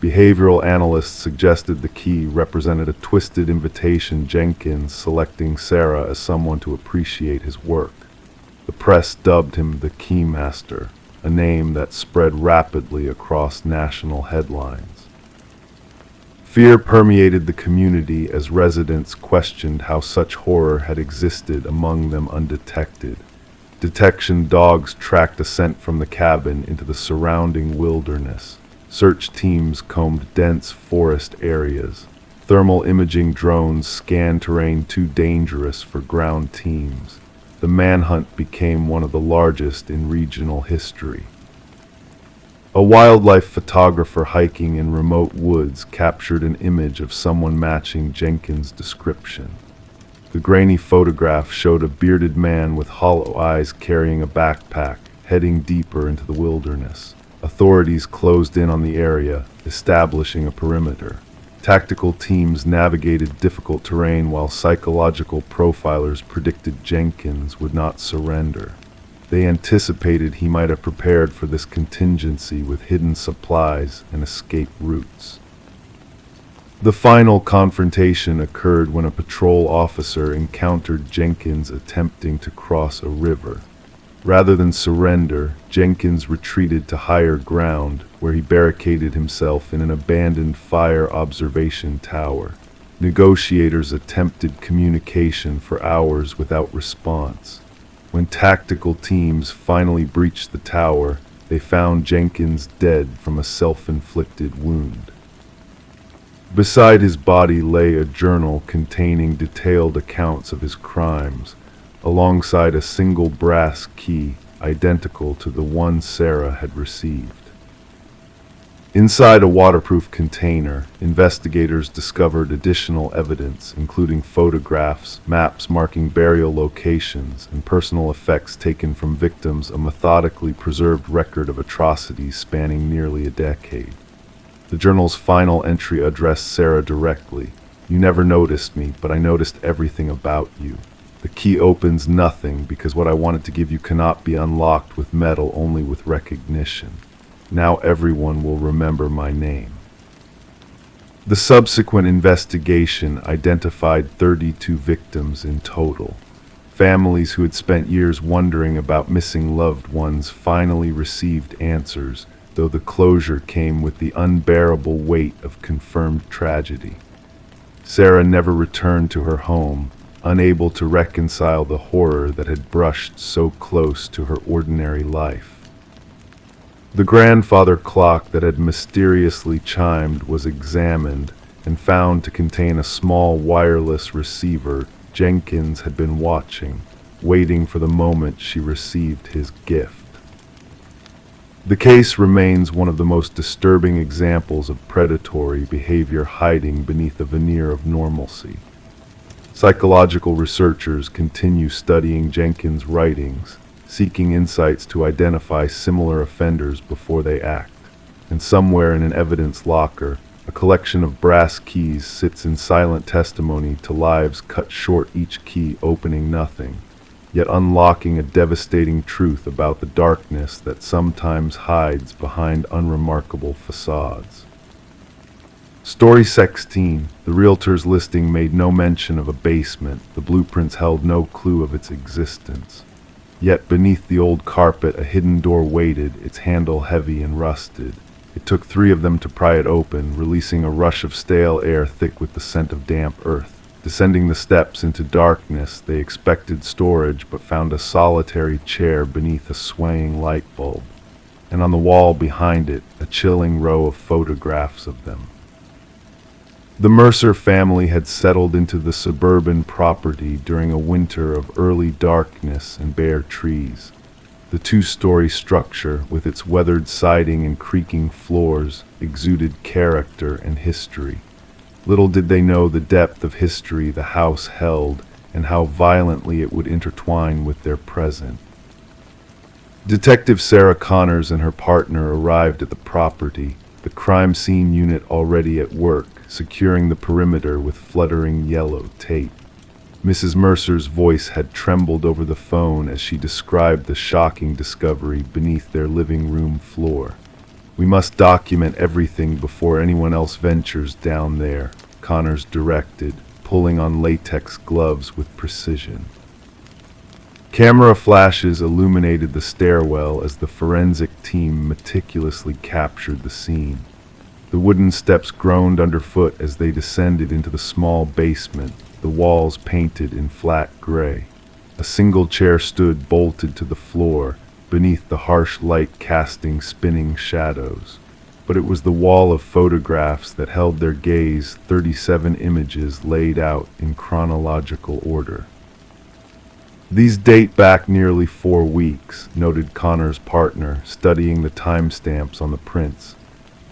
Behavioral analysts suggested the key represented a twisted invitation, Jenkins selecting Sarah as someone to appreciate his work. The press dubbed him the Keymaster, a name that spread rapidly across national headlines. Fear permeated the community as residents questioned how such horror had existed among them undetected. Detection dogs tracked a scent from the cabin into the surrounding wilderness. Search teams combed dense forest areas. Thermal imaging drones scanned terrain too dangerous for ground teams. The manhunt became one of the largest in regional history. A wildlife photographer hiking in remote woods captured an image of someone matching Jenkins' description. The grainy photograph showed a bearded man with hollow eyes carrying a backpack, heading deeper into the wilderness. Authorities closed in on the area, establishing a perimeter. Tactical teams navigated difficult terrain while psychological profilers predicted Jenkins would not surrender. They anticipated he might have prepared for this contingency with hidden supplies and escape routes. The final confrontation occurred when a patrol officer encountered Jenkins attempting to cross a river. Rather than surrender, Jenkins retreated to higher ground, where he barricaded himself in an abandoned fire observation tower. Negotiators attempted communication for hours without response. When tactical teams finally breached the tower, they found Jenkins dead from a self-inflicted wound. Beside his body lay a journal containing detailed accounts of his crimes, alongside a single brass key identical to the one Sarah had received. Inside a waterproof container, investigators discovered additional evidence, including photographs, maps marking burial locations, and personal effects taken from victims, a methodically preserved record of atrocities spanning nearly a decade. The journal's final entry addressed Sarah directly. "You never noticed me, but I noticed everything about you. The key opens nothing because what I wanted to give you cannot be unlocked with metal, only with recognition. Now everyone will remember my name." The subsequent investigation identified 32 victims in total. Families who had spent years wondering about missing loved ones finally received answers, though the closure came with the unbearable weight of confirmed tragedy. Sarah never returned to her home, unable to reconcile the horror that had brushed so close to her ordinary life. The grandfather clock that had mysteriously chimed was examined and found to contain a small wireless receiver Jenkins had been watching, waiting for the moment she received his gift. The case remains one of the most disturbing examples of predatory behavior hiding beneath a veneer of normalcy. Psychological researchers continue studying Jenkins' writings, seeking insights to identify similar offenders before they act. And somewhere in an evidence locker, a collection of brass keys sits in silent testimony to lives cut short, each key opening nothing, yet unlocking a devastating truth about the darkness that sometimes hides behind unremarkable facades. Story 16. The realtor's listing made no mention of a basement. The blueprints held no clue of its existence. Yet beneath the old carpet a hidden door waited, its handle heavy and rusted. It took 3 of them to pry it open, releasing a rush of stale air thick with the scent of damp earth. Descending the steps into darkness, they expected storage but found a solitary chair beneath a swaying light bulb, and on the wall behind it, a chilling row of photographs of them. The Mercer family had settled into the suburban property during a winter of early darkness and bare trees. The 2-story structure, with its weathered siding and creaking floors, exuded character and history. Little did they know the depth of history the house held and how violently it would intertwine with their present. Detective Sarah Connors and her partner arrived at the property, the crime scene unit already at work, securing the perimeter with fluttering yellow tape. Mrs. Mercer's voice had trembled over the phone as she described the shocking discovery beneath their living room floor. "We must document everything before anyone else ventures down there," Connors directed, pulling on latex gloves with precision. Camera flashes illuminated the stairwell as the forensic team meticulously captured the scene. The wooden steps groaned underfoot as they descended into the small basement, the walls painted in flat gray. A single chair stood bolted to the floor, beneath the harsh light casting spinning shadows. But it was the wall of photographs that held their gaze, 37 images laid out in chronological order. "These date back nearly 4 weeks," noted Connor's partner, studying the timestamps on the prints.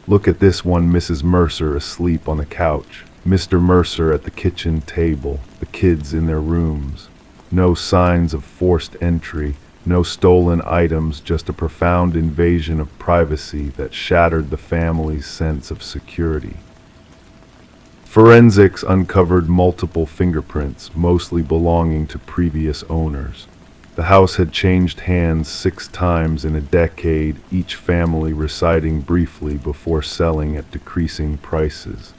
"Look at this one, Mrs. Mercer asleep on the couch, Mr. Mercer at the kitchen table, the kids in their rooms. No signs of forced entry, no stolen items, just a profound invasion of privacy that shattered the family's sense of security." Forensics uncovered multiple fingerprints, mostly belonging to previous owners. The house had changed hands 6 times in a decade, each family residing briefly before selling at decreasing prices.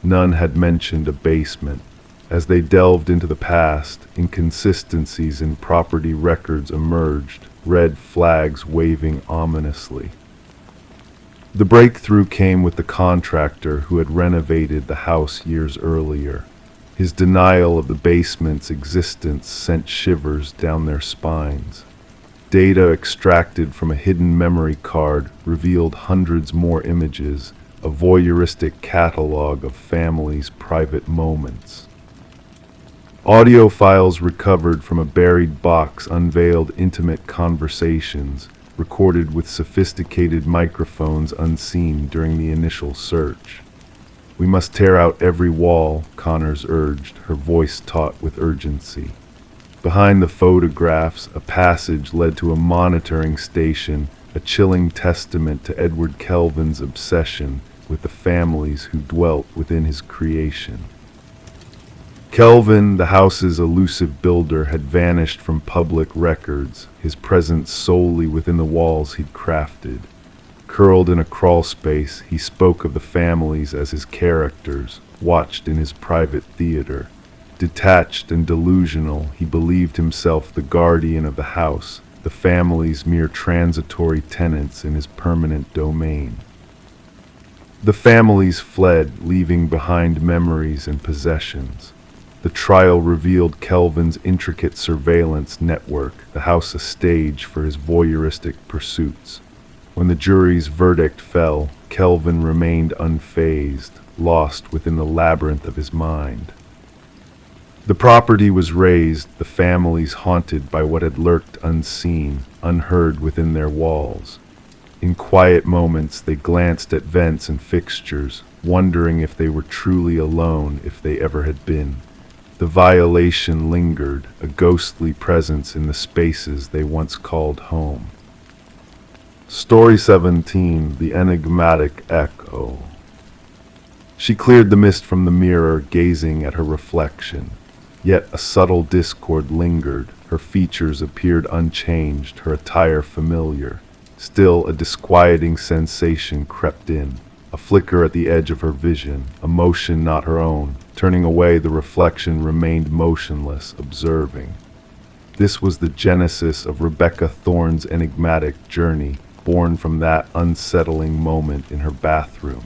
None had mentioned a basement. As they delved into the past, inconsistencies in property records emerged, red flags waving ominously. The breakthrough came with the contractor who had renovated the house years earlier. His denial of the basement's existence sent shivers down their spines. Data extracted from a hidden memory card revealed hundreds more images, a voyeuristic catalog of families' private moments. Audio files recovered from a buried box unveiled intimate conversations, recorded with sophisticated microphones unseen during the initial search. "We must tear out every wall," Connors urged, her voice taut with urgency. Behind the photographs, a passage led to a monitoring station, a chilling testament to Edward Kelvin's obsession with the families who dwelt within his creation. Kelvin, the house's elusive builder, had vanished from public records, his presence solely within the walls he'd crafted. Curled in a crawl space, he spoke of the families as his characters, watched in his private theater. Detached and delusional, he believed himself the guardian of the house, the family's mere transitory tenants in his permanent domain. The families fled, leaving behind memories and possessions. The trial revealed Kelvin's intricate surveillance network, the house a stage for his voyeuristic pursuits. When the jury's verdict fell, Kelvin remained unfazed, lost within the labyrinth of his mind. The property was razed, the families haunted by what had lurked unseen, unheard within their walls. In quiet moments, they glanced at vents and fixtures, wondering if they were truly alone, if they ever had been. The violation lingered, a ghostly presence in the spaces they once called home. Story 17, The Enigmatic Echo. She cleared the mist from the mirror, gazing at her reflection. Yet a subtle discord lingered. Her features appeared unchanged, her attire familiar. Still, a disquieting sensation crept in. A flicker at the edge of her vision, a motion not her own. Turning away, the reflection remained motionless, observing. This was the genesis of Rebecca Thorne's enigmatic journey, born from that unsettling moment in her bathroom.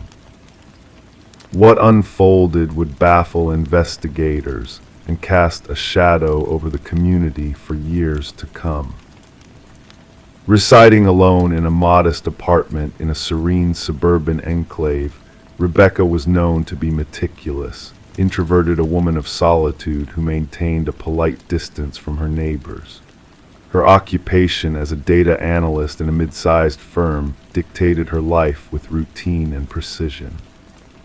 What unfolded would baffle investigators and cast a shadow over the community for years to come. Residing alone in a modest apartment in a serene suburban enclave, Rebecca was known to be meticulous, introverted, a woman of solitude who maintained a polite distance from her neighbors. Her occupation as a data analyst in a mid-sized firm dictated her life with routine and precision.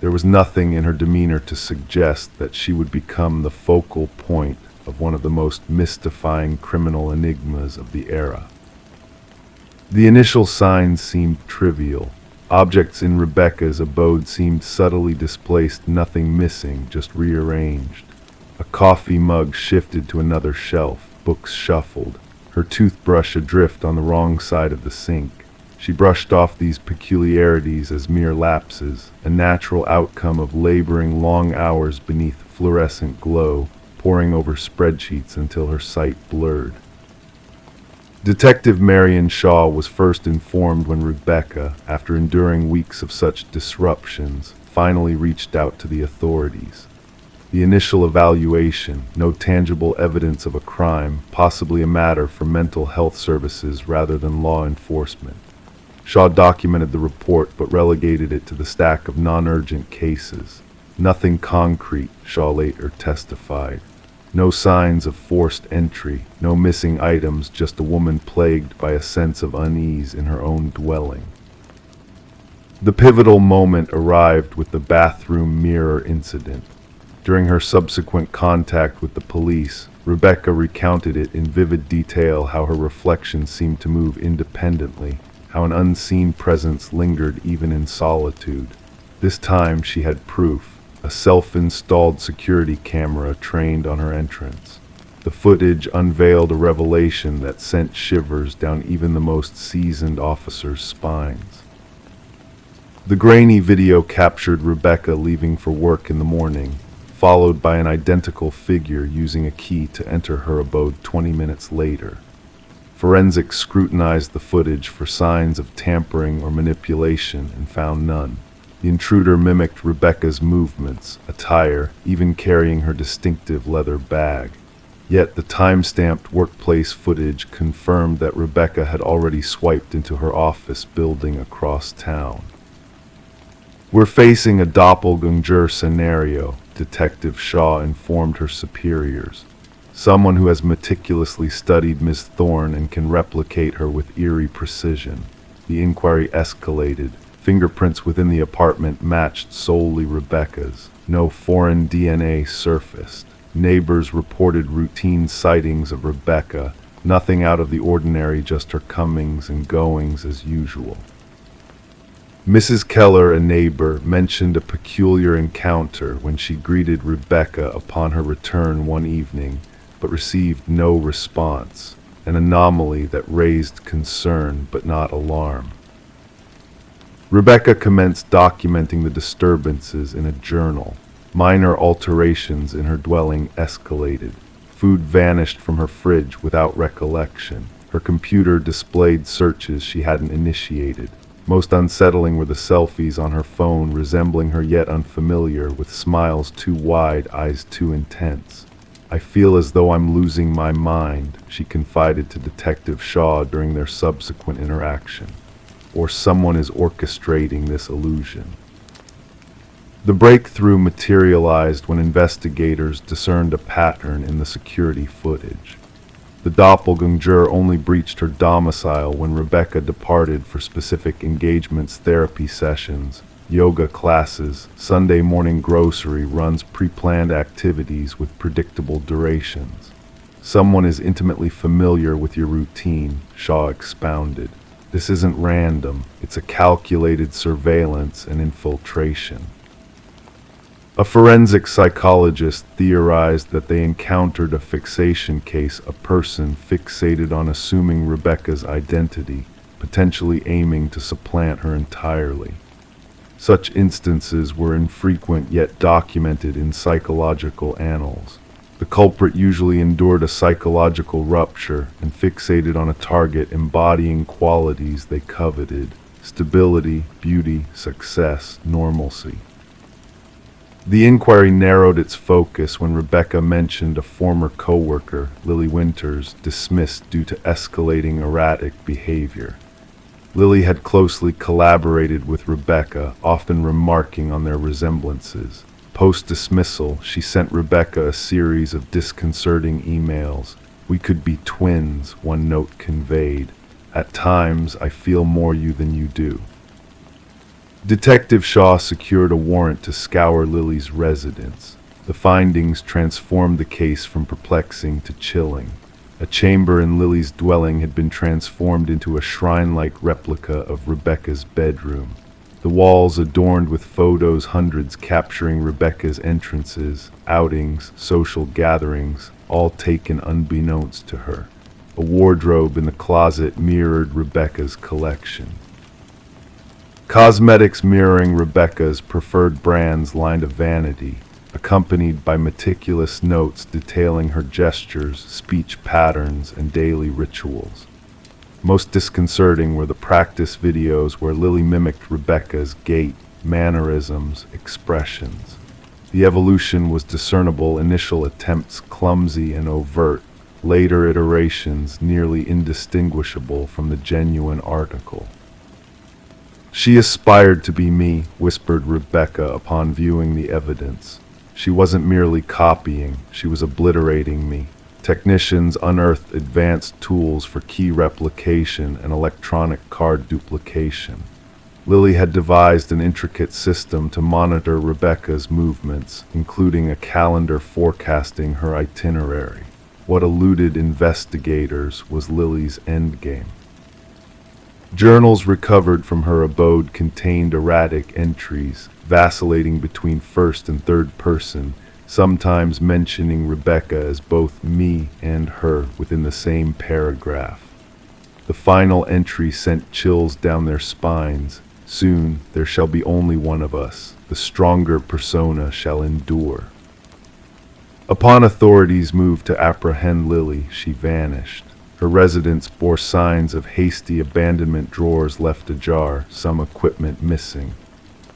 There was nothing in her demeanor to suggest that she would become the focal point of one of the most mystifying criminal enigmas of the era. The initial signs seemed trivial. Objects in Rebecca's abode seemed subtly displaced, nothing missing, just rearranged. A coffee mug shifted to another shelf, books shuffled, her toothbrush adrift on the wrong side of the sink. She brushed off these peculiarities as mere lapses, a natural outcome of laboring long hours beneath fluorescent glow, poring over spreadsheets until her sight blurred. Detective Marion Shaw was first informed when Rebecca, after enduring weeks of such disruptions, finally reached out to the authorities. The initial evaluation, no tangible evidence of a crime, possibly a matter for mental health services rather than law enforcement. Shaw documented the report but relegated it to the stack of non-urgent cases. Nothing concrete, Shaw later testified. No signs of forced entry, no missing items, just a woman plagued by a sense of unease in her own dwelling. The pivotal moment arrived with the bathroom mirror incident. During her subsequent contact with the police, Rebecca recounted it in vivid detail how her reflection seemed to move independently, how an unseen presence lingered even in solitude. This time she had proof. A self-installed security camera trained on her entrance. The footage unveiled a revelation that sent shivers down even the most seasoned officers' spines. The grainy video captured Rebecca leaving for work in the morning, followed by an identical figure using a key to enter her abode 20 minutes later. Forensics scrutinized the footage for signs of tampering or manipulation and found none. The intruder mimicked Rebecca's movements, attire, even carrying her distinctive leather bag. Yet the time-stamped workplace footage confirmed that Rebecca had already swiped into her office building across town. "We're facing a doppelganger scenario," Detective Shaw informed her superiors. "Someone who has meticulously studied Miss Thorne and can replicate her with eerie precision." The inquiry escalated. Fingerprints within the apartment matched solely Rebecca's. No foreign DNA surfaced. Neighbors reported routine sightings of Rebecca, nothing out of the ordinary, just her comings and goings as usual. Mrs. Keller, a neighbor, mentioned a peculiar encounter when she greeted Rebecca upon her return one evening, but received no response, an anomaly that raised concern but not alarm. Rebecca commenced documenting the disturbances in a journal. Minor alterations in her dwelling escalated. Food vanished from her fridge without recollection. Her computer displayed searches she hadn't initiated. Most unsettling were the selfies on her phone resembling her yet unfamiliar, with smiles too wide, eyes too intense. "I feel as though I'm losing my mind," she confided to Detective Shaw during their subsequent interaction. Or someone is orchestrating this illusion. The breakthrough materialized when investigators discerned a pattern in the security footage. The doppelganger only breached her domicile when Rebecca departed for specific engagements, therapy sessions, yoga classes, Sunday morning grocery runs, pre-planned activities with predictable durations. "Someone is intimately familiar with your routine," Shaw expounded. "This isn't random, it's a calculated surveillance and infiltration." A forensic psychologist theorized that they encountered a fixation case, a person fixated on assuming Rebecca's identity, potentially aiming to supplant her entirely. Such instances were infrequent yet documented in psychological annals. The culprit usually endured a psychological rupture and fixated on a target embodying qualities they coveted: stability, beauty, success, normalcy. The inquiry narrowed its focus when Rebecca mentioned a former coworker, Lily Winters, dismissed due to escalating erratic behavior. Lily had closely collaborated with Rebecca, often remarking on their resemblances. Post-dismissal, she sent Rebecca a series of disconcerting emails. "We could be twins," one note conveyed. "At times, I feel more you than you do." Detective Shaw secured a warrant to scour Lily's residence. The findings transformed the case from perplexing to chilling. A chamber in Lily's dwelling had been transformed into a shrine-like replica of Rebecca's bedroom. The walls adorned with photos, hundreds capturing Rebecca's entrances, outings, social gatherings, all taken unbeknownst to her. A wardrobe in the closet mirrored Rebecca's collection. Cosmetics mirroring Rebecca's preferred brands lined a vanity, accompanied by meticulous notes detailing her gestures, speech patterns, and daily rituals. Most disconcerting were the practice videos where Lily mimicked Rebecca's gait, mannerisms, expressions. The evolution was discernible: initial attempts clumsy and overt, later iterations nearly indistinguishable from the genuine article. "She aspired to be me," whispered Rebecca upon viewing the evidence. "She wasn't merely copying, she was obliterating me." Technicians unearthed advanced tools for key replication and electronic card duplication. Lily had devised an intricate system to monitor Rebecca's movements, including a calendar forecasting her itinerary. What eluded investigators was Lily's endgame. Journals recovered from her abode contained erratic entries, vacillating between first and third person, sometimes mentioning Rebecca as both me and her within the same paragraph. The final entry sent chills down their spines. "Soon there shall be only one of us. The stronger persona shall endure." Upon authorities moved to apprehend Lily, she vanished. Her residence bore signs of hasty abandonment: drawers left ajar, some equipment missing.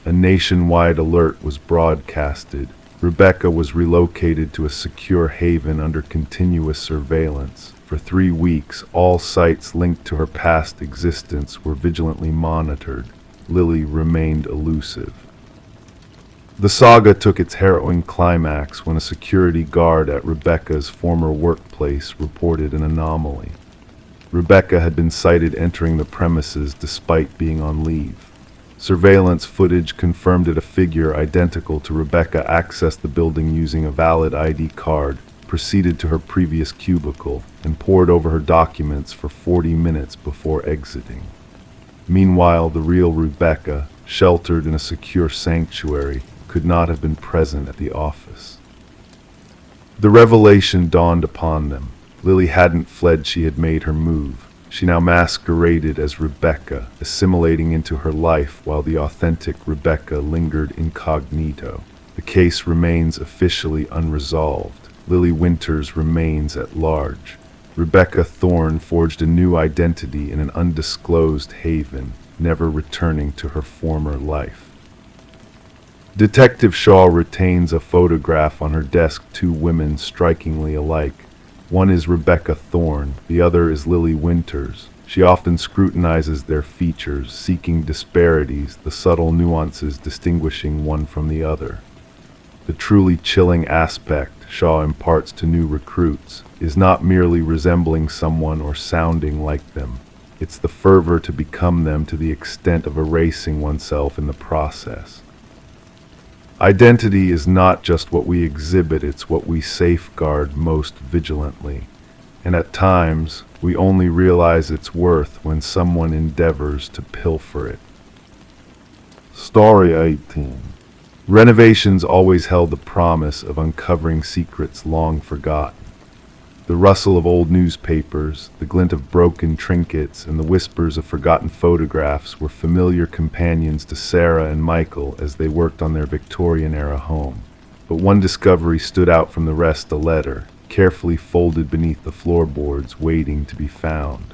A nationwide alert was broadcasted. Rebecca was relocated to a secure haven under continuous surveillance. For 3 weeks, all sites linked to her past existence were vigilantly monitored. Lily remained elusive. The saga took its harrowing climax when a security guard at Rebecca's former workplace reported an anomaly. Rebecca had been sighted entering the premises despite being on leave. Surveillance footage confirmed that a figure identical to Rebecca accessed the building using a valid ID card, proceeded to her previous cubicle, and pored over her documents for 40 minutes before exiting. Meanwhile, the real Rebecca, sheltered in a secure sanctuary, could not have been present at the office. The revelation dawned upon them. Lily hadn't fled, she had made her move. She now masqueraded as Rebecca, assimilating into her life while the authentic Rebecca lingered incognito. The case remains officially unresolved. Lily Winters remains at large. Rebecca Thorne forged a new identity in an undisclosed haven, never returning to her former life. Detective Shaw retains a photograph on her desk, 2 women strikingly alike. One is Rebecca Thorne, the other is Lily Winters. She often scrutinizes their features, seeking disparities, the subtle nuances distinguishing one from the other. The truly chilling aspect Shaw imparts to new recruits is not merely resembling someone or sounding like them. It's the fervor to become them to the extent of erasing oneself in the process. Identity is not just what we exhibit, it's what we safeguard most vigilantly. And at times, we only realize its worth when someone endeavors to pilfer it. Story 18. Renovations always held the promise of uncovering secrets long forgotten. The rustle of old newspapers, the glint of broken trinkets, and the whispers of forgotten photographs were familiar companions to Sarah and Michael as they worked on their Victorian-era home. But one discovery stood out from the rest: a letter, carefully folded beneath the floorboards, waiting to be found.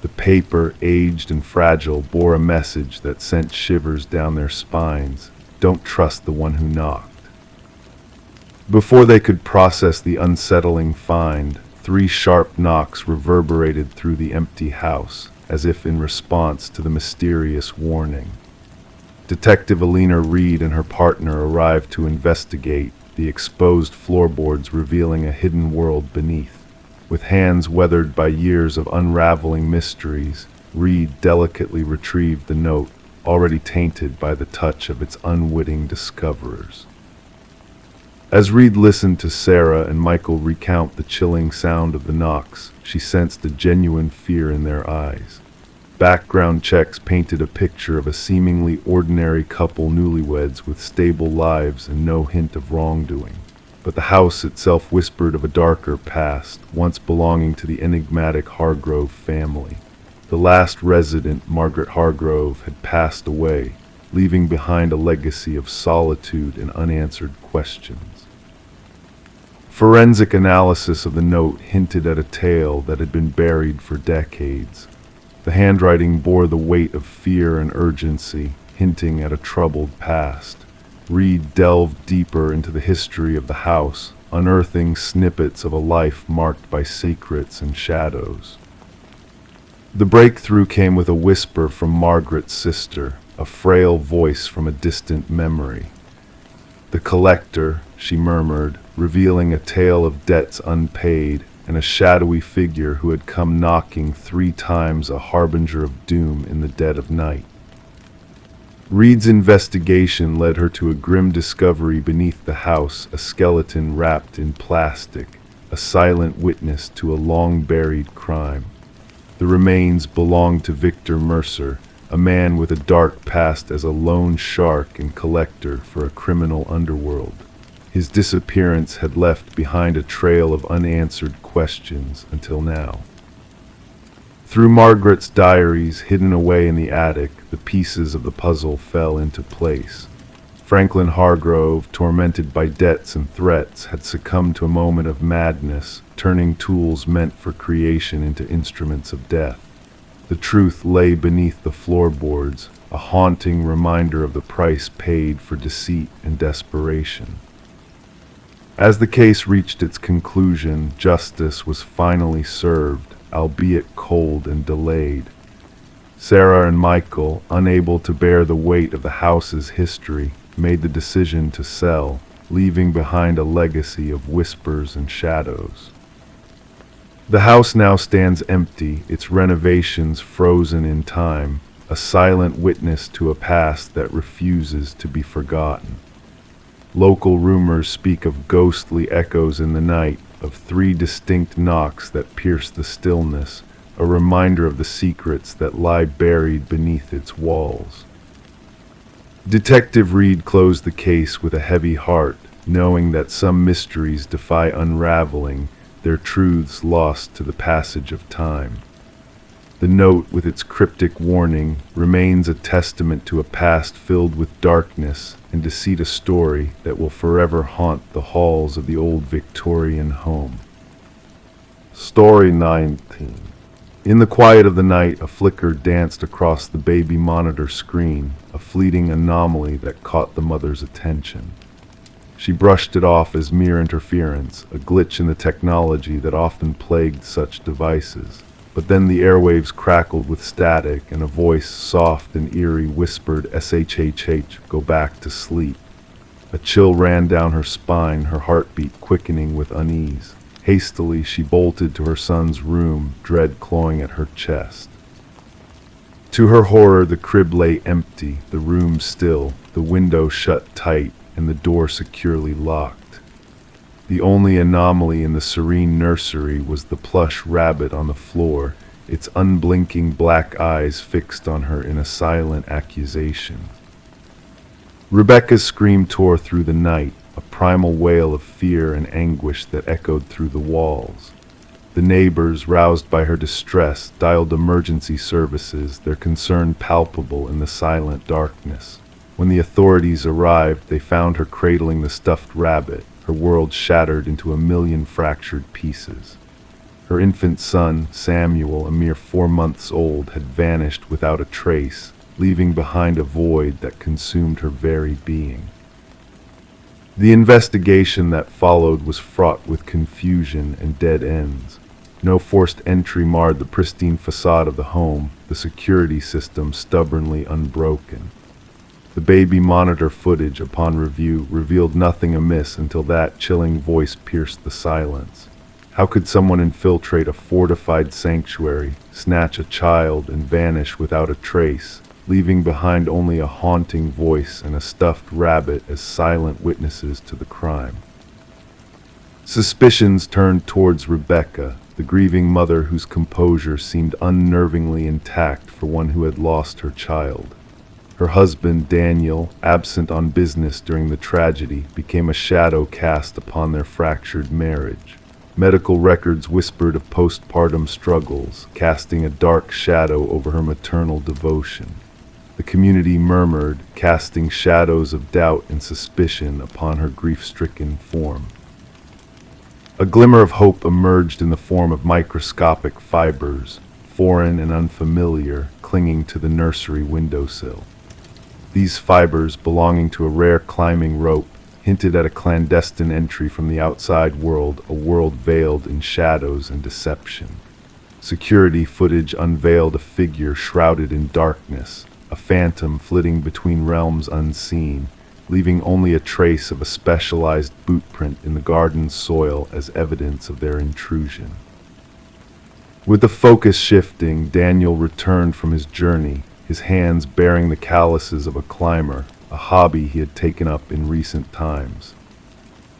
The paper, aged and fragile, bore a message that sent shivers down their spines: "Don't trust the one who knocked." Before they could process the unsettling find, 3 sharp knocks reverberated through the empty house, as if in response to the mysterious warning. Detective Alina Reed and her partner arrived to investigate, the exposed floorboards revealing a hidden world beneath. With hands weathered by years of unraveling mysteries, Reed delicately retrieved the note, already tainted by the touch of its unwitting discoverers. As Reed listened to Sarah and Michael recount the chilling sound of the knocks, she sensed a genuine fear in their eyes. Background checks painted a picture of a seemingly ordinary couple newlyweds with stable lives and no hint of wrongdoing. But the house itself whispered of a darker past, once belonging to the enigmatic Hargrove family. The last resident, Margaret Hargrove, had passed away, leaving behind a legacy of solitude and unanswered questions. Forensic analysis of the note hinted at a tale that had been buried for decades. The handwriting bore the weight of fear and urgency, hinting at a troubled past. Reed delved deeper into the history of the house, unearthing snippets of a life marked by secrets and shadows. The breakthrough came with a whisper from Margaret's sister, a frail voice from a distant memory. "The collector," she murmured, revealing a tale of debts unpaid and a shadowy figure who had come knocking 3 times, a harbinger of doom in the dead of night. Reed's investigation led her to a grim discovery beneath the house, a skeleton wrapped in plastic, a silent witness to a long-buried crime. The remains belonged to Victor Mercer, a man with a dark past as a loan shark and collector for a criminal underworld. His disappearance had left behind a trail of unanswered questions until now. Through Margaret's diaries hidden away in the attic, the pieces of the puzzle fell into place. Franklin Hargrove, tormented by debts and threats, had succumbed to a moment of madness, turning tools meant for creation into instruments of death. The truth lay beneath the floorboards, a haunting reminder of the price paid for deceit and desperation. As the case reached its conclusion, justice was finally served, albeit cold and delayed. Sarah and Michael, unable to bear the weight of the house's history, made the decision to sell, leaving behind a legacy of whispers and shadows. The house now stands empty, its renovations frozen in time, a silent witness to a past that refuses to be forgotten. Local rumors speak of ghostly echoes in the night, of 3 distinct knocks that pierce the stillness, a reminder of the secrets that lie buried beneath its walls. Detective Reed closed the case with a heavy heart, knowing that some mysteries defy unraveling, their truths lost to the passage of time. The note, with its cryptic warning, remains a testament to a past filled with darkness and deceit, a story that will forever haunt the halls of the old Victorian home. Story 19. In the quiet of the night, a flicker danced across the baby monitor screen, a fleeting anomaly that caught the mother's attention. She brushed it off as mere interference, a glitch in the technology that often plagued such devices. But then the airwaves crackled with static, and a voice, soft and eerie, whispered, "SHHH, go back to sleep." A chill ran down her spine, her heartbeat quickening with unease. Hastily, she bolted to her son's room, dread clawing at her chest. To her horror, the crib lay empty, the room still, the window shut tight, and the door securely locked. The only anomaly in the serene nursery was the plush rabbit on the floor, its unblinking black eyes fixed on her in a silent accusation. Rebecca's scream tore through the night, a primal wail of fear and anguish that echoed through the walls. The neighbors, roused by her distress, dialed emergency services, their concern palpable in the silent darkness. When the authorities arrived, they found her cradling the stuffed rabbit, her world shattered into a million fractured pieces. Her infant son, Samuel, a mere 4 months old, had vanished without a trace, leaving behind a void that consumed her very being. The investigation that followed was fraught with confusion and dead ends. No forced entry marred the pristine facade of the home, the security system stubbornly unbroken. The baby monitor footage, upon review, revealed nothing amiss until that chilling voice pierced the silence. How could someone infiltrate a fortified sanctuary, snatch a child, and vanish without a trace? leaving behind only a haunting voice and a stuffed rabbit as silent witnesses to the crime. Suspicions turned towards Rebecca, the grieving mother whose composure seemed unnervingly intact for one who had lost her child. Her husband, Daniel, absent on business during the tragedy, became a shadow cast upon their fractured marriage. Medical records whispered of postpartum struggles, casting a dark shadow over her maternal devotion. The community murmured, casting shadows of doubt and suspicion upon her grief-stricken form. A glimmer of hope emerged in the form of microscopic fibers, foreign and unfamiliar, clinging to the nursery windowsill. These fibers, belonging to a rare climbing rope, hinted at a clandestine entry from the outside world, a world veiled in shadows and deception. Security footage unveiled a figure shrouded in darkness, a phantom flitting between realms unseen, leaving only a trace of a specialized bootprint in the garden's soil as evidence of their intrusion. With the focus shifting, Daniel returned from his journey, his hands bearing the calluses of a climber, a hobby he had taken up in recent times.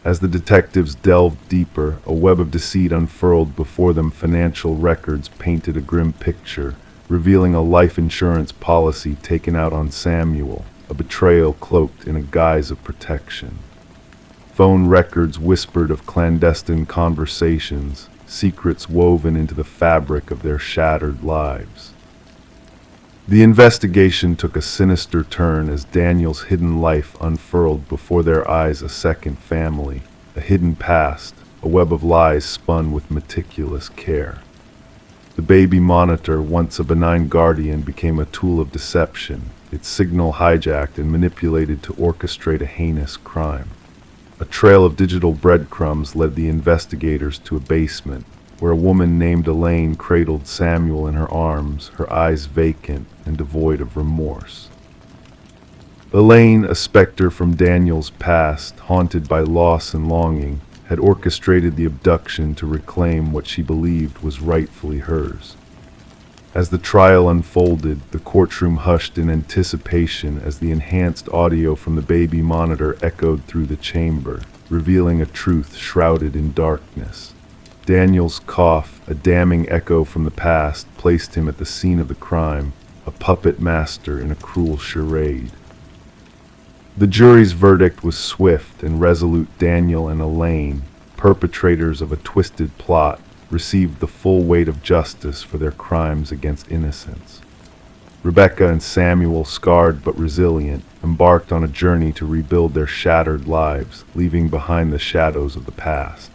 As the detectives delved deeper, a web of deceit unfurled before them. Financial records painted a grim picture, revealing a life insurance policy taken out on Samuel, a betrayal cloaked in a guise of protection. Phone records whispered of clandestine conversations, secrets woven into the fabric of their shattered lives. The investigation took a sinister turn as Daniel's hidden life unfurled before their eyes. A second family, a hidden past, a web of lies spun with meticulous care. The baby monitor, once a benign guardian, became a tool of deception, its signal hijacked and manipulated to orchestrate a heinous crime. A trail of digital breadcrumbs led the investigators to a basement, where a woman named Elaine cradled Samuel in her arms, her eyes vacant and devoid of remorse. Elaine, a specter from Daniel's past, haunted by loss and longing, had orchestrated the abduction to reclaim what she believed was rightfully hers. As the trial unfolded, the courtroom hushed in anticipation as the enhanced audio from the baby monitor echoed through the chamber, revealing a truth shrouded in darkness. Daniel's cough, a damning echo from the past, placed him at the scene of the crime, a puppet master in a cruel charade. The jury's verdict was swift and resolute. Daniel and Elaine, perpetrators of a twisted plot, received the full weight of justice for their crimes against innocence. Rebecca and Samuel, scarred but resilient, embarked on a journey to rebuild their shattered lives, leaving behind the shadows of the past.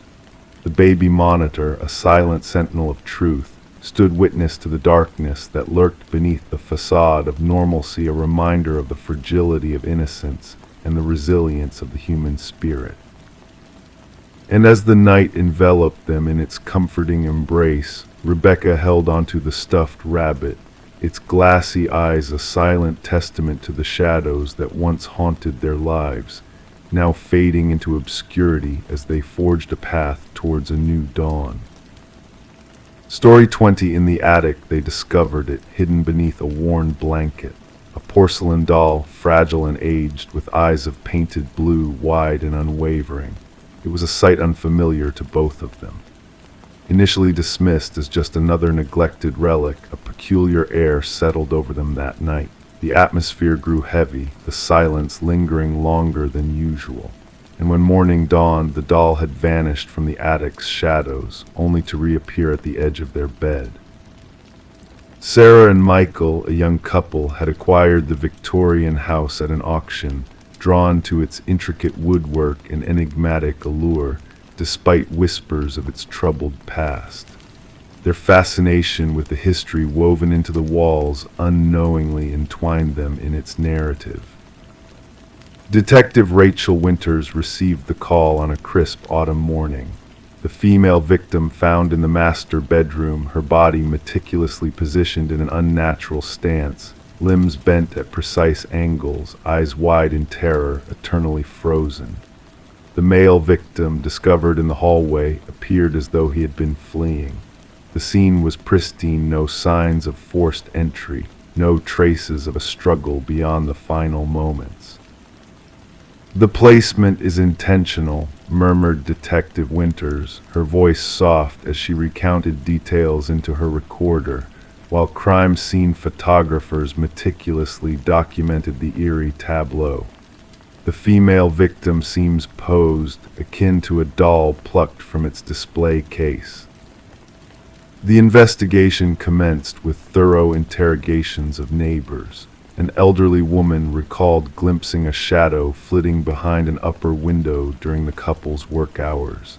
The baby monitor, a silent sentinel of truth, stood witness to the darkness that lurked beneath the facade of normalcy, a reminder of the fragility of innocence and the resilience of the human spirit. And as the night enveloped them in its comforting embrace, Rebecca held onto the stuffed rabbit, its glassy eyes a silent testament to the shadows that once haunted their lives, now fading into obscurity as they forged a path towards a new dawn. Story 20. In the attic, they discovered it, hidden beneath a worn blanket. A porcelain doll, fragile and aged, with eyes of painted blue, wide and unwavering. It was a sight unfamiliar to both of them. Initially dismissed as just another neglected relic, a peculiar air settled over them that night. The atmosphere grew heavy, the silence lingering longer than usual. And when morning dawned, the doll had vanished from the attic's shadows, only to reappear at the edge of their bed. Sarah and Michael, a young couple, had acquired the Victorian house at an auction, drawn to its intricate woodwork and enigmatic allure, despite whispers of its troubled past. Their fascination with the history woven into the walls unknowingly entwined them in its narrative. Detective Rachel Winters received the call on a crisp autumn morning. The female victim found in the master bedroom, her body meticulously positioned in an unnatural stance, limbs bent at precise angles, eyes wide in terror, eternally frozen. The male victim, discovered in the hallway, appeared as though he had been fleeing. The scene was pristine, no signs of forced entry, no traces of a struggle beyond the final moments. "The placement is intentional," murmured Detective Winters, her voice soft as she recounted details into her recorder, while crime scene photographers meticulously documented the eerie tableau. "The female victim seems posed, akin to a doll plucked from its display case." The investigation commenced with thorough interrogations of neighbors. An elderly woman recalled glimpsing a shadow flitting behind an upper window during the couple's work hours.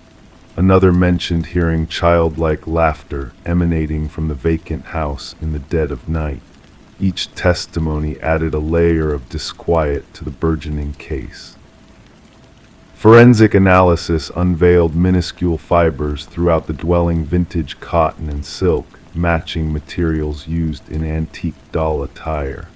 Another mentioned hearing childlike laughter emanating from the vacant house in the dead of night. Each testimony added a layer of disquiet to the burgeoning case. Forensic analysis unveiled minuscule fibers throughout the dwelling, vintage cotton and silk, matching materials used in antique doll attire.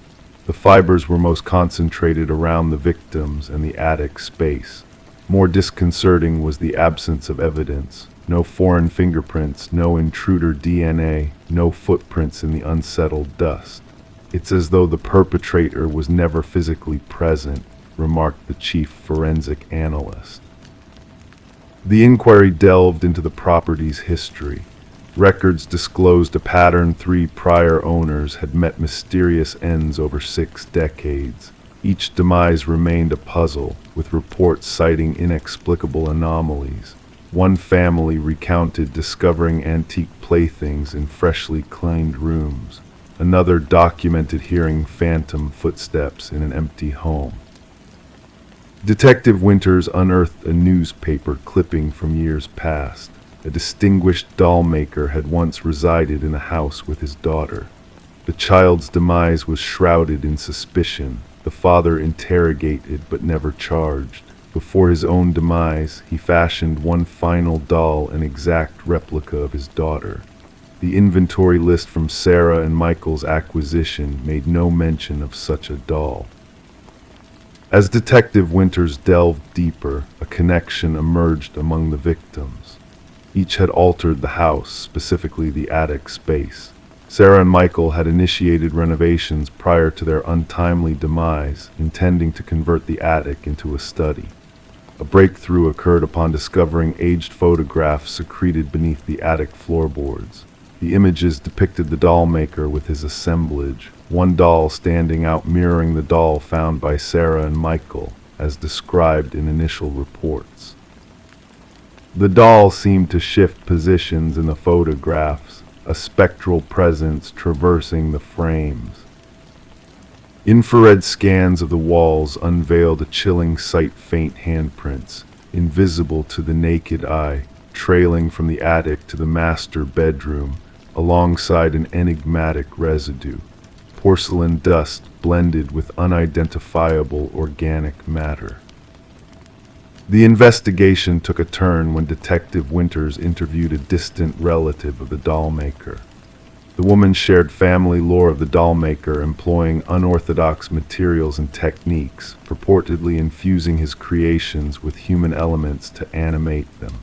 The fibers were most concentrated around the victims and the attic space. More disconcerting was the absence of evidence. No foreign fingerprints, no intruder DNA, no footprints in the unsettled dust. "It's as though the perpetrator was never physically present," remarked the chief forensic analyst. The inquiry delved into the property's history. Records disclosed a pattern: 3 prior owners had met mysterious ends over 6 decades. Each demise remained a puzzle, with reports citing inexplicable anomalies. One family recounted discovering antique playthings in freshly cleaned rooms. Another documented hearing phantom footsteps in an empty home. Detective Winters unearthed a newspaper clipping from years past. A distinguished doll maker had once resided in a house with his daughter. The child's demise was shrouded in suspicion, the father interrogated but never charged. Before his own demise, he fashioned one final doll, an exact replica of his daughter. The inventory list from Sarah and Michael's acquisition made no mention of such a doll. As Detective Winters delved deeper, a connection emerged among the victims. Each had altered the house, specifically the attic space. Sarah and Michael had initiated renovations prior to their untimely demise, intending to convert the attic into a study. A breakthrough occurred upon discovering aged photographs secreted beneath the attic floorboards. The images depicted the doll maker with his assemblage, one doll standing out mirroring the doll found by Sarah and Michael, as described in initial reports. The doll seemed to shift positions in the photographs, a spectral presence traversing the frames. Infrared scans of the walls unveiled a chilling sight: faint handprints, invisible to the naked eye, trailing from the attic to the master bedroom, alongside an enigmatic residue. Porcelain dust blended with unidentifiable organic matter. The investigation took a turn when Detective Winters interviewed a distant relative of the doll maker. The woman shared family lore of the doll maker, employing unorthodox materials and techniques, purportedly infusing his creations with human elements to animate them.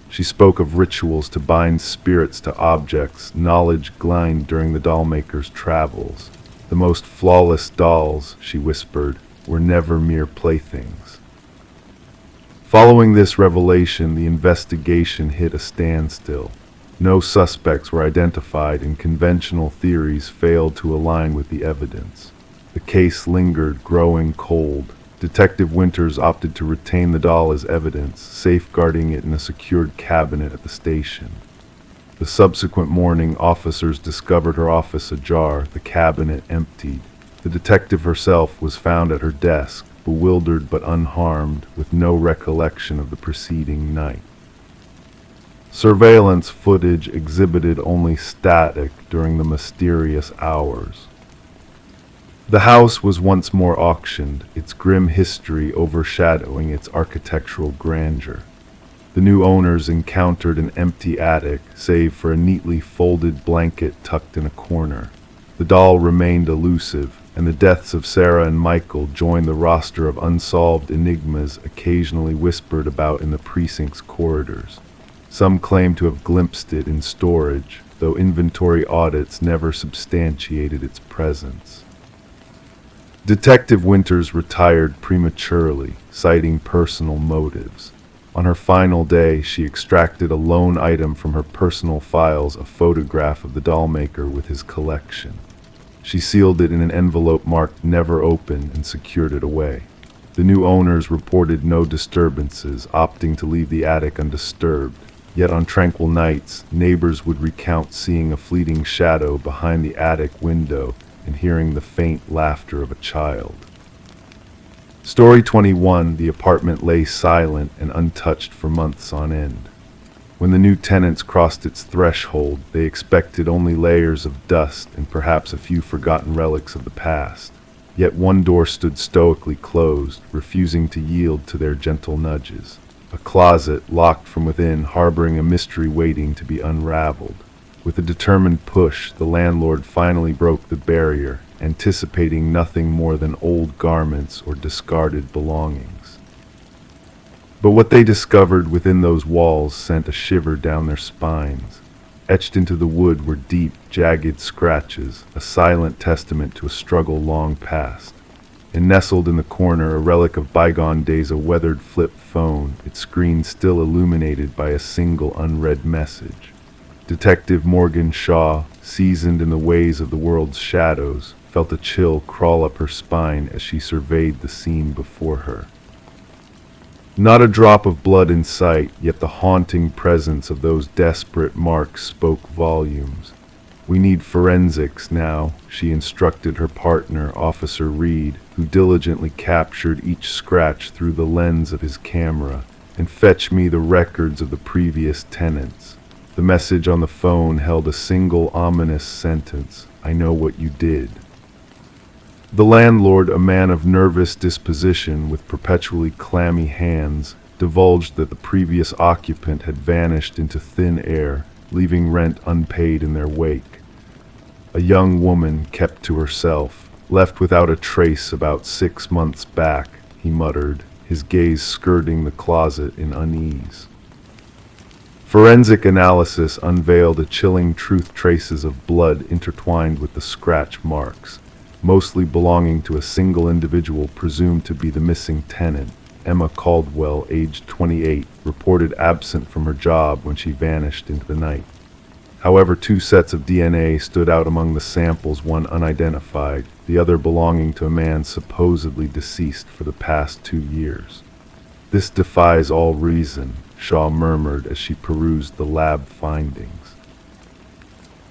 She spoke of rituals to bind spirits to objects, knowledge gleaned during the doll maker's travels. "The most flawless dolls," she whispered, "were never mere playthings." Following this revelation, the investigation hit a standstill. No suspects were identified, and conventional theories failed to align with the evidence. The case lingered, growing cold. Detective Winters opted to retain the doll as evidence, safeguarding it in a secured cabinet at the station. The subsequent morning, officers discovered her office ajar, the cabinet emptied. The detective herself was found at her desk, bewildered but unharmed, with no recollection of the preceding night. Surveillance footage exhibited only static during the mysterious hours. The house was once more auctioned, its grim history overshadowing its architectural grandeur. The new owners encountered an empty attic, save for a neatly folded blanket tucked in a corner. The doll remained elusive, and the deaths of Sarah and Michael joined the roster of unsolved enigmas occasionally whispered about in the precinct's corridors. Some claimed to have glimpsed it in storage, though inventory audits never substantiated its presence. Detective Winters retired prematurely, citing personal motives. On her final day, she extracted a lone item from her personal files, a photograph of the dollmaker with his collection. She sealed it in an envelope marked "Never Open" and secured it away. The new owners reported no disturbances, opting to leave the attic undisturbed. Yet on tranquil nights, neighbors would recount seeing a fleeting shadow behind the attic window and hearing the faint laughter of a child. Story 21, the apartment lay silent and untouched for months on end. When the new tenants crossed its threshold, they expected only layers of dust and perhaps a few forgotten relics of the past. Yet one door stood stoically closed, refusing to yield to their gentle nudges. A closet, locked from within, harboring a mystery waiting to be unraveled. With a determined push, the landlord finally broke the barrier, anticipating nothing more than old garments or discarded belongings. But what they discovered within those walls sent a shiver down their spines. Etched into the wood were deep, jagged scratches, a silent testament to a struggle long past. And nestled in the corner, a relic of bygone days, a weathered flip phone, its screen still illuminated by a single unread message. Detective Morgan Shaw, seasoned in the ways of the world's shadows, felt a chill crawl up her spine as she surveyed the scene before her. Not a drop of blood in sight, yet the haunting presence of those desperate marks spoke volumes. "We need forensics now," she instructed her partner, Officer Reed, who diligently captured each scratch through the lens of his camera. "And fetch me the records of the previous tenants." The message on the phone held a single ominous sentence: "I know what you did." The landlord, a man of nervous disposition with perpetually clammy hands, divulged that the previous occupant had vanished into thin air, leaving rent unpaid in their wake. A young woman kept to herself, left without a trace about 6 months back, he muttered, his gaze skirting the closet in unease. Forensic analysis unveiled a chilling truth: traces of blood intertwined with the scratch marks, mostly belonging to a single individual presumed to be the missing tenant. Emma Caldwell, aged 28, reported absent from her job when she vanished into the night. However, 2 sets of DNA stood out among the samples, one unidentified, the other belonging to a man supposedly deceased for the past 2 years. "This defies all reason," Shaw murmured as she perused the lab findings.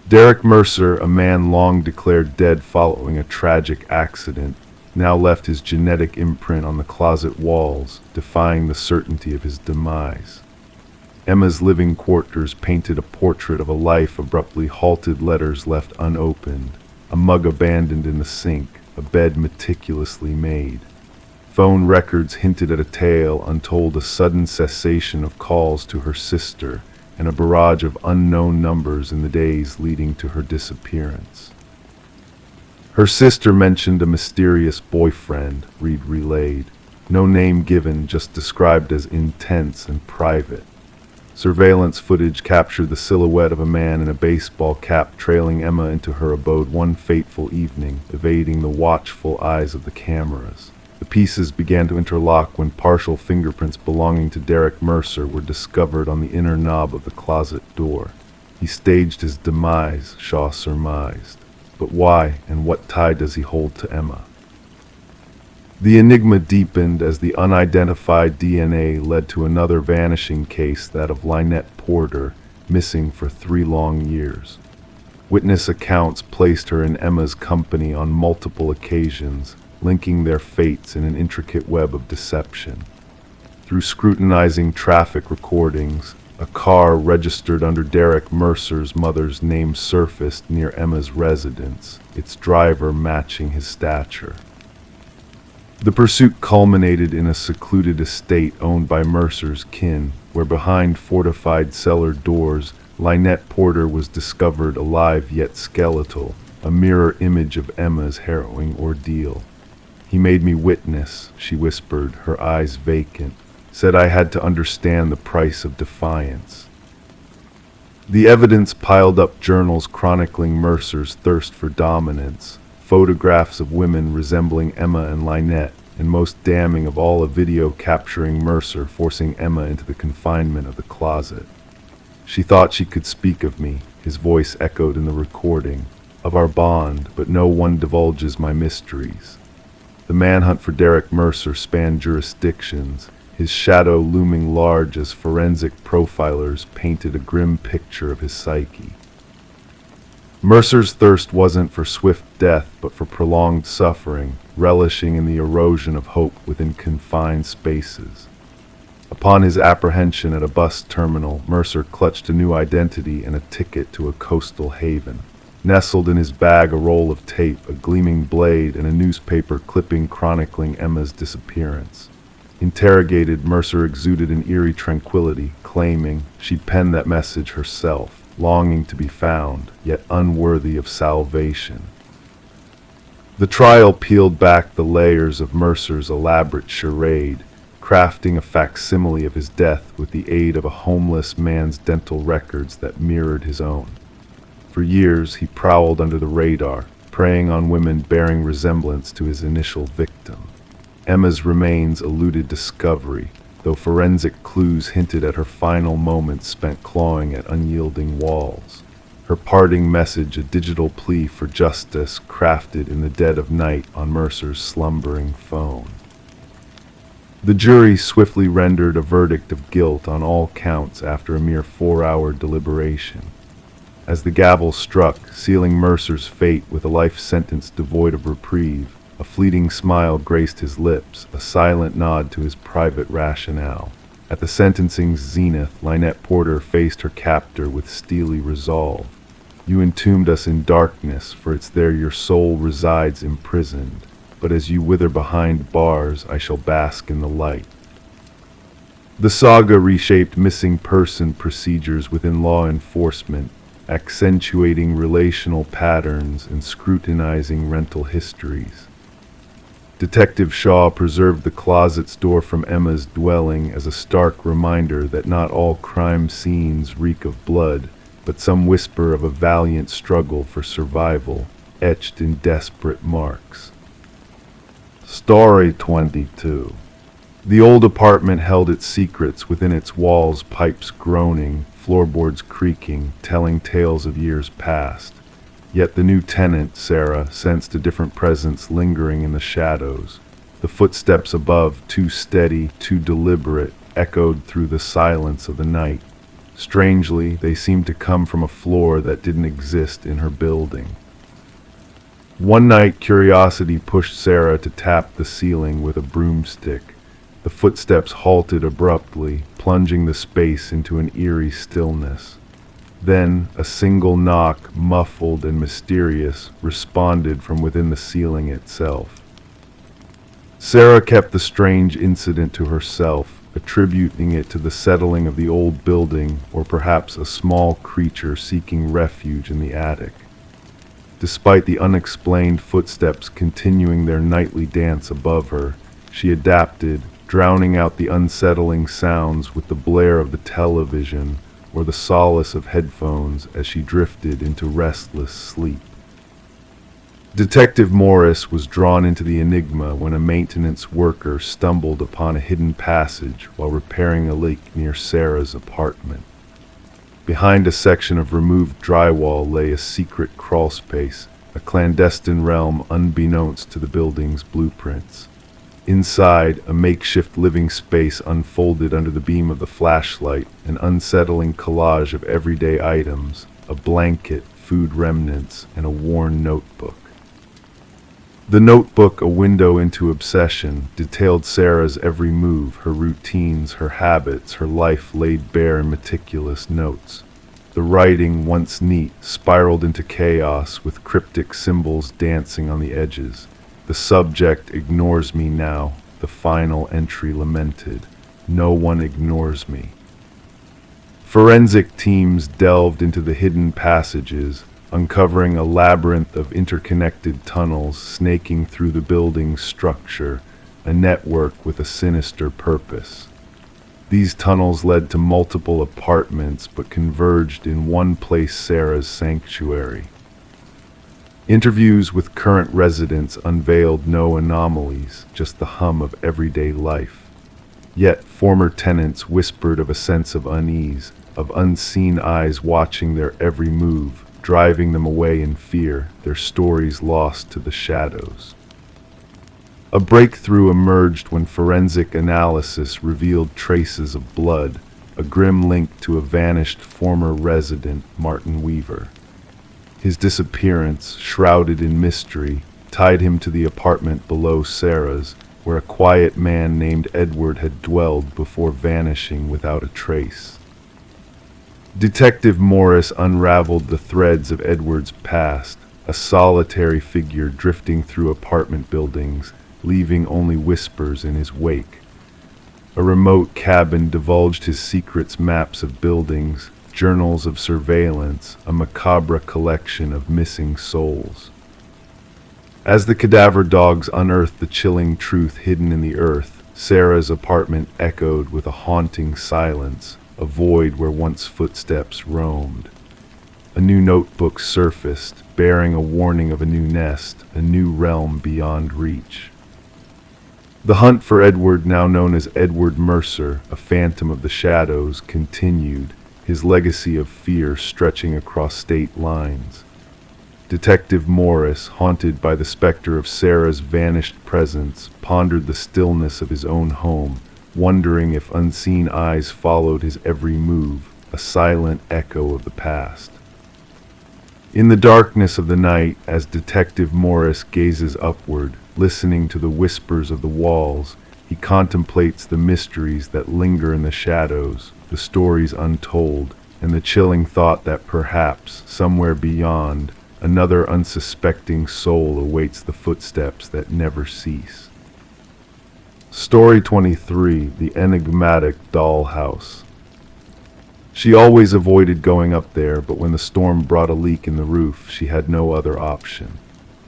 Derek Mercer, a man long declared dead following a tragic accident, now left his genetic imprint on the closet walls, defying the certainty of his demise. Emma's living quarters painted a portrait of a life abruptly halted, letters left unopened, a mug abandoned in the sink, a bed meticulously made. Phone records hinted at a tale untold, a sudden cessation of calls to her sister, and a barrage of unknown numbers in the days leading to her disappearance. Her sister mentioned a mysterious boyfriend, Reed relayed. No name given, just described as intense and private. Surveillance footage captured the silhouette of a man in a baseball cap trailing Emma into her abode one fateful evening, evading the watchful eyes of the cameras. The pieces began to interlock when partial fingerprints belonging to Derek Mercer were discovered on the inner knob of the closet door. He staged his demise, Shaw surmised. But why, and what tie does he hold to Emma? The enigma deepened as the unidentified DNA led to another vanishing case, that of Lynette Porter, missing for 3 long years. Witness accounts placed her in Emma's company on multiple occasions, linking their fates in an intricate web of deception. Through scrutinizing traffic recordings, a car registered under Derek Mercer's mother's name surfaced near Emma's residence, its driver matching his stature. The pursuit culminated in a secluded estate owned by Mercer's kin, where behind fortified cellar doors, Lynette Porter was discovered alive yet skeletal, a mirror image of Emma's harrowing ordeal. "He made me witness," she whispered, her eyes vacant, "said I had to understand the price of defiance." The evidence piled up journals chronicling Mercer's thirst for dominance, photographs of women resembling Emma and Lynette, and most damning of all, a video capturing Mercer forcing Emma into the confinement of the closet. She thought she could speak of me, his voice echoed in the recording, of our bond, but no one divulges my mysteries. The manhunt for Derek Mercer spanned jurisdictions, his shadow looming large as forensic profilers painted a grim picture of his psyche. Mercer's thirst wasn't for swift death, but for prolonged suffering, relishing in the erosion of hope within confined spaces. Upon his apprehension at a bus terminal, Mercer clutched a new identity and a ticket to a coastal haven. Nestled in his bag a roll of tape, a gleaming blade, and a newspaper clipping chronicling Emma's disappearance. Interrogated, Mercer exuded an eerie tranquility, claiming she'd penned that message herself, longing to be found, yet unworthy of salvation. The trial peeled back the layers of Mercer's elaborate charade, crafting a facsimile of his death with the aid of a homeless man's dental records that mirrored his own. For years he prowled under the radar, preying on women bearing resemblance to his initial victim. Emma's remains eluded discovery, though forensic clues hinted at her final moments spent clawing at unyielding walls. Her parting message a digital plea for justice crafted in the dead of night on Mercer's slumbering phone. The jury swiftly rendered a verdict of guilt on all counts after a mere 4-hour deliberation. As the gavel struck, sealing Mercer's fate with a life sentence devoid of reprieve, a fleeting smile graced his lips, a silent nod to his private rationale. At the sentencing's zenith, Lynette Porter faced her captor with steely resolve. You entombed us in darkness, for it's there your soul resides imprisoned. But as you wither behind bars, I shall bask in the light. The saga reshaped missing person procedures within law enforcement, accentuating relational patterns and scrutinizing rental histories. Detective Shaw preserved the closet's door from Emma's dwelling as a stark reminder that not all crime scenes reek of blood, but some whisper of a valiant struggle for survival, etched in desperate marks. Story 22. The old apartment held its secrets within its walls, pipes groaning, floorboards creaking, telling tales of years past. Yet the new tenant, Sarah, sensed a different presence lingering in the shadows. The footsteps above, too steady, too deliberate, echoed through the silence of the night. Strangely, they seemed to come from a floor that didn't exist in her building. One night, curiosity pushed Sarah to tap the ceiling with a broomstick. The footsteps halted abruptly, plunging the space into an eerie stillness. Then, a single knock, muffled and mysterious, responded from within the ceiling itself. Sarah kept the strange incident to herself, attributing it to the settling of the old building, or perhaps a small creature seeking refuge in the attic. Despite the unexplained footsteps continuing their nightly dance above her, she adapted, drowning out the unsettling sounds with the blare of the television or the solace of headphones as she drifted into restless sleep. Detective Morris was drawn into the enigma when a maintenance worker stumbled upon a hidden passage while repairing a leak near Sarah's apartment. Behind a section of removed drywall lay a secret crawlspace, a clandestine realm unbeknownst to the building's blueprints. Inside, a makeshift living space unfolded under the beam of the flashlight, an unsettling collage of everyday items, a blanket, food remnants, and a worn notebook. The notebook, a window into obsession, detailed Sarah's every move, her routines, her habits, her life laid bare in meticulous notes. The writing, once neat, spiraled into chaos with cryptic symbols dancing on the edges. The subject ignores me now, the final entry lamented. No one ignores me. Forensic teams delved into the hidden passages, uncovering a labyrinth of interconnected tunnels snaking through the building's structure, a network with a sinister purpose. These tunnels led to multiple apartments but converged in one place, Sarah's sanctuary. Interviews with current residents unveiled no anomalies, just the hum of everyday life. Yet former tenants whispered of a sense of unease, of unseen eyes watching their every move, driving them away in fear, their stories lost to the shadows. A breakthrough emerged when forensic analysis revealed traces of blood, a grim link to a vanished former resident, Martin Weaver. His disappearance, shrouded in mystery, tied him to the apartment below Sarah's, where a quiet man named Edward had dwelled before vanishing without a trace. Detective Morris unraveled the threads of Edward's past, a solitary figure drifting through apartment buildings, leaving only whispers in his wake. A remote cabin divulged his secrets, maps of buildings, journals of surveillance, a macabre collection of missing souls. As the cadaver dogs unearthed the chilling truth hidden in the earth, Sarah's apartment echoed with a haunting silence, a void where once footsteps roamed. A new notebook surfaced, bearing a warning of a new nest, a new realm beyond reach. The hunt for Edward, now known as Edward Mercer, a phantom of the shadows, continued, his legacy of fear stretching across state lines. Detective Morris, haunted by the specter of Sarah's vanished presence, pondered the stillness of his own home, wondering if unseen eyes followed his every move, a silent echo of the past. In the darkness of the night, as Detective Morris gazes upward, listening to the whispers of the walls, he contemplates the mysteries that linger in the shadows, the stories untold, and the chilling thought that perhaps, somewhere beyond, another unsuspecting soul awaits the footsteps that never cease. Story 23: The Enigmatic Dollhouse. She always avoided going up there, but when the storm brought a leak in the roof, she had no other option.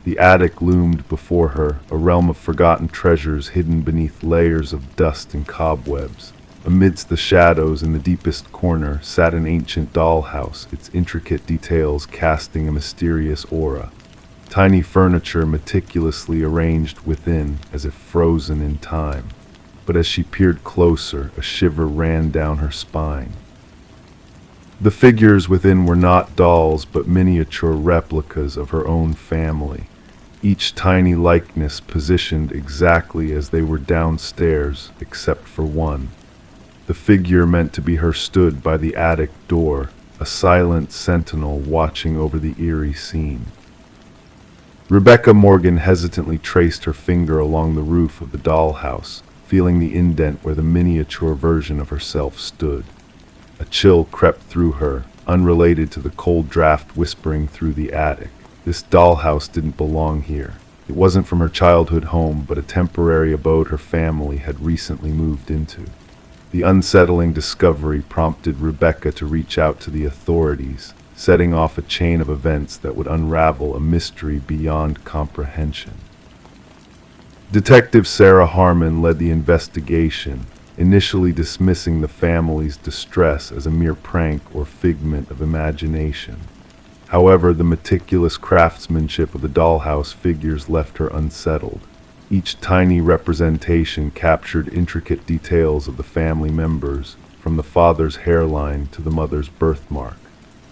The attic loomed before her, a realm of forgotten treasures hidden beneath layers of dust and cobwebs. Amidst the shadows in the deepest corner sat an ancient dollhouse, its intricate details casting a mysterious aura. Tiny furniture meticulously arranged within, as if frozen in time. But as she peered closer, a shiver ran down her spine. The figures within were not dolls, but miniature replicas of her own family. Each tiny likeness positioned exactly as they were downstairs, except for one. The figure meant to be her stood by the attic door, a silent sentinel watching over the eerie scene. Rebecca Morgan hesitantly traced her finger along the roof of the dollhouse, feeling the indent where the miniature version of herself stood. A chill crept through her, unrelated to the cold draft whispering through the attic. This dollhouse didn't belong here. It wasn't from her childhood home, but a temporary abode her family had recently moved into. The unsettling discovery prompted Rebecca to reach out to the authorities, setting off a chain of events that would unravel a mystery beyond comprehension. Detective Sarah Harmon led the investigation, initially dismissing the family's distress as a mere prank or figment of imagination. However, the meticulous craftsmanship of the dollhouse figures left her unsettled. Each tiny representation captured intricate details of the family members, from the father's hairline to the mother's birthmark.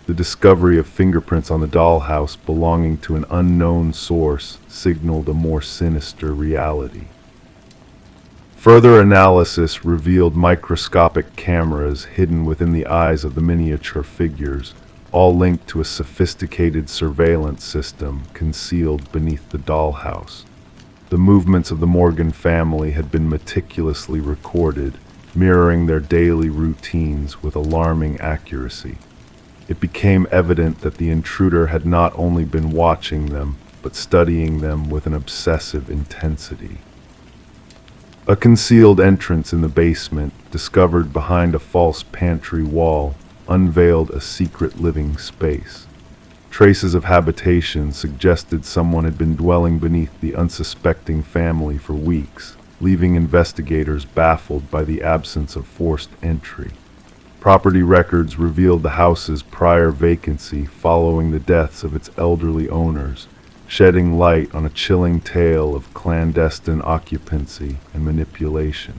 The discovery of fingerprints on the dollhouse belonging to an unknown source signaled a more sinister reality. Further analysis revealed microscopic cameras hidden within the eyes of the miniature figures, all linked to a sophisticated surveillance system concealed beneath the dollhouse. The movements of the Morgan family had been meticulously recorded, mirroring their daily routines with alarming accuracy. It became evident that the intruder had not only been watching them, but studying them with an obsessive intensity. A concealed entrance in the basement, discovered behind a false pantry wall, unveiled a secret living space. Traces of habitation suggested someone had been dwelling beneath the unsuspecting family for weeks, leaving investigators baffled by the absence of forced entry. Property records revealed the house's prior vacancy following the deaths of its elderly owners, shedding light on a chilling tale of clandestine occupancy and manipulation.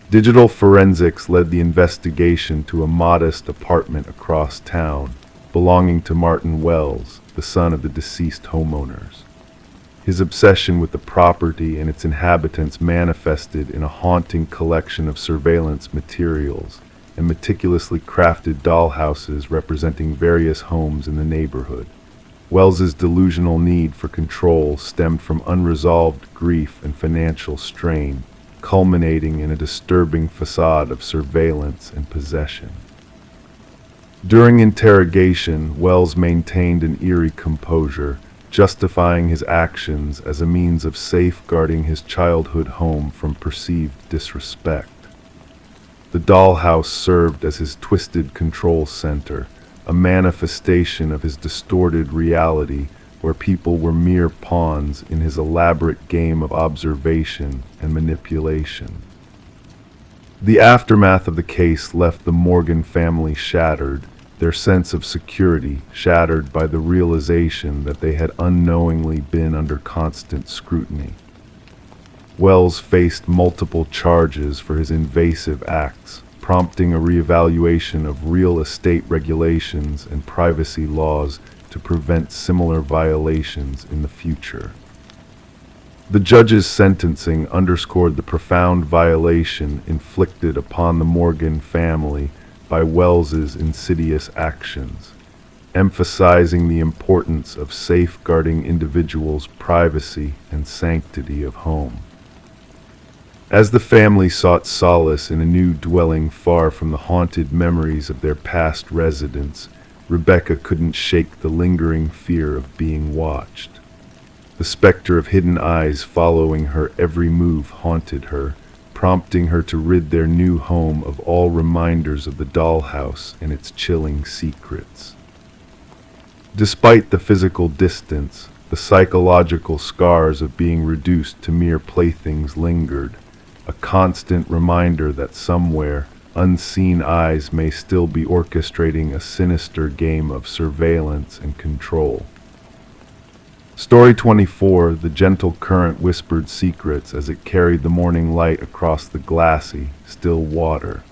Digital forensics led the investigation to a modest apartment across town, belonging to Martin Wells, the son of the deceased homeowners. His obsession with the property and its inhabitants manifested in a haunting collection of surveillance materials and meticulously crafted dollhouses representing various homes in the neighborhood. Wells's delusional need for control stemmed from unresolved grief and financial strain, culminating in a disturbing facade of surveillance and possession. During interrogation, Wells maintained an eerie composure, justifying his actions as a means of safeguarding his childhood home from perceived disrespect. The dollhouse served as his twisted control center, a manifestation of his distorted reality where people were mere pawns in his elaborate game of observation and manipulation. The aftermath of the case left the Morgan family shattered, their sense of security shattered by the realization that they had unknowingly been under constant scrutiny. Wells faced multiple charges for his invasive acts, prompting a reevaluation of real estate regulations and privacy laws to prevent similar violations in the future. The judge's sentencing underscored the profound violation inflicted upon the Morgan family by Wells's insidious actions, emphasizing the importance of safeguarding individuals' privacy and sanctity of home. As the family sought solace in a new dwelling far from the haunted memories of their past residence, Rebecca couldn't shake the lingering fear of being watched. The specter of hidden eyes following her every move haunted her, prompting her to rid their new home of all reminders of the dollhouse and its chilling secrets. Despite the physical distance, the psychological scars of being reduced to mere playthings lingered, a constant reminder that somewhere, unseen eyes may still be orchestrating a sinister game of surveillance and control. Story 24, the gentle current whispered secrets as it carried the morning light across the glassy, still water.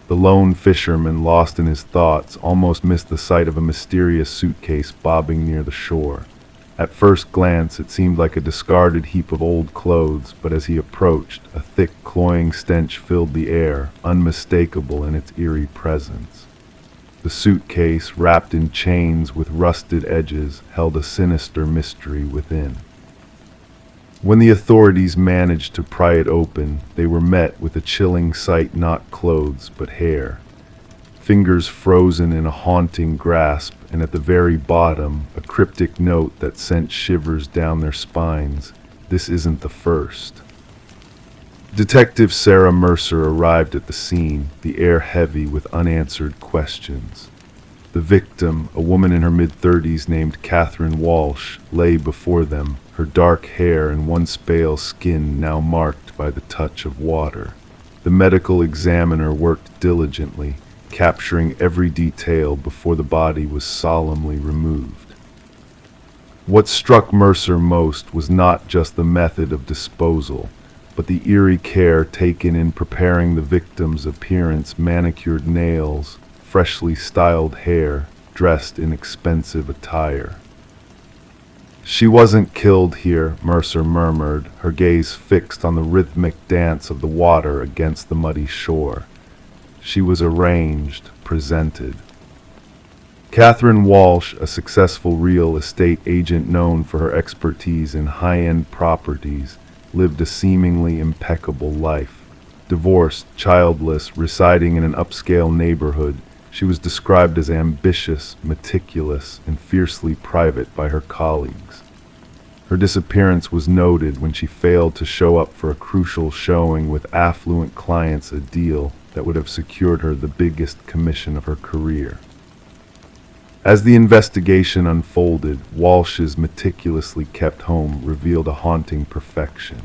The lone fisherman, lost in his thoughts, almost missed the sight of a mysterious suitcase bobbing near the shore. At first glance, it seemed like a discarded heap of old clothes, but as he approached, a thick, cloying stench filled the air, unmistakable in its eerie presence. The suitcase, wrapped in chains with rusted edges, held a sinister mystery within. When the authorities managed to pry it open, they were met with a chilling sight: not clothes, but hair. Fingers frozen in a haunting grasp, and at the very bottom, a cryptic note that sent shivers down their spines. This isn't the first. Detective Sarah Mercer arrived at the scene, the air heavy with unanswered questions. The victim, a woman in her mid-30s named Catherine Walsh, lay before them, her dark hair and once pale skin now marked by the touch of water. The medical examiner worked diligently, capturing every detail before the body was solemnly removed. What struck Mercer most was not just the method of disposal, but the eerie care taken in preparing the victim's appearance: manicured nails, freshly styled hair, dressed in expensive attire. "She wasn't killed here," Mercer murmured, her gaze fixed on the rhythmic dance of the water against the muddy shore. She was arranged, presented. Catherine Walsh, a successful real estate agent known for her expertise in high-end properties, lived a seemingly impeccable life. Divorced, childless, residing in an upscale neighborhood, she was described as ambitious, meticulous, and fiercely private by her colleagues. Her disappearance was noted when she failed to show up for a crucial showing with affluent clients, a deal that would have secured her the biggest commission of her career. As the investigation unfolded, Walsh's meticulously kept home revealed a haunting perfection.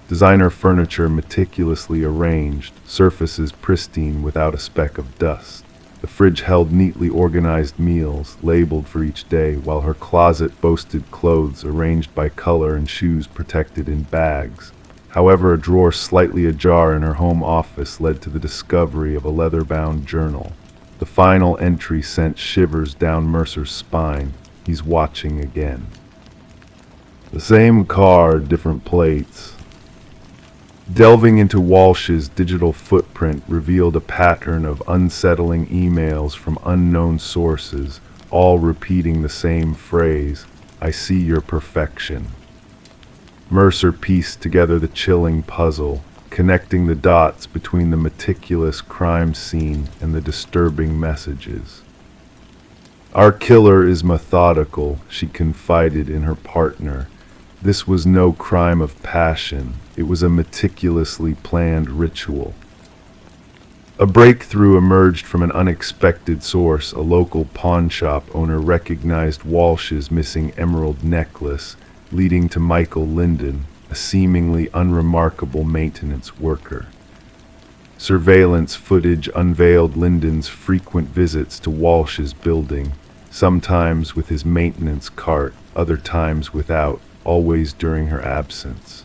Designer furniture meticulously arranged, surfaces pristine without a speck of dust. The fridge held neatly organized meals, labeled for each day, while her closet boasted clothes arranged by color and shoes protected in bags. However, a drawer slightly ajar in her home office led to the discovery of a leather-bound journal. The final entry sent shivers down Mercer's spine. He's watching again. The same car, different plates. Delving into Walsh's digital footprint revealed a pattern of unsettling emails from unknown sources, all repeating the same phrase, "I see your perfection." Mercer pieced together the chilling puzzle, connecting the dots between the meticulous crime scene and the disturbing messages. "Our killer is methodical," she confided in her partner. This was no crime of passion. It was a meticulously planned ritual. A breakthrough emerged from an unexpected source. A local pawn shop owner recognized Walsh's missing emerald necklace, leading to Michael Linden, a seemingly unremarkable maintenance worker. Surveillance footage unveiled Linden's frequent visits to Walsh's building, sometimes with his maintenance cart, other times without, always during her absence.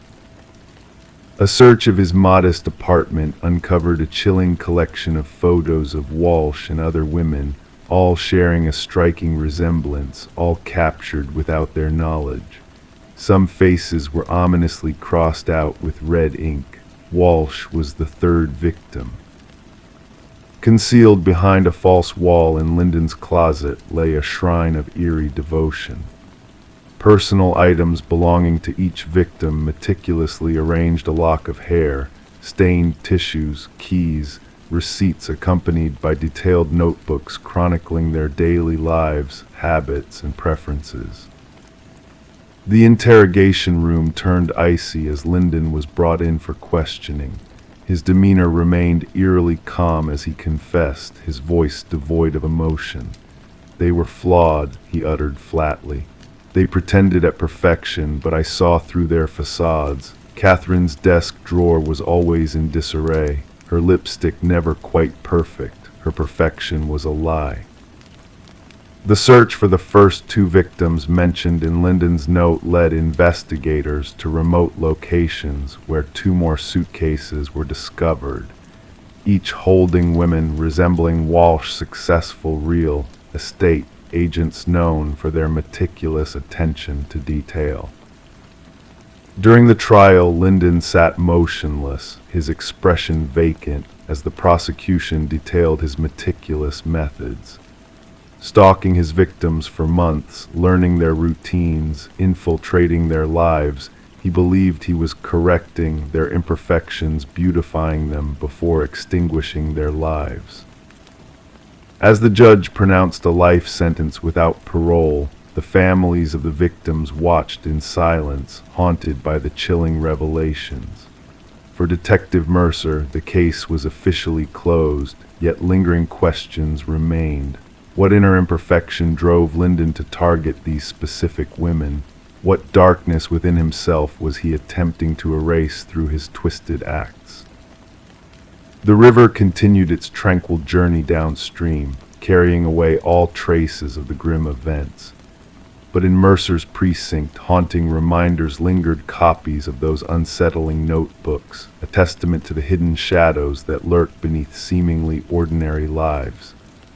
A search of his modest apartment uncovered a chilling collection of photos of Walsh and other women, all sharing a striking resemblance, all captured without their knowledge. Some faces were ominously crossed out with red ink. Walsh was the third victim. Concealed behind a false wall in Linden's closet lay a shrine of eerie devotion. Personal items belonging to each victim meticulously arranged, a lock of hair, stained tissues, keys, receipts accompanied by detailed notebooks chronicling their daily lives, habits, and preferences. The interrogation room turned icy as Linden was brought in for questioning. His demeanor remained eerily calm as he confessed, his voice devoid of emotion. "They were flawed," he uttered flatly. "They pretended at perfection, but I saw through their facades. Catherine's desk drawer was always in disarray. Her lipstick never quite perfect. Her perfection was a lie." The search for the first two victims mentioned in Linden's note led investigators to remote locations where two more suitcases were discovered, each holding women resembling Walsh's successful real estate agents known for their meticulous attention to detail. During the trial, Linden sat motionless, his expression vacant, as the prosecution detailed his meticulous methods. Stalking his victims for months, learning their routines, infiltrating their lives, he believed he was correcting their imperfections, beautifying them before extinguishing their lives. As the judge pronounced a life sentence without parole, the families of the victims watched in silence, haunted by the chilling revelations. For Detective Mercer, the case was officially closed, yet lingering questions remained. What inner imperfection drove Linden to target these specific women? What darkness within himself was he attempting to erase through his twisted acts? The river continued its tranquil journey downstream, carrying away all traces of the grim events. But in Mercer's precinct, haunting reminders lingered, copies of those unsettling notebooks, a testament to the hidden shadows that lurk beneath seemingly ordinary lives.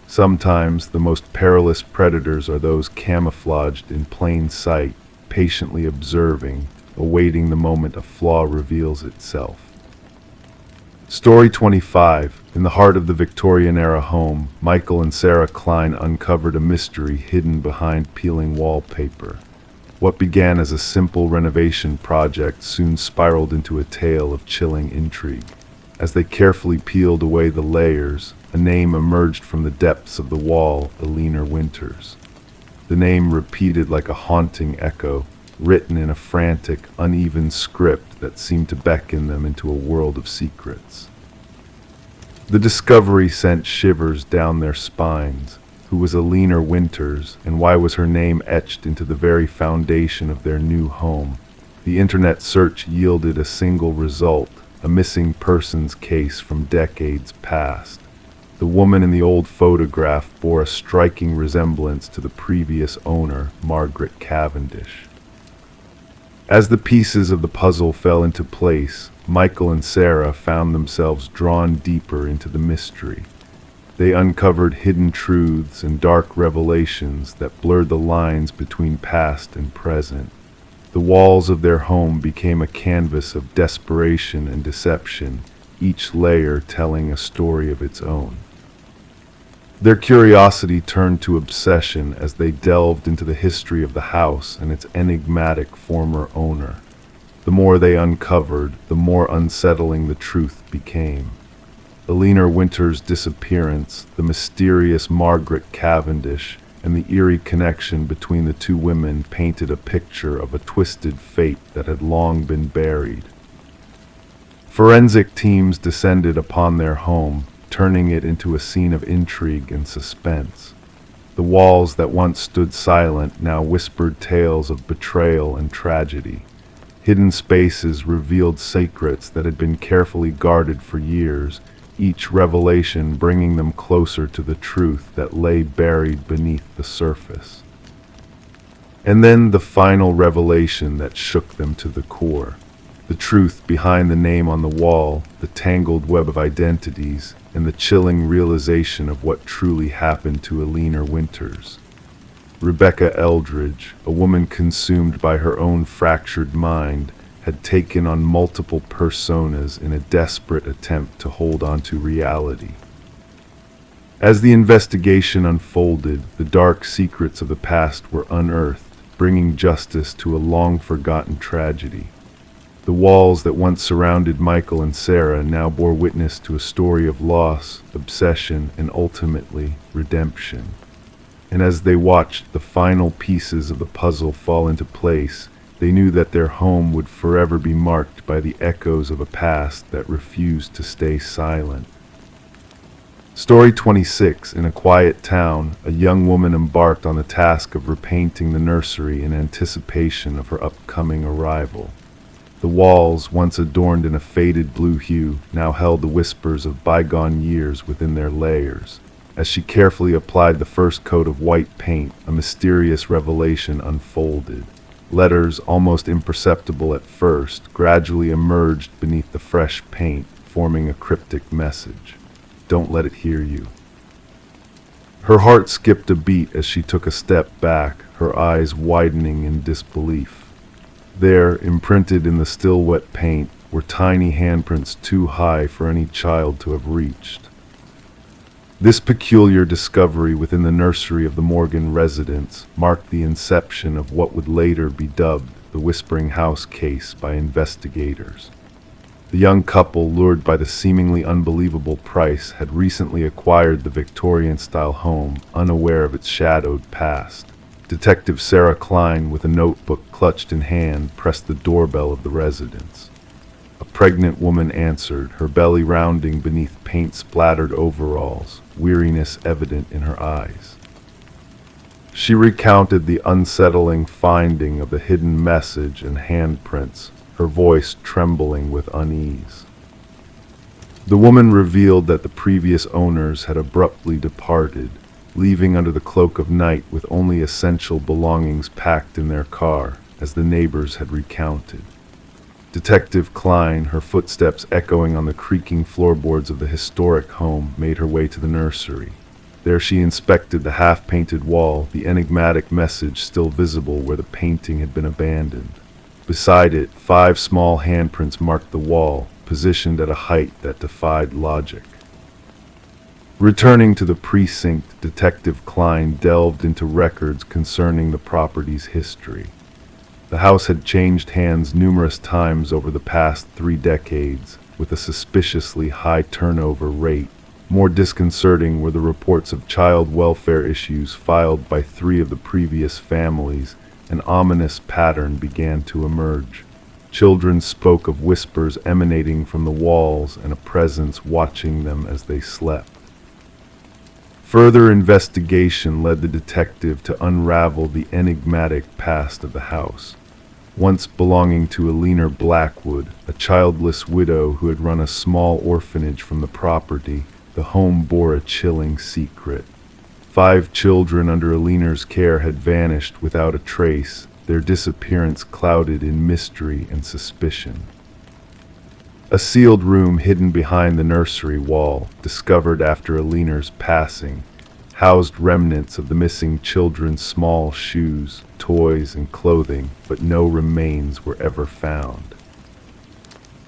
Sometimes the most perilous predators are those camouflaged in plain sight, patiently observing, awaiting the moment a flaw reveals itself. Story 25. In the heart of the Victorian-era home, Michael and Sarah Klein uncovered a mystery hidden behind peeling wallpaper. What began as a simple renovation project soon spiraled into a tale of chilling intrigue. As they carefully peeled away the layers, a name emerged from the depths of the wall: Eleanor Winters. The name repeated like a haunting echo, written in a frantic, uneven script that seemed to beckon them into a world of secrets. The discovery sent shivers down their spines. Who was Eleanor Winters, and why was her name etched into the very foundation of their new home? The internet search yielded a single result, a missing persons case from decades past. The woman in the old photograph bore a striking resemblance to the previous owner, Margaret Cavendish. As the pieces of the puzzle fell into place, Michael and Sarah found themselves drawn deeper into the mystery. They uncovered hidden truths and dark revelations that blurred the lines between past and present. The walls of their home became a canvas of desperation and deception, each layer telling a story of its own. Their curiosity turned to obsession as they delved into the history of the house and its enigmatic former owner. The more they uncovered, the more unsettling the truth became. Eleanor Winter's disappearance, the mysterious Margaret Cavendish, and the eerie connection between the two women painted a picture of a twisted fate that had long been buried. Forensic teams descended upon their home, turning it into a scene of intrigue and suspense. The walls that once stood silent now whispered tales of betrayal and tragedy. Hidden spaces revealed secrets that had been carefully guarded for years, each revelation bringing them closer to the truth that lay buried beneath the surface. And then the final revelation that shook them to the core. The truth behind the name on the wall, the tangled web of identities, and the chilling realization of what truly happened to Eleanor Winters. Rebecca Eldridge, a woman consumed by her own fractured mind, had taken on multiple personas in a desperate attempt to hold on to reality. As the investigation unfolded, the dark secrets of the past were unearthed, bringing justice to a long-forgotten tragedy. The walls that once surrounded Michael and Sarah now bore witness to a story of loss, obsession, and ultimately, redemption. And as they watched the final pieces of the puzzle fall into place, they knew that their home would forever be marked by the echoes of a past that refused to stay silent. Story 26. In a quiet town, a young woman embarked on the task of repainting the nursery in anticipation of her upcoming arrival. The walls, once adorned in a faded blue hue, now held the whispers of bygone years within their layers. As she carefully applied the first coat of white paint, a mysterious revelation unfolded. Letters, almost imperceptible at first, gradually emerged beneath the fresh paint, forming a cryptic message. Don't let it hear you. Her heart skipped a beat as she took a step back, her eyes widening in disbelief. There, imprinted in the still wet paint, were tiny handprints too high for any child to have reached. This peculiar discovery within the nursery of the Morgan residence marked the inception of what would later be dubbed the Whispering House case by investigators. The young couple, lured by the seemingly unbelievable price, had recently acquired the Victorian-style home, unaware of its shadowed past. Detective Sarah Klein, with a notebook clutched in hand, pressed the doorbell of the residence. A pregnant woman answered, her belly rounding beneath paint-splattered overalls, weariness evident in her eyes. She recounted the unsettling finding of the hidden message and handprints, her voice trembling with unease. The woman revealed that the previous owners had abruptly departed, leaving under the cloak of night with only essential belongings packed in their car, as the neighbors had recounted. Detective Klein, her footsteps echoing on the creaking floorboards of the historic home, made her way to the nursery. There she inspected the half-painted wall, the enigmatic message still visible where the painting had been abandoned. Beside it, 5 small handprints marked the wall, positioned at a height that defied logic. Returning to the precinct, Detective Klein delved into records concerning the property's history. The house had changed hands numerous times over the past 3 decades, with a suspiciously high turnover rate. More disconcerting were the reports of child welfare issues filed by 3 of the previous families. An ominous pattern began to emerge. Children spoke of whispers emanating from the walls and a presence watching them as they slept. Further investigation led the detective to unravel the enigmatic past of the house. once belonging to Eleanor Blackwood, a childless widow who had run a small orphanage from the property. The home bore a chilling secret. 5 children under Eleanor's care had vanished without a trace, their disappearance clouded in mystery and suspicion. A sealed room hidden behind the nursery wall, discovered after Eleanor's passing, housed remnants of the missing children's small shoes, toys, and clothing, but no remains were ever found.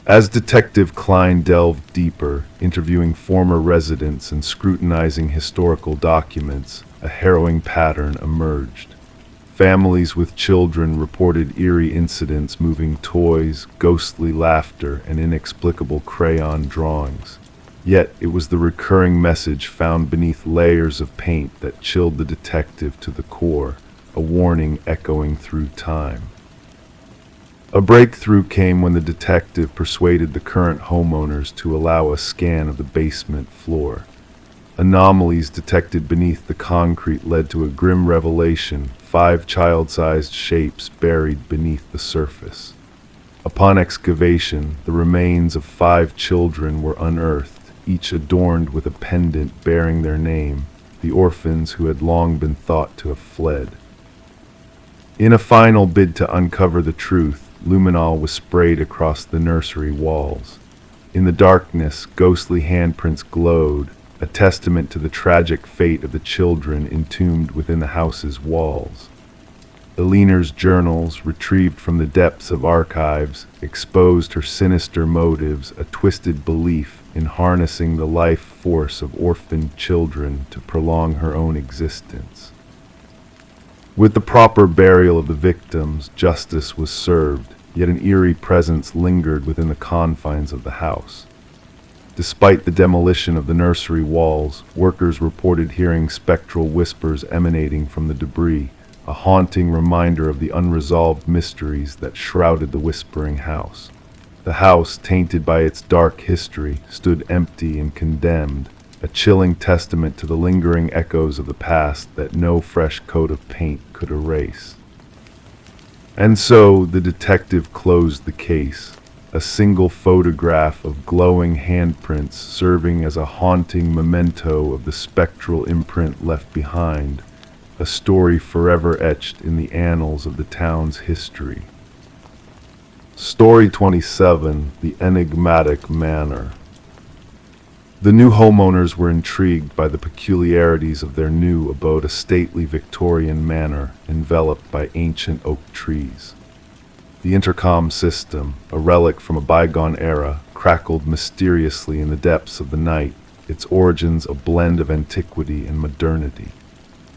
As Detective Klein delved deeper, interviewing former residents and scrutinizing historical documents, a harrowing pattern emerged. Families with children reported eerie incidents, moving toys, ghostly laughter, and inexplicable crayon drawings. Yet it was the recurring message found beneath layers of paint that chilled the detective to the core, a warning echoing through time. A breakthrough came when the detective persuaded the current homeowners to allow a scan of the basement floor. Anomalies detected beneath the concrete led to a grim revelation: 5 child-sized shapes buried beneath the surface. Upon excavation, the remains of 5 children were unearthed, each adorned with a pendant bearing their name, the orphans who had long been thought to have fled. In a final bid to uncover the truth, luminol was sprayed across the nursery walls. In the darkness, ghostly handprints glowed, a testament to the tragic fate of the children entombed within the house's walls. Eleanor's journals, retrieved from the depths of archives, exposed her sinister motives, a twisted belief in harnessing the life force of orphaned children to prolong her own existence. With the proper burial of the victims, justice was served, yet an eerie presence lingered within the confines of the house. Despite the demolition of the nursery walls, workers reported hearing spectral whispers emanating from the debris, a haunting reminder of the unresolved mysteries that shrouded the whispering house. The house, tainted by its dark history, stood empty and condemned, a chilling testament to the lingering echoes of the past that no fresh coat of paint could erase. And so the detective closed the case, a single photograph of glowing handprints serving as a haunting memento of the spectral imprint left behind, a story forever etched in the annals of the town's history. Story 27: The Enigmatic Manor. The new homeowners were intrigued by the peculiarities of their new abode, a stately Victorian manor enveloped by ancient oak trees. The intercom system, a relic from a bygone era, crackled mysteriously in the depths of the night, its origins a blend of antiquity and modernity.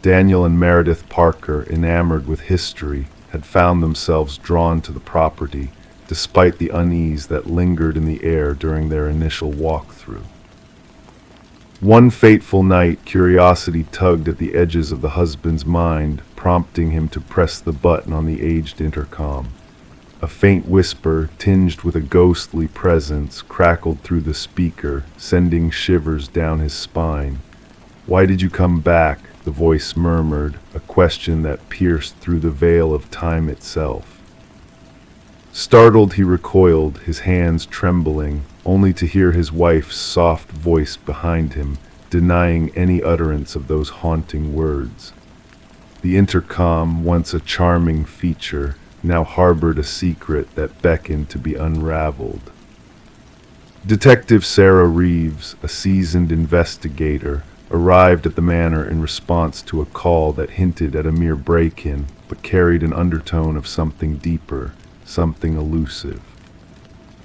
Daniel and Meredith Parker, enamored with history, had found themselves drawn to the property, despite the unease that lingered in the air during their initial walkthrough. One fateful night, curiosity tugged at the edges of the husband's mind, prompting him to press the button on the aged intercom. A faint whisper, tinged with a ghostly presence, crackled through the speaker, sending shivers down his spine. "Why did you come back?" the voice murmured, a question that pierced through the veil of time itself. Startled, he recoiled, his hands trembling, only to hear his wife's soft voice behind him, denying any utterance of those haunting words. The intercom, once a charming feature, now harbored a secret that beckoned to be unraveled. Detective Sarah Reeves, a seasoned investigator, arrived at the manor in response to a call that hinted at a mere break-in, but carried an undertone of something deeper, something elusive.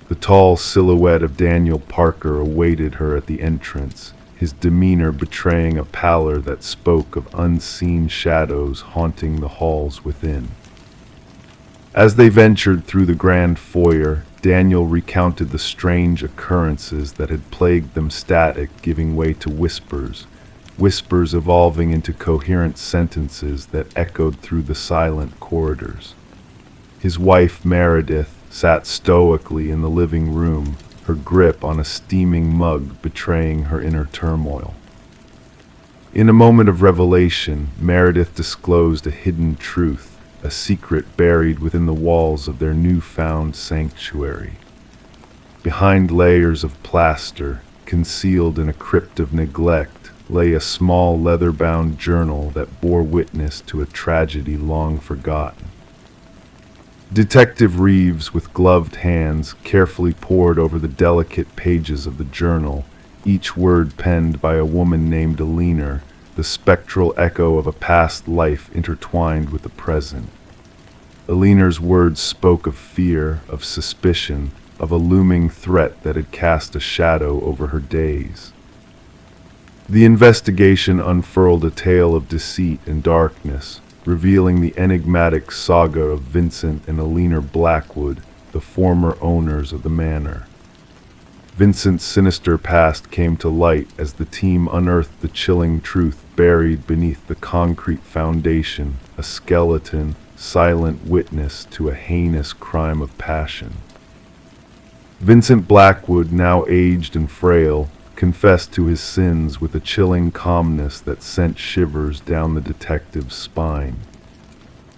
The tall silhouette of Daniel Parker awaited her at the entrance, his demeanor betraying a pallor that spoke of unseen shadows haunting the halls within. As they ventured through the grand foyer, Daniel recounted the strange occurrences that had plagued them, static giving way to whispers, whispers evolving into coherent sentences that echoed through the silent corridors. His wife, Meredith, sat stoically in the living room, her grip on a steaming mug betraying her inner turmoil. In a moment of revelation, Meredith disclosed a hidden truth, a secret buried within the walls of their newfound sanctuary. Behind layers of plaster, concealed in a crypt of neglect, lay a small leather-bound journal that bore witness to a tragedy long forgotten. Detective Reeves, with gloved hands, carefully pored over the delicate pages of the journal, each word penned by a woman named Alina, the spectral echo of a past life intertwined with the present. Alina's words spoke of fear, of suspicion, of a looming threat that had cast a shadow over her days. The investigation unfurled a tale of deceit and darkness, revealing the enigmatic saga of Vincent and Alina Blackwood, the former owners of the manor. Vincent's sinister past came to light as the team unearthed the chilling truth buried beneath the concrete foundation, a skeleton, silent witness to a heinous crime of passion. Vincent Blackwood, now aged and frail, confessed to his sins with a chilling calmness that sent shivers down the detective's spine.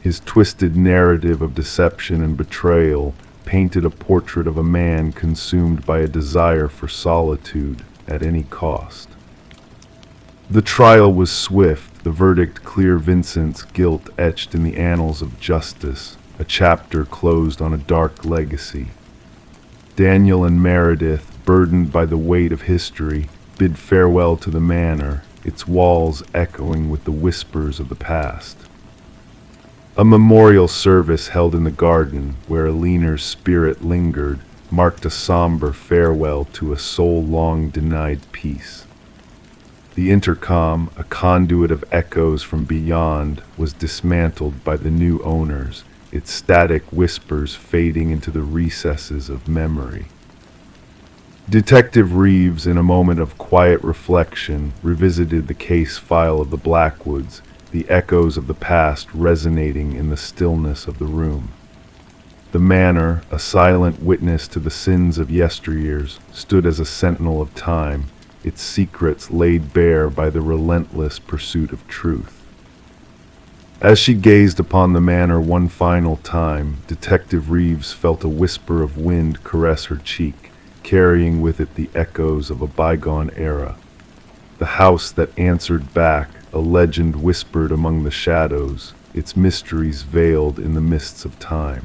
His twisted narrative of deception and betrayal painted a portrait of a man consumed by a desire for solitude at any cost. The trial was swift, the verdict clear, Vincent's guilt etched in the annals of justice, a chapter closed on a dark legacy. Daniel and Meredith, burdened by the weight of history, bid farewell to the manor, its walls echoing with the whispers of the past. A memorial service held in the garden, where Alina's spirit lingered, marked a somber farewell to a soul long denied peace. The intercom, a conduit of echoes from beyond, was dismantled by the new owners, its static whispers fading into the recesses of memory. Detective Reeves, in a moment of quiet reflection, revisited the case file of the Blackwoods, the echoes of the past resonating in the stillness of the room. The manor, a silent witness to the sins of yesteryears, stood as a sentinel of time, its secrets laid bare by the relentless pursuit of truth. As she gazed upon the manor one final time, Detective Reeves felt a whisper of wind caress her cheek, carrying with it the echoes of a bygone era. The house that answered back, a legend whispered among the shadows, its mysteries veiled in the mists of time.